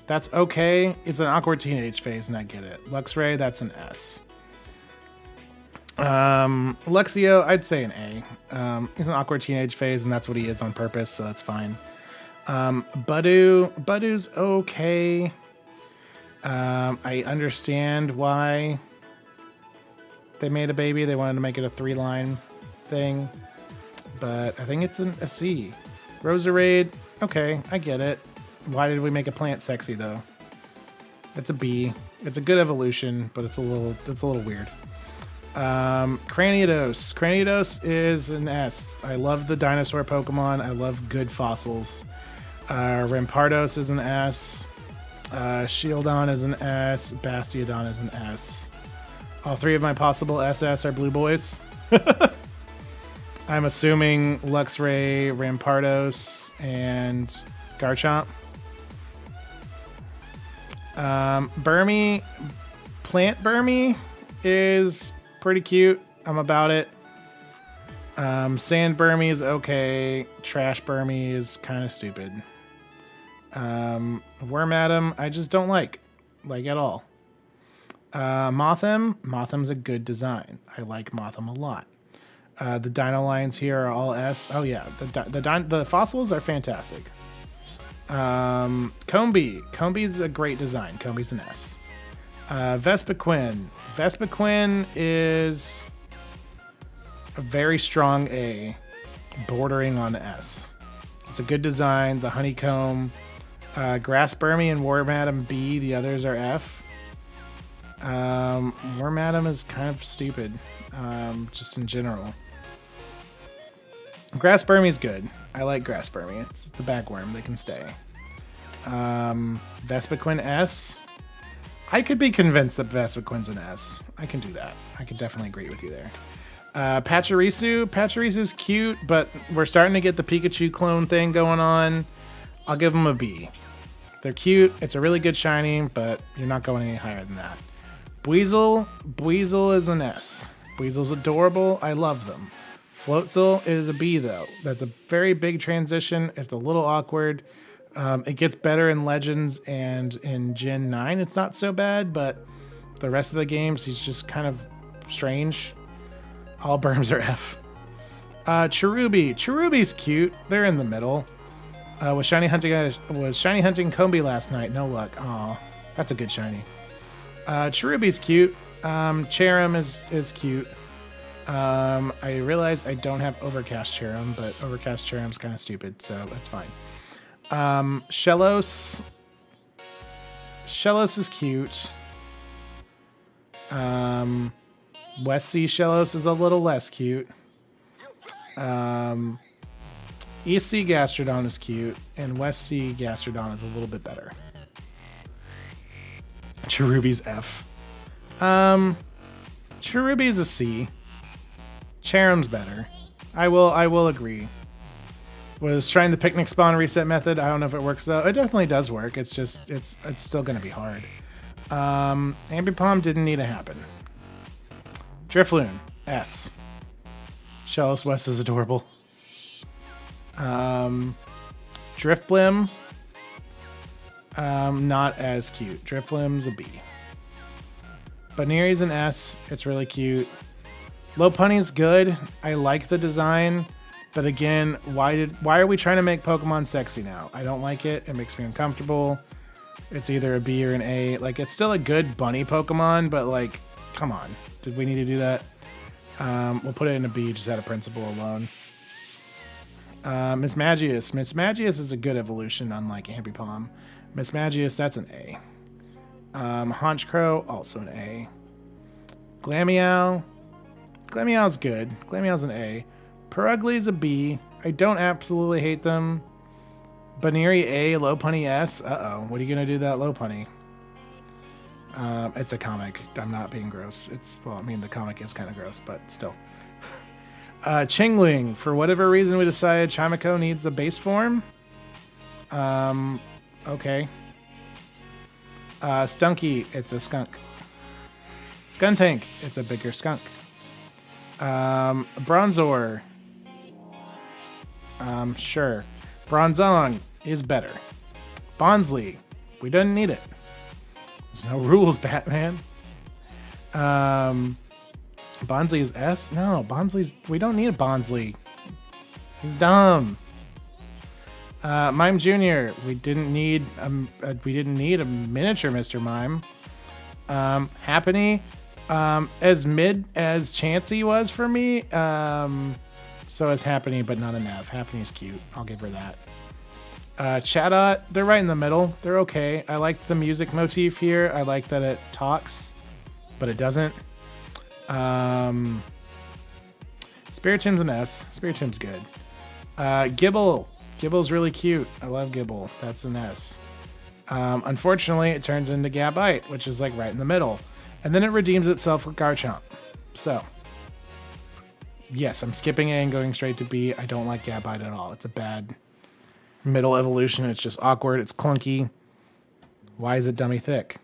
That's okay. It's an awkward teenage phase, and I get it. Luxray, that's an S. Luxio, I'd say an A. He's an awkward teenage phase, and that's what he is on purpose, so that's fine. Budoo's okay. I understand why they made a baby. They wanted to make it a 3-line thing, but I think it's a C. Roserade, okay, I get it. Why did we make a plant sexy though? It's a B. It's a good evolution, but it's a little weird. Cranidos. Cranidos is an S. I love the dinosaur Pokemon. I love good fossils. Rampardos is an S. Shieldon is an S. Bastiodon is an S. All 3 of my possible SS are blue boys. I'm assuming Luxray, Rampardos, and Garchomp. Burmy, Plant Burmy is pretty cute. I'm about it. Sand Burmy is okay. Trash Burmy is kind of stupid. Wormadam, I just don't like at all. Motham's a good design. I like Motham a lot. The dino lines here are all S. Oh yeah, the fossils are fantastic. Comby's a great design. Comby's an S. Vespiquen is a very strong A, bordering on S. It's a good design. The honeycomb, Grassburmy and War Madam B. The others are F. War Madam is kind of stupid, just in general. Grassburmy's good. I like Grassburmy. It's a bagworm. They can stay. Vespiquen S. I could be convinced that Vespiquen's an S. I can do that. I could definitely agree with you there. Pachyrisu's cute, but we're starting to get the Pikachu clone thing going on. I'll give them a B. They're cute. It's a really good shiny, but you're not going any higher than that. Buizel is an S. Buizel's adorable. I love them. Floatzel is a B, though. That's a very big transition. It's a little awkward. It gets better in Legends, and in Gen 9 it's not so bad, but the rest of the games he's just kind of strange. All berms are F. Cherubi's cute. They're in the middle. Was shiny hunting Comby last night. No luck. Aw, that's a good shiny. Cherubi's cute. Cherim is cute. I realize I don't have Overcast Cherim, but Overcast Cherim's kind of stupid, so that's fine. Shellos is cute. West Sea Shellos is a little less cute. East Sea Gastrodon is cute, and West Sea Gastrodon is a little bit better. Cherubi's F. Cherubi's a C. Cherim's better. I will agree. Was trying the picnic spawn reset method. I don't know if it works though. It definitely does work. It's just it's still gonna be hard. Ambipom didn't need to happen. Drifloon, S. Shellos West is adorable. Drifblim, not as cute. Drifblim's a B. Baneri's an S. It's really cute. Lopunny's good. I like the design, but again, why are we trying to make Pokemon sexy now? I don't like it. It makes me uncomfortable. It's either a B or an A. Like, it's still a good bunny Pokemon, but like, come on. Did we need to do that? We'll put it in a B just out of principle alone. Miss Magius is a good evolution, unlike Ambipom. Miss Magius, that's an A. Honchcrow, also an A. Glameow's good. Glameow's an A. Perugly's a B. I don't absolutely hate them. Baneri A, Lopunny S. Uh-oh. What are you going to do to that Lopunny? It's a comic. I'm not being gross. Well, I mean, the comic is kind of gross, but still. Chingling. For whatever reason, we decided Chimico needs a base form. Okay. Stunky. It's a skunk. Skuntank. It's a bigger skunk. Bronzor. Sure. Bronzong is better. Bonsly. We didn't need it. There's no rules, Batman. Bonsly is S? No, we don't need a Bonsly. He's dumb. Mime Jr. We didn't need a miniature Mr. Mime. Happiny. As mid as Chansey was for me, so is Happiny, but not enough. Happany's cute. I'll give her that. Chatot, they're right in the middle. They're okay. I like the music motif here. I like that it talks, but it doesn't. Spiritom's an S. Spiritom's good. Gibble. Gibble's really cute. I love Gibble. That's an S. Unfortunately, it turns into Gabite, which is like right in the middle. And then it redeems itself with Garchomp. So, yes, I'm skipping A and going straight to B. I don't like Gabite at all. It's a bad middle evolution. It's just awkward. It's clunky. Why is it dummy thick?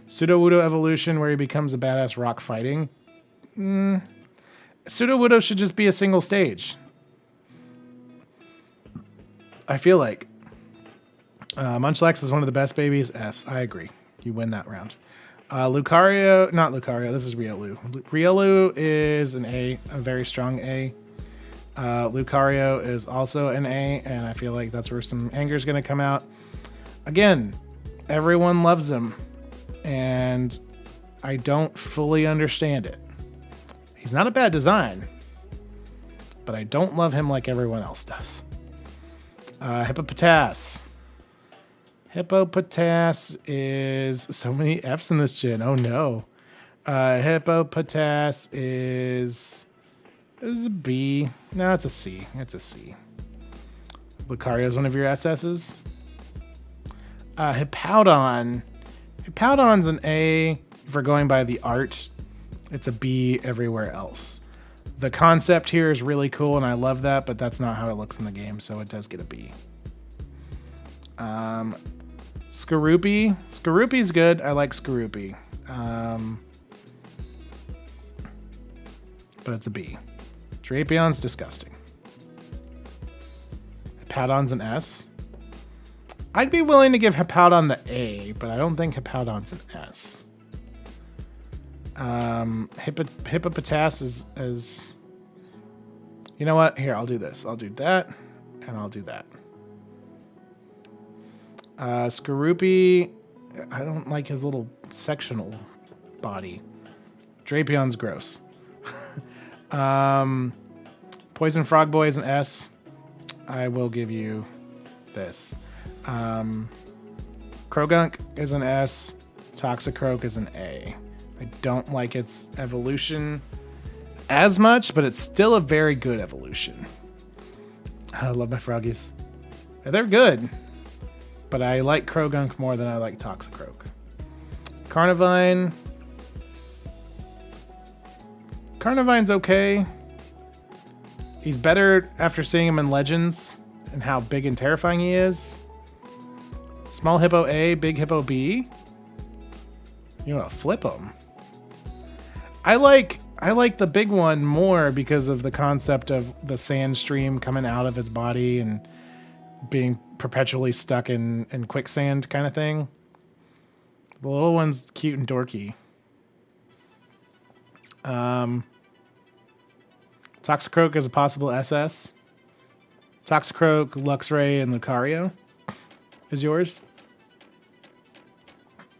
Sudowoodo evolution where he becomes a badass rock fighting. Sudowoodo should just be a single stage. I feel like. Munchlax is one of the best babies. S. I agree. You win that round. Lucario, not Lucario, this is Riolu. Riolu is an A, a very strong A. Lucario is also an A, and I feel like that's where some anger is going to come out. Again, everyone loves him, and I don't fully understand it. He's not a bad design, but I don't love him like everyone else does. Hippopotas. Hippopotas is so many F's in this gen. Oh no. Hippopotas is a B. No, it's a C. It's a C. Lucario is one of your SS's. Hippowdon. Hippowdon's an A for going by the art. It's a B everywhere else. The concept here is really cool, and I love that, but that's not how it looks in the game, so it does get a B. Skorupi. Skorupi's good. I like Skorupi. But it's a B. Drapeon's disgusting. Hippowdon's an S. I'd be willing to give Hippowdon the A, but I don't think Hippowdon's an S. Hippopotas is... You know what? Here, I'll do this. I'll do that, and I'll do that. Skorupi, I don't like his little sectional body. Drapeon's gross. Poison Frog Boy is an S. I will give you this. Krogunk is an S. Toxicroak is an A. I don't like its evolution as much, but it's still a very good evolution. I love my froggies. They're good, but I like Krogunk more than I like Toxicroak. Carnivine. Carnivine's okay. He's better after seeing him in Legends and how big and terrifying he is. Small Hippo A, Big Hippo B. You want to flip him. I like the big one more because of the concept of the sand stream coming out of its body and being perpetually stuck in quicksand kind of thing. The little one's cute and dorky. Toxicroak is a possible SS. Toxicroak, Luxray, and Lucario is yours.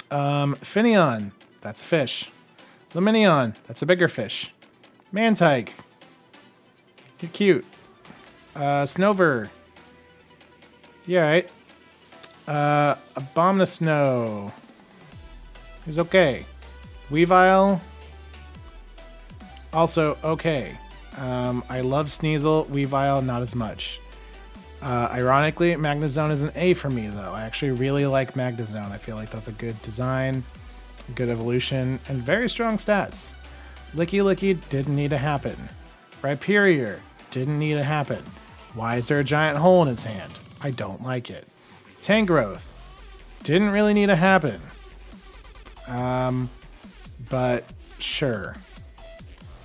Finneon, that's a fish. Luminion, that's a bigger fish. Mantike, you're cute. Snover, yeah, right. Abomasnow, he's okay. Weavile, also okay. I love Sneasel. Weavile, not as much. Ironically, Magnezone is an A for me, though. I actually really like Magnezone. I feel like that's a good design, good evolution, and very strong stats. Licky Licky didn't need to happen. Rhyperior didn't need to happen. Why is there a giant hole in his hand? I don't like it. Tangrowth didn't really need to happen. But sure.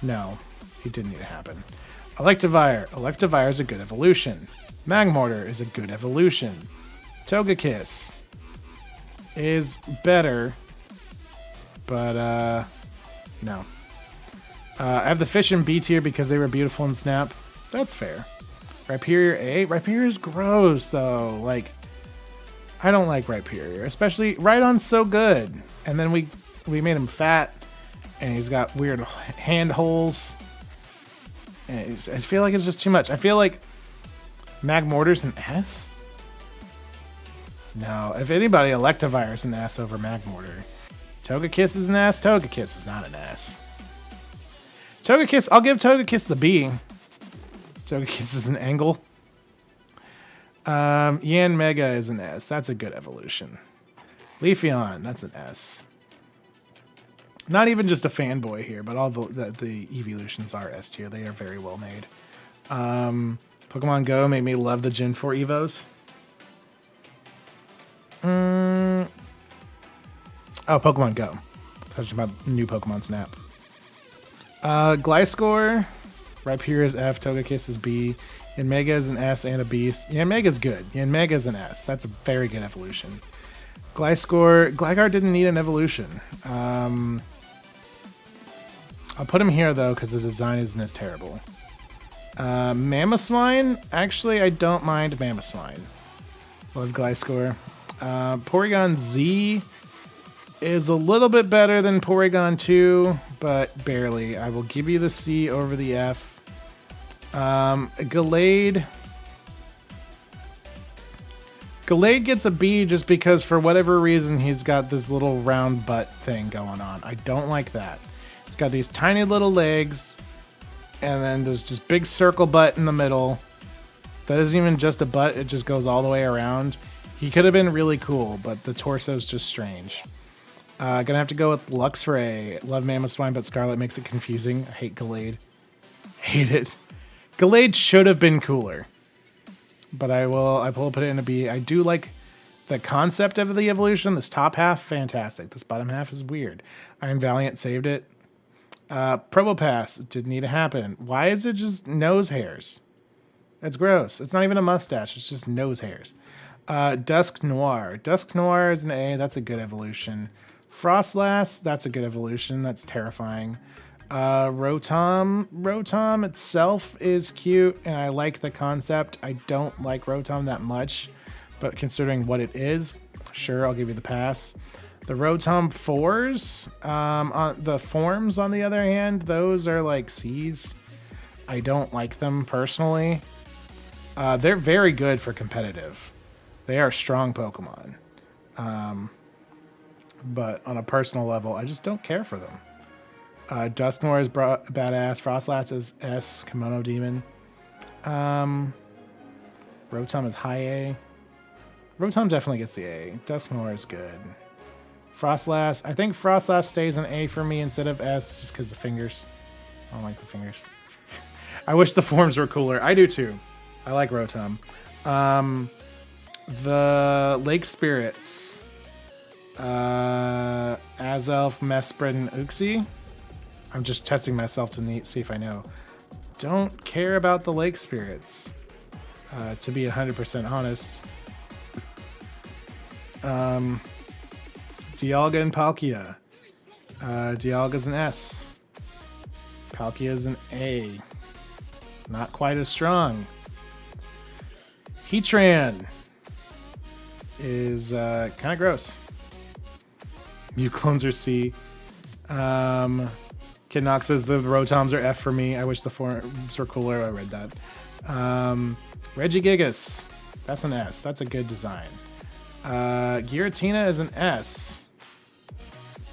No, it didn't need to happen. Electivire. Electivire is a good evolution. Magmortar is a good evolution. Togekiss is better, but no. I have the fish in B tier because they were beautiful in Snap. That's fair. Rhyperior A. Rhyperior is gross, though. Like, I don't like Rhyperior, especially Rhydon's so good, and then we made him fat, and he's got weird hand holes. And I feel like it's just too much. I feel like Magmortar's an S? No, if anybody, Electivire's an S over Magmortar. Togekiss is an S? Togekiss is not an S. Togekiss, I'll give Togekiss the B. Togekiss is an angle. Yan Mega is an S. That's a good evolution. Leafeon, that's an S. Not even just a fanboy here, but all the evolutions are S tier. They are very well made. Pokemon Go made me love the Gen 4 Evos. Oh, Pokemon Go. Talking about new Pokemon Snap. Gliscor. Rhyperior is F. Togekiss is B. Yanmega is an S and a B. Yanmega's good. Yanmega's an S. That's a very good evolution. Gligar didn't need an evolution. I'll put him here, though, because the design isn't as terrible. Mamoswine? Actually, I don't mind Mamoswine. Love Gliscor. Porygon Z is a little bit better than Porygon 2, but barely. I will give you the C over the F. Gallade gets a B just because for whatever reason he's got this little round butt thing going on. I don't like that. It's got these tiny little legs, and then there's just big circle butt in the middle. That isn't even just a butt, it just goes all the way around. He could have been really cool, but the torso's just strange. Gonna have to go with Luxray. Love Mamoswine, but Scarlet makes it confusing. I hate Gallade. Hate it. Gallade should have been cooler. But I will put it in a B. I do like the concept of the evolution. This top half, fantastic. This bottom half is weird. Iron Valiant saved it. Probopass, didn't need to happen. Why is it just nose hairs? That's gross. It's not even a mustache. It's just nose hairs. Dusk Noir. Dusk Noir is an A. That's a good evolution. Frostlass, that's a good evolution. That's terrifying. Rotom itself is cute, and I like the concept. I don't like Rotom that much, but considering what it is, sure, I'll give you the pass. The Rotom 4s, on the forms, on the other hand, those are like C's. I don't like them personally. They're very good for competitive. They are strong Pokemon. But on a personal level, I just don't care for them. Dusknoir is badass. Frostlass is S. Kimono Demon. Rotom is high A. Rotom definitely gets the A. Dusknoir is good. Frostlass. I think Frostlass stays an A for me instead of S just because the fingers. I don't like the fingers. I wish the forms were cooler. I do too. I like Rotom. The Lake Spirits. Azelf, Mesprit, and Uxie. I'm just testing myself to see if I know. Don't care about the Lake Spirits, to be 100% honest. Dialga and Palkia. Dialga's an S. Palkia's an A. Not quite as strong. Heatran is kind of gross. Mew clones are C. Kidnox says the Rotoms are F for me. I wish the forms were cooler. I read that. Regigigas. That's an S. That's a good design. Giratina is an S.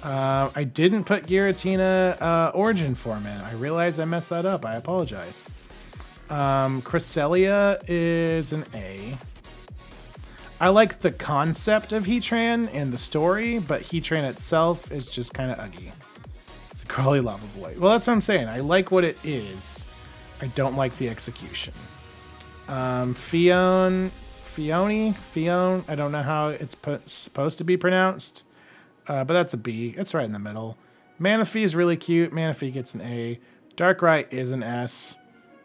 I didn't put Giratina origin form in. I realized I messed that up. I apologize. Cresselia is an A. I like the concept of Heatran and the story, but Heatran itself is just kind of ugly. It's a crawly lava boy. Well, that's what I'm saying. I like what it is. I don't like the execution. Fione. I don't know how it's supposed to be pronounced, but that's a B. It's right in the middle. Manaphy is really cute. Manaphy gets an A. Darkrai is an S.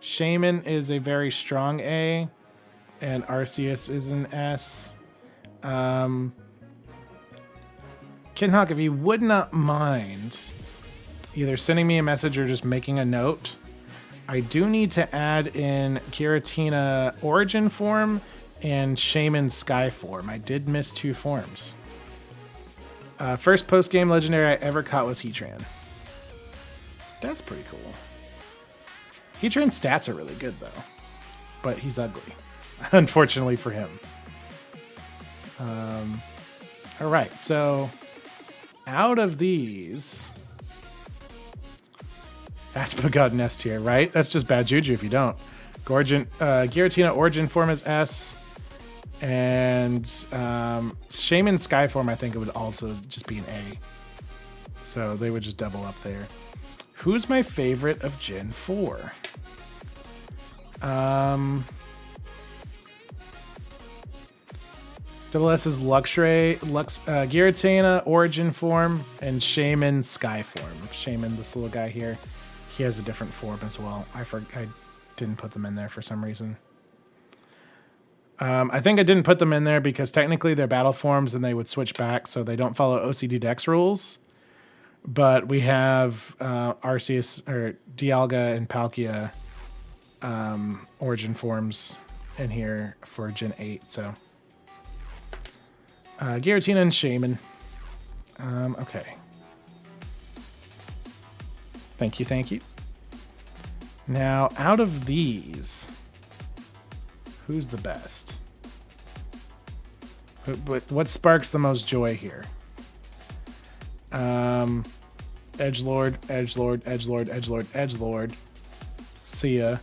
Shaman is a very strong A. And Arceus is an S. Kinhawk, if you would not mind either sending me a message or just making a note, I do need to add in Giratina origin form and Shaman Sky form. I did miss 2 forms. First post-game legendary I ever caught was Heatran. That's pretty cool. Heatran's stats are really good, though. But he's ugly. Unfortunately for him. All right, so out of these, Atpa got an S tier, right? That's just bad juju if you don't. Giratina origin form is S, and Shaman Sky form I think it would also just be an A. So they would just double up there. Who's my favorite of Gen 4? Double S is Luxray, Giratina origin form, and Shaman Sky form. Shaman, this little guy here, he has a different form as well. I didn't put them in there for some reason. I think I didn't put them in there because technically they're battle forms and they would switch back, so they don't follow OCD Dex rules. But we have Arceus or Dialga and Palkia origin forms in here for Gen 8. So Giratina and Shaman. Okay. Thank you, thank you. Now, out of these, who's the best? What sparks the most joy here? Edgelord, Edgelord, Edgelord, Edgelord, Edgelord. Sia.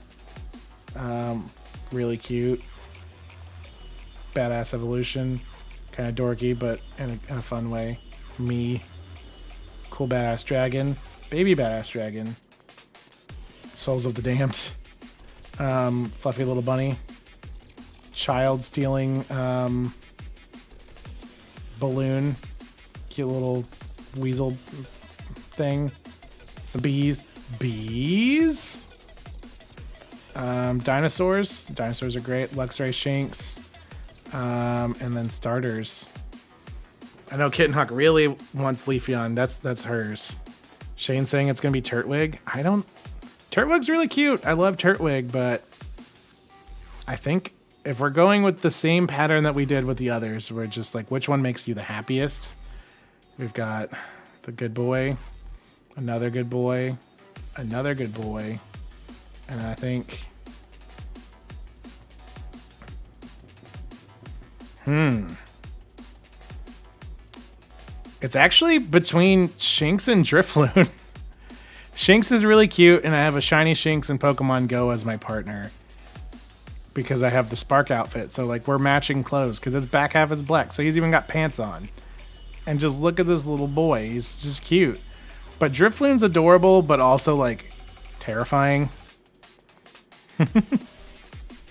Really cute. Badass evolution. Kind of dorky, but in a fun way. Me. Cool badass dragon. Baby badass dragon. Souls of the Damned. Fluffy little bunny. Child stealing balloon. Cute little weasel thing. Some bees. Bees? Dinosaurs. Dinosaurs are great. Luxray Shanks. And then starters. I know Kitten Hawk really wants Leafeon. That's hers. Shane's saying it's gonna be Turtwig. Turtwig's really cute. I love Turtwig, but I think if we're going with the same pattern that we did with the others, we're just like, which one makes you the happiest? We've got the good boy, another good boy, another good boy, and I think it's actually between Shinx and Drifloon. Shinx is really cute, and I have a shiny Shinx in Pokemon Go as my partner because I have the Spark outfit. So like we're matching clothes because its back half is black. So he's even got pants on. And just look at this little boy. He's just cute. But Drifloon's adorable, but also like terrifying.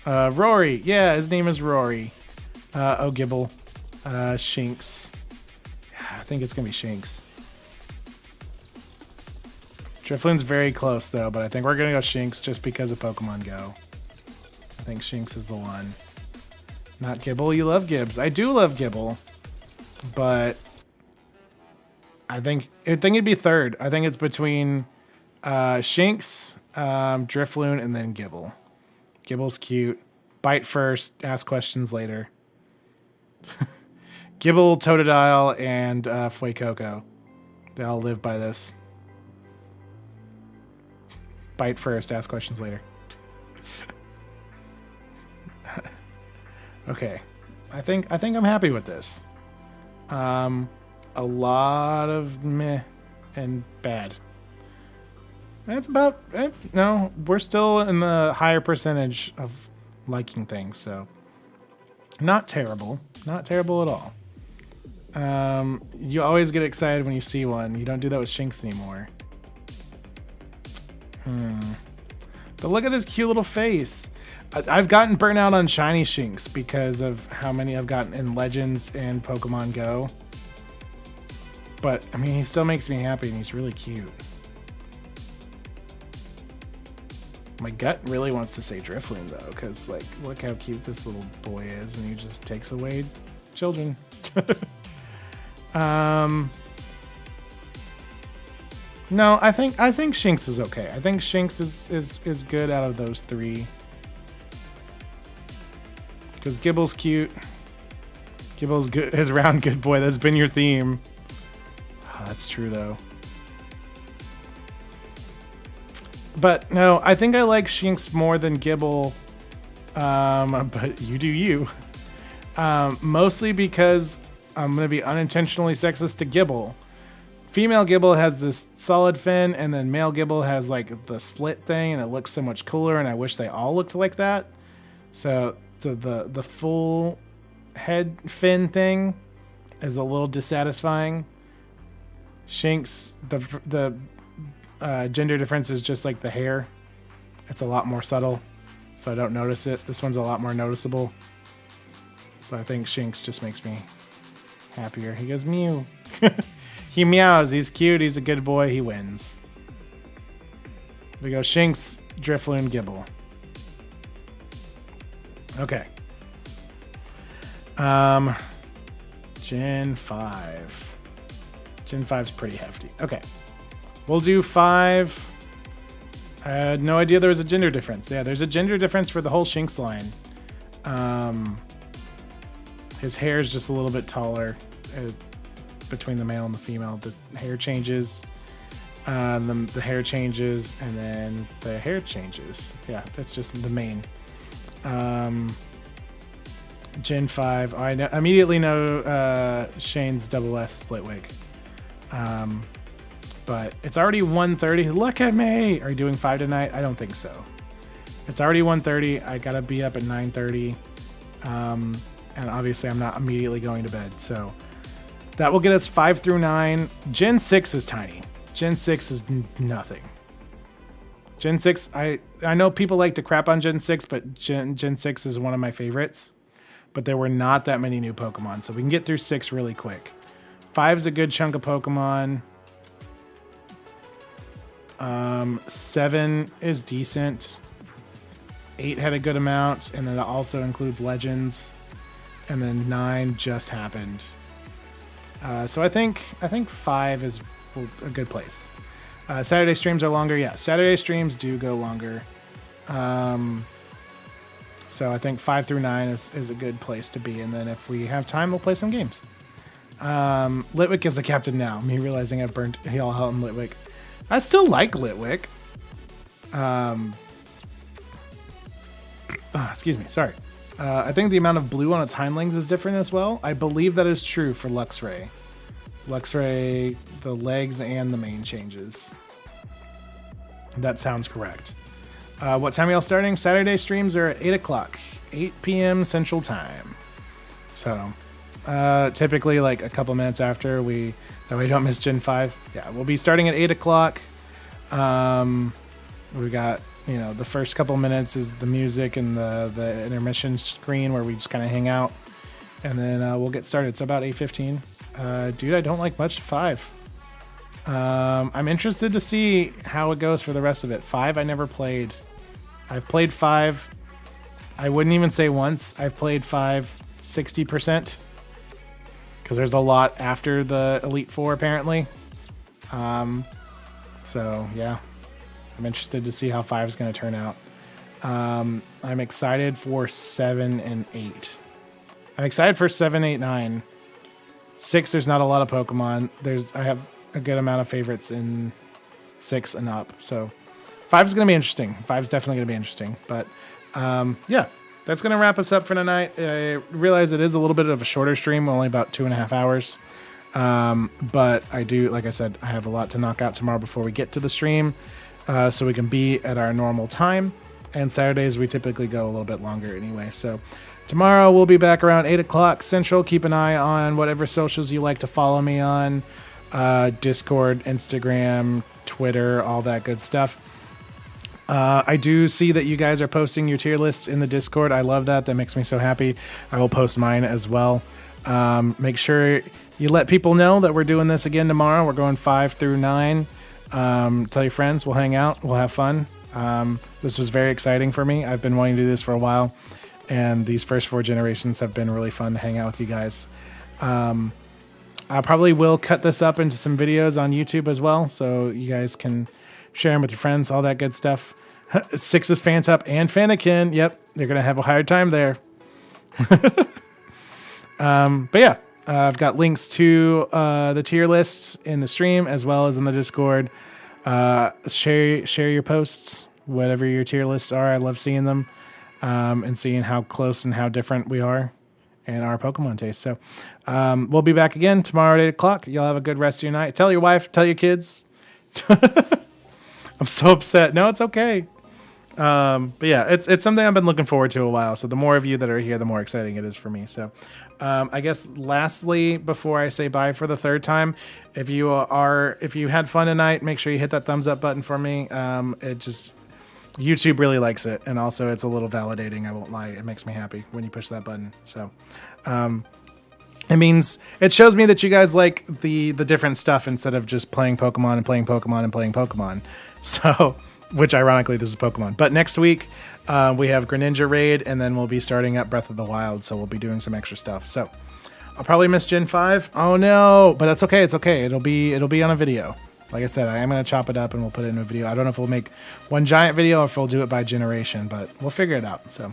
Rory. Yeah, his name is Rory. Gibble. Shinx. I think it's going to be Shinx. Drifloon's very close, though, but I think we're going to go Shinx just because of Pokemon Go. I think Shinx is the one. Not Gibble. You love Gibbs. I do love Gibble, but I think it'd be third. I think it's between Shinx, Drifloon, and then Gibble. Gibble's cute. Bite first, ask questions later. Gibble, Totodile, and Fuecoco. They all live by this. Bite first, ask questions later. Okay. I think I'm happy with this. A lot of meh and bad. No, we're still in the higher percentage of liking things, so not terrible. Not terrible at all. You always get excited when you see one. You don't do that with Shinx anymore. But look at this cute little face. I've gotten burnt out on shiny Shinx because of how many I've gotten in Legends and Pokemon Go. But, I mean, he still makes me happy and he's really cute. My gut really wants to say Drifloon, though, because, like, look how cute this little boy is, and he just takes away children. No, I think Shinx is okay. I think Shinx is good out of those three. Because Gibble's cute. Gibble's good, his round good boy. That's been your theme. Oh, that's true, though. But no, I think I like Shinx more than Gibble. But you do you. Mostly because I'm going to be unintentionally sexist to Gibble. Female Gibble has this solid fin, and then male Gibble has like the slit thing, and it looks so much cooler, and I wish they all looked like that. So the full head fin thing is a little dissatisfying. Shinx, the gender difference is just like the hair. It's a lot more subtle, so I don't notice it. This one's a lot more noticeable. So I think Shinx just makes me happier. He goes mew. He meows. He's cute. He's a good boy. He wins. We go Shinx, Drifloon, Gibble. Okay. Gen 5. Gen 5's pretty hefty. Okay. We'll do 5. I had no idea there was a gender difference. Yeah, there's a gender difference for the whole Shinx line. His hair is just a little bit taller between the male and the female. The hair changes. The hair changes, and then the hair changes. Yeah, that's just the main. Gen 5. I immediately know Shane's double S Litwick. But it's already 1:30. Look at me! Are you doing 5 tonight? I don't think so. It's already 1:30. I gotta be up at 9:30. And obviously I'm not immediately going to bed. So that will get us 5 through 9. Gen 6 is tiny. Gen 6 is nothing. Gen 6, I know people like to crap on Gen 6, but Gen 6 is one of my favorites. But there were not that many new Pokemon, so we can get through 6 really quick. 5 is a good chunk of Pokemon. 7 is decent. 8 had a good amount, and then it also includes Legends. And then 9 just happened. So I think 5 is a good place. Saturday streams are longer. Yeah, Saturday streams do go longer. So I think 5 through 9 is a good place to be. And then if we have time, we'll play some games. Litwick is the captain now. Me realizing I've burnt Heal out on Litwick. I still like Litwick. Excuse me. Sorry. I think the amount of blue on its hindlings is different as well. I believe that is true for Luxray. Luxray, the legs and the mane changes. That sounds correct. What time are y'all starting? Saturday streams are at 8 o'clock. 8 p.m. Central Time. So, typically like a couple minutes after that we don't miss Gen 5. Yeah, we'll be starting at 8 o'clock. We got, the first couple minutes is the music and the intermission screen where we just kind of hang out. And then we'll get started. It's about 8:15. Dude, I don't like much 5. I'm interested to see how it goes for the rest of it. 5 I never played. I've played 5. I wouldn't even say once. I've played 5 60%. Because there's a lot after the Elite Four, apparently. So, yeah. I'm interested to see how 5 is going to turn out. I'm excited for 7 and 8. I'm excited for 7, 8, 9. 6, there's not a lot of Pokemon. I have a good amount of favorites in 6 and up. So 5 is going to be interesting. 5 is definitely going to be interesting. But, yeah. That's going to wrap us up for tonight. I realize it is a little bit of a shorter stream, only about 2.5 hours. But I do, like I said, I have a lot to knock out tomorrow before we get to the stream, so we can be at our normal time. And Saturdays, we typically go a little bit longer anyway. So tomorrow, we'll be back around 8 o'clock Central. Keep an eye on whatever socials you like to follow me on. Discord, Instagram, Twitter, all that good stuff. I do see that you guys are posting your tier lists in the Discord. I love that. That makes me so happy. I will post mine as well. Make sure you let people know that we're doing this again tomorrow. We're going 5 through 9. Tell your friends. We'll hang out. We'll have fun. This was very exciting for me. I've been wanting to do this for a while. And these first 4 generations have been really fun to hang out with you guys. I probably will cut this up into some videos on YouTube as well. So you guys can share them with your friends, all that good stuff. 6 is Fantop and Fanakin. Yep, they're going to have a hard time there. But yeah, I've got links to the tier lists in the stream as well as in the Discord. Share your posts, whatever your tier lists are. I love seeing them and seeing how close and how different we are in our Pokemon taste. So we'll be back again tomorrow at 8 o'clock. Y'all have a good rest of your night. Tell your wife, tell your kids. I'm so upset. No, it's okay. But yeah, it's something I've been looking forward to a while. So the more of you that are here, the more exciting it is for me. So I guess lastly, before I say bye for the 3rd time, if you had fun tonight, make sure you hit that thumbs up button for me. YouTube really likes it. And also it's a little validating. I won't lie. It makes me happy when you push that button. So, it shows me that you guys like the different stuff instead of just playing Pokemon and playing Pokemon and playing Pokemon. So which ironically this is Pokemon. But next week we have Greninja Raid, and then we'll be starting up Breath of the Wild, so we'll be doing some extra stuff. So I'll probably miss Gen 5. Oh no, but that's okay. It's okay. It'll be on a video. Like I said, I am going to chop it up and we'll put it in a video. I don't know if we'll make one giant video or if we'll do it by generation, but we'll figure it out. So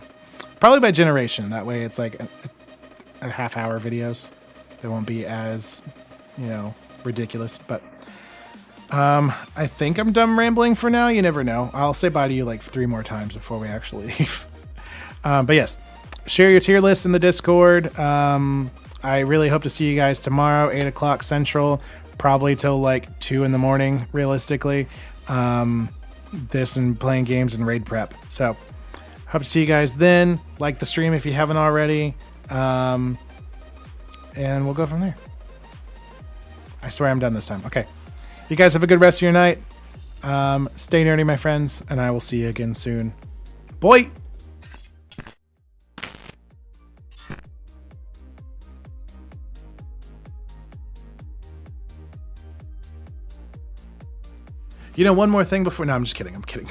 probably by generation. That way it's like a half-hour videos. They won't be as, ridiculous. But I think I'm done rambling for now. You never know. I'll say bye to you like 3 more times before we actually leave. But yes, share your tier list in the Discord. I really hope to see you guys tomorrow, 8 o'clock Central. Probably till like 2 in the morning, realistically. This and playing games and raid prep. So, hope to see you guys then. Like the stream if you haven't already. And we'll go from there. I swear I'm done this time. Okay. You guys have a good rest of your night. Stay nerdy, my friends. And I will see you again soon. Boy! One more thing before... No, I'm just kidding. I'm kidding.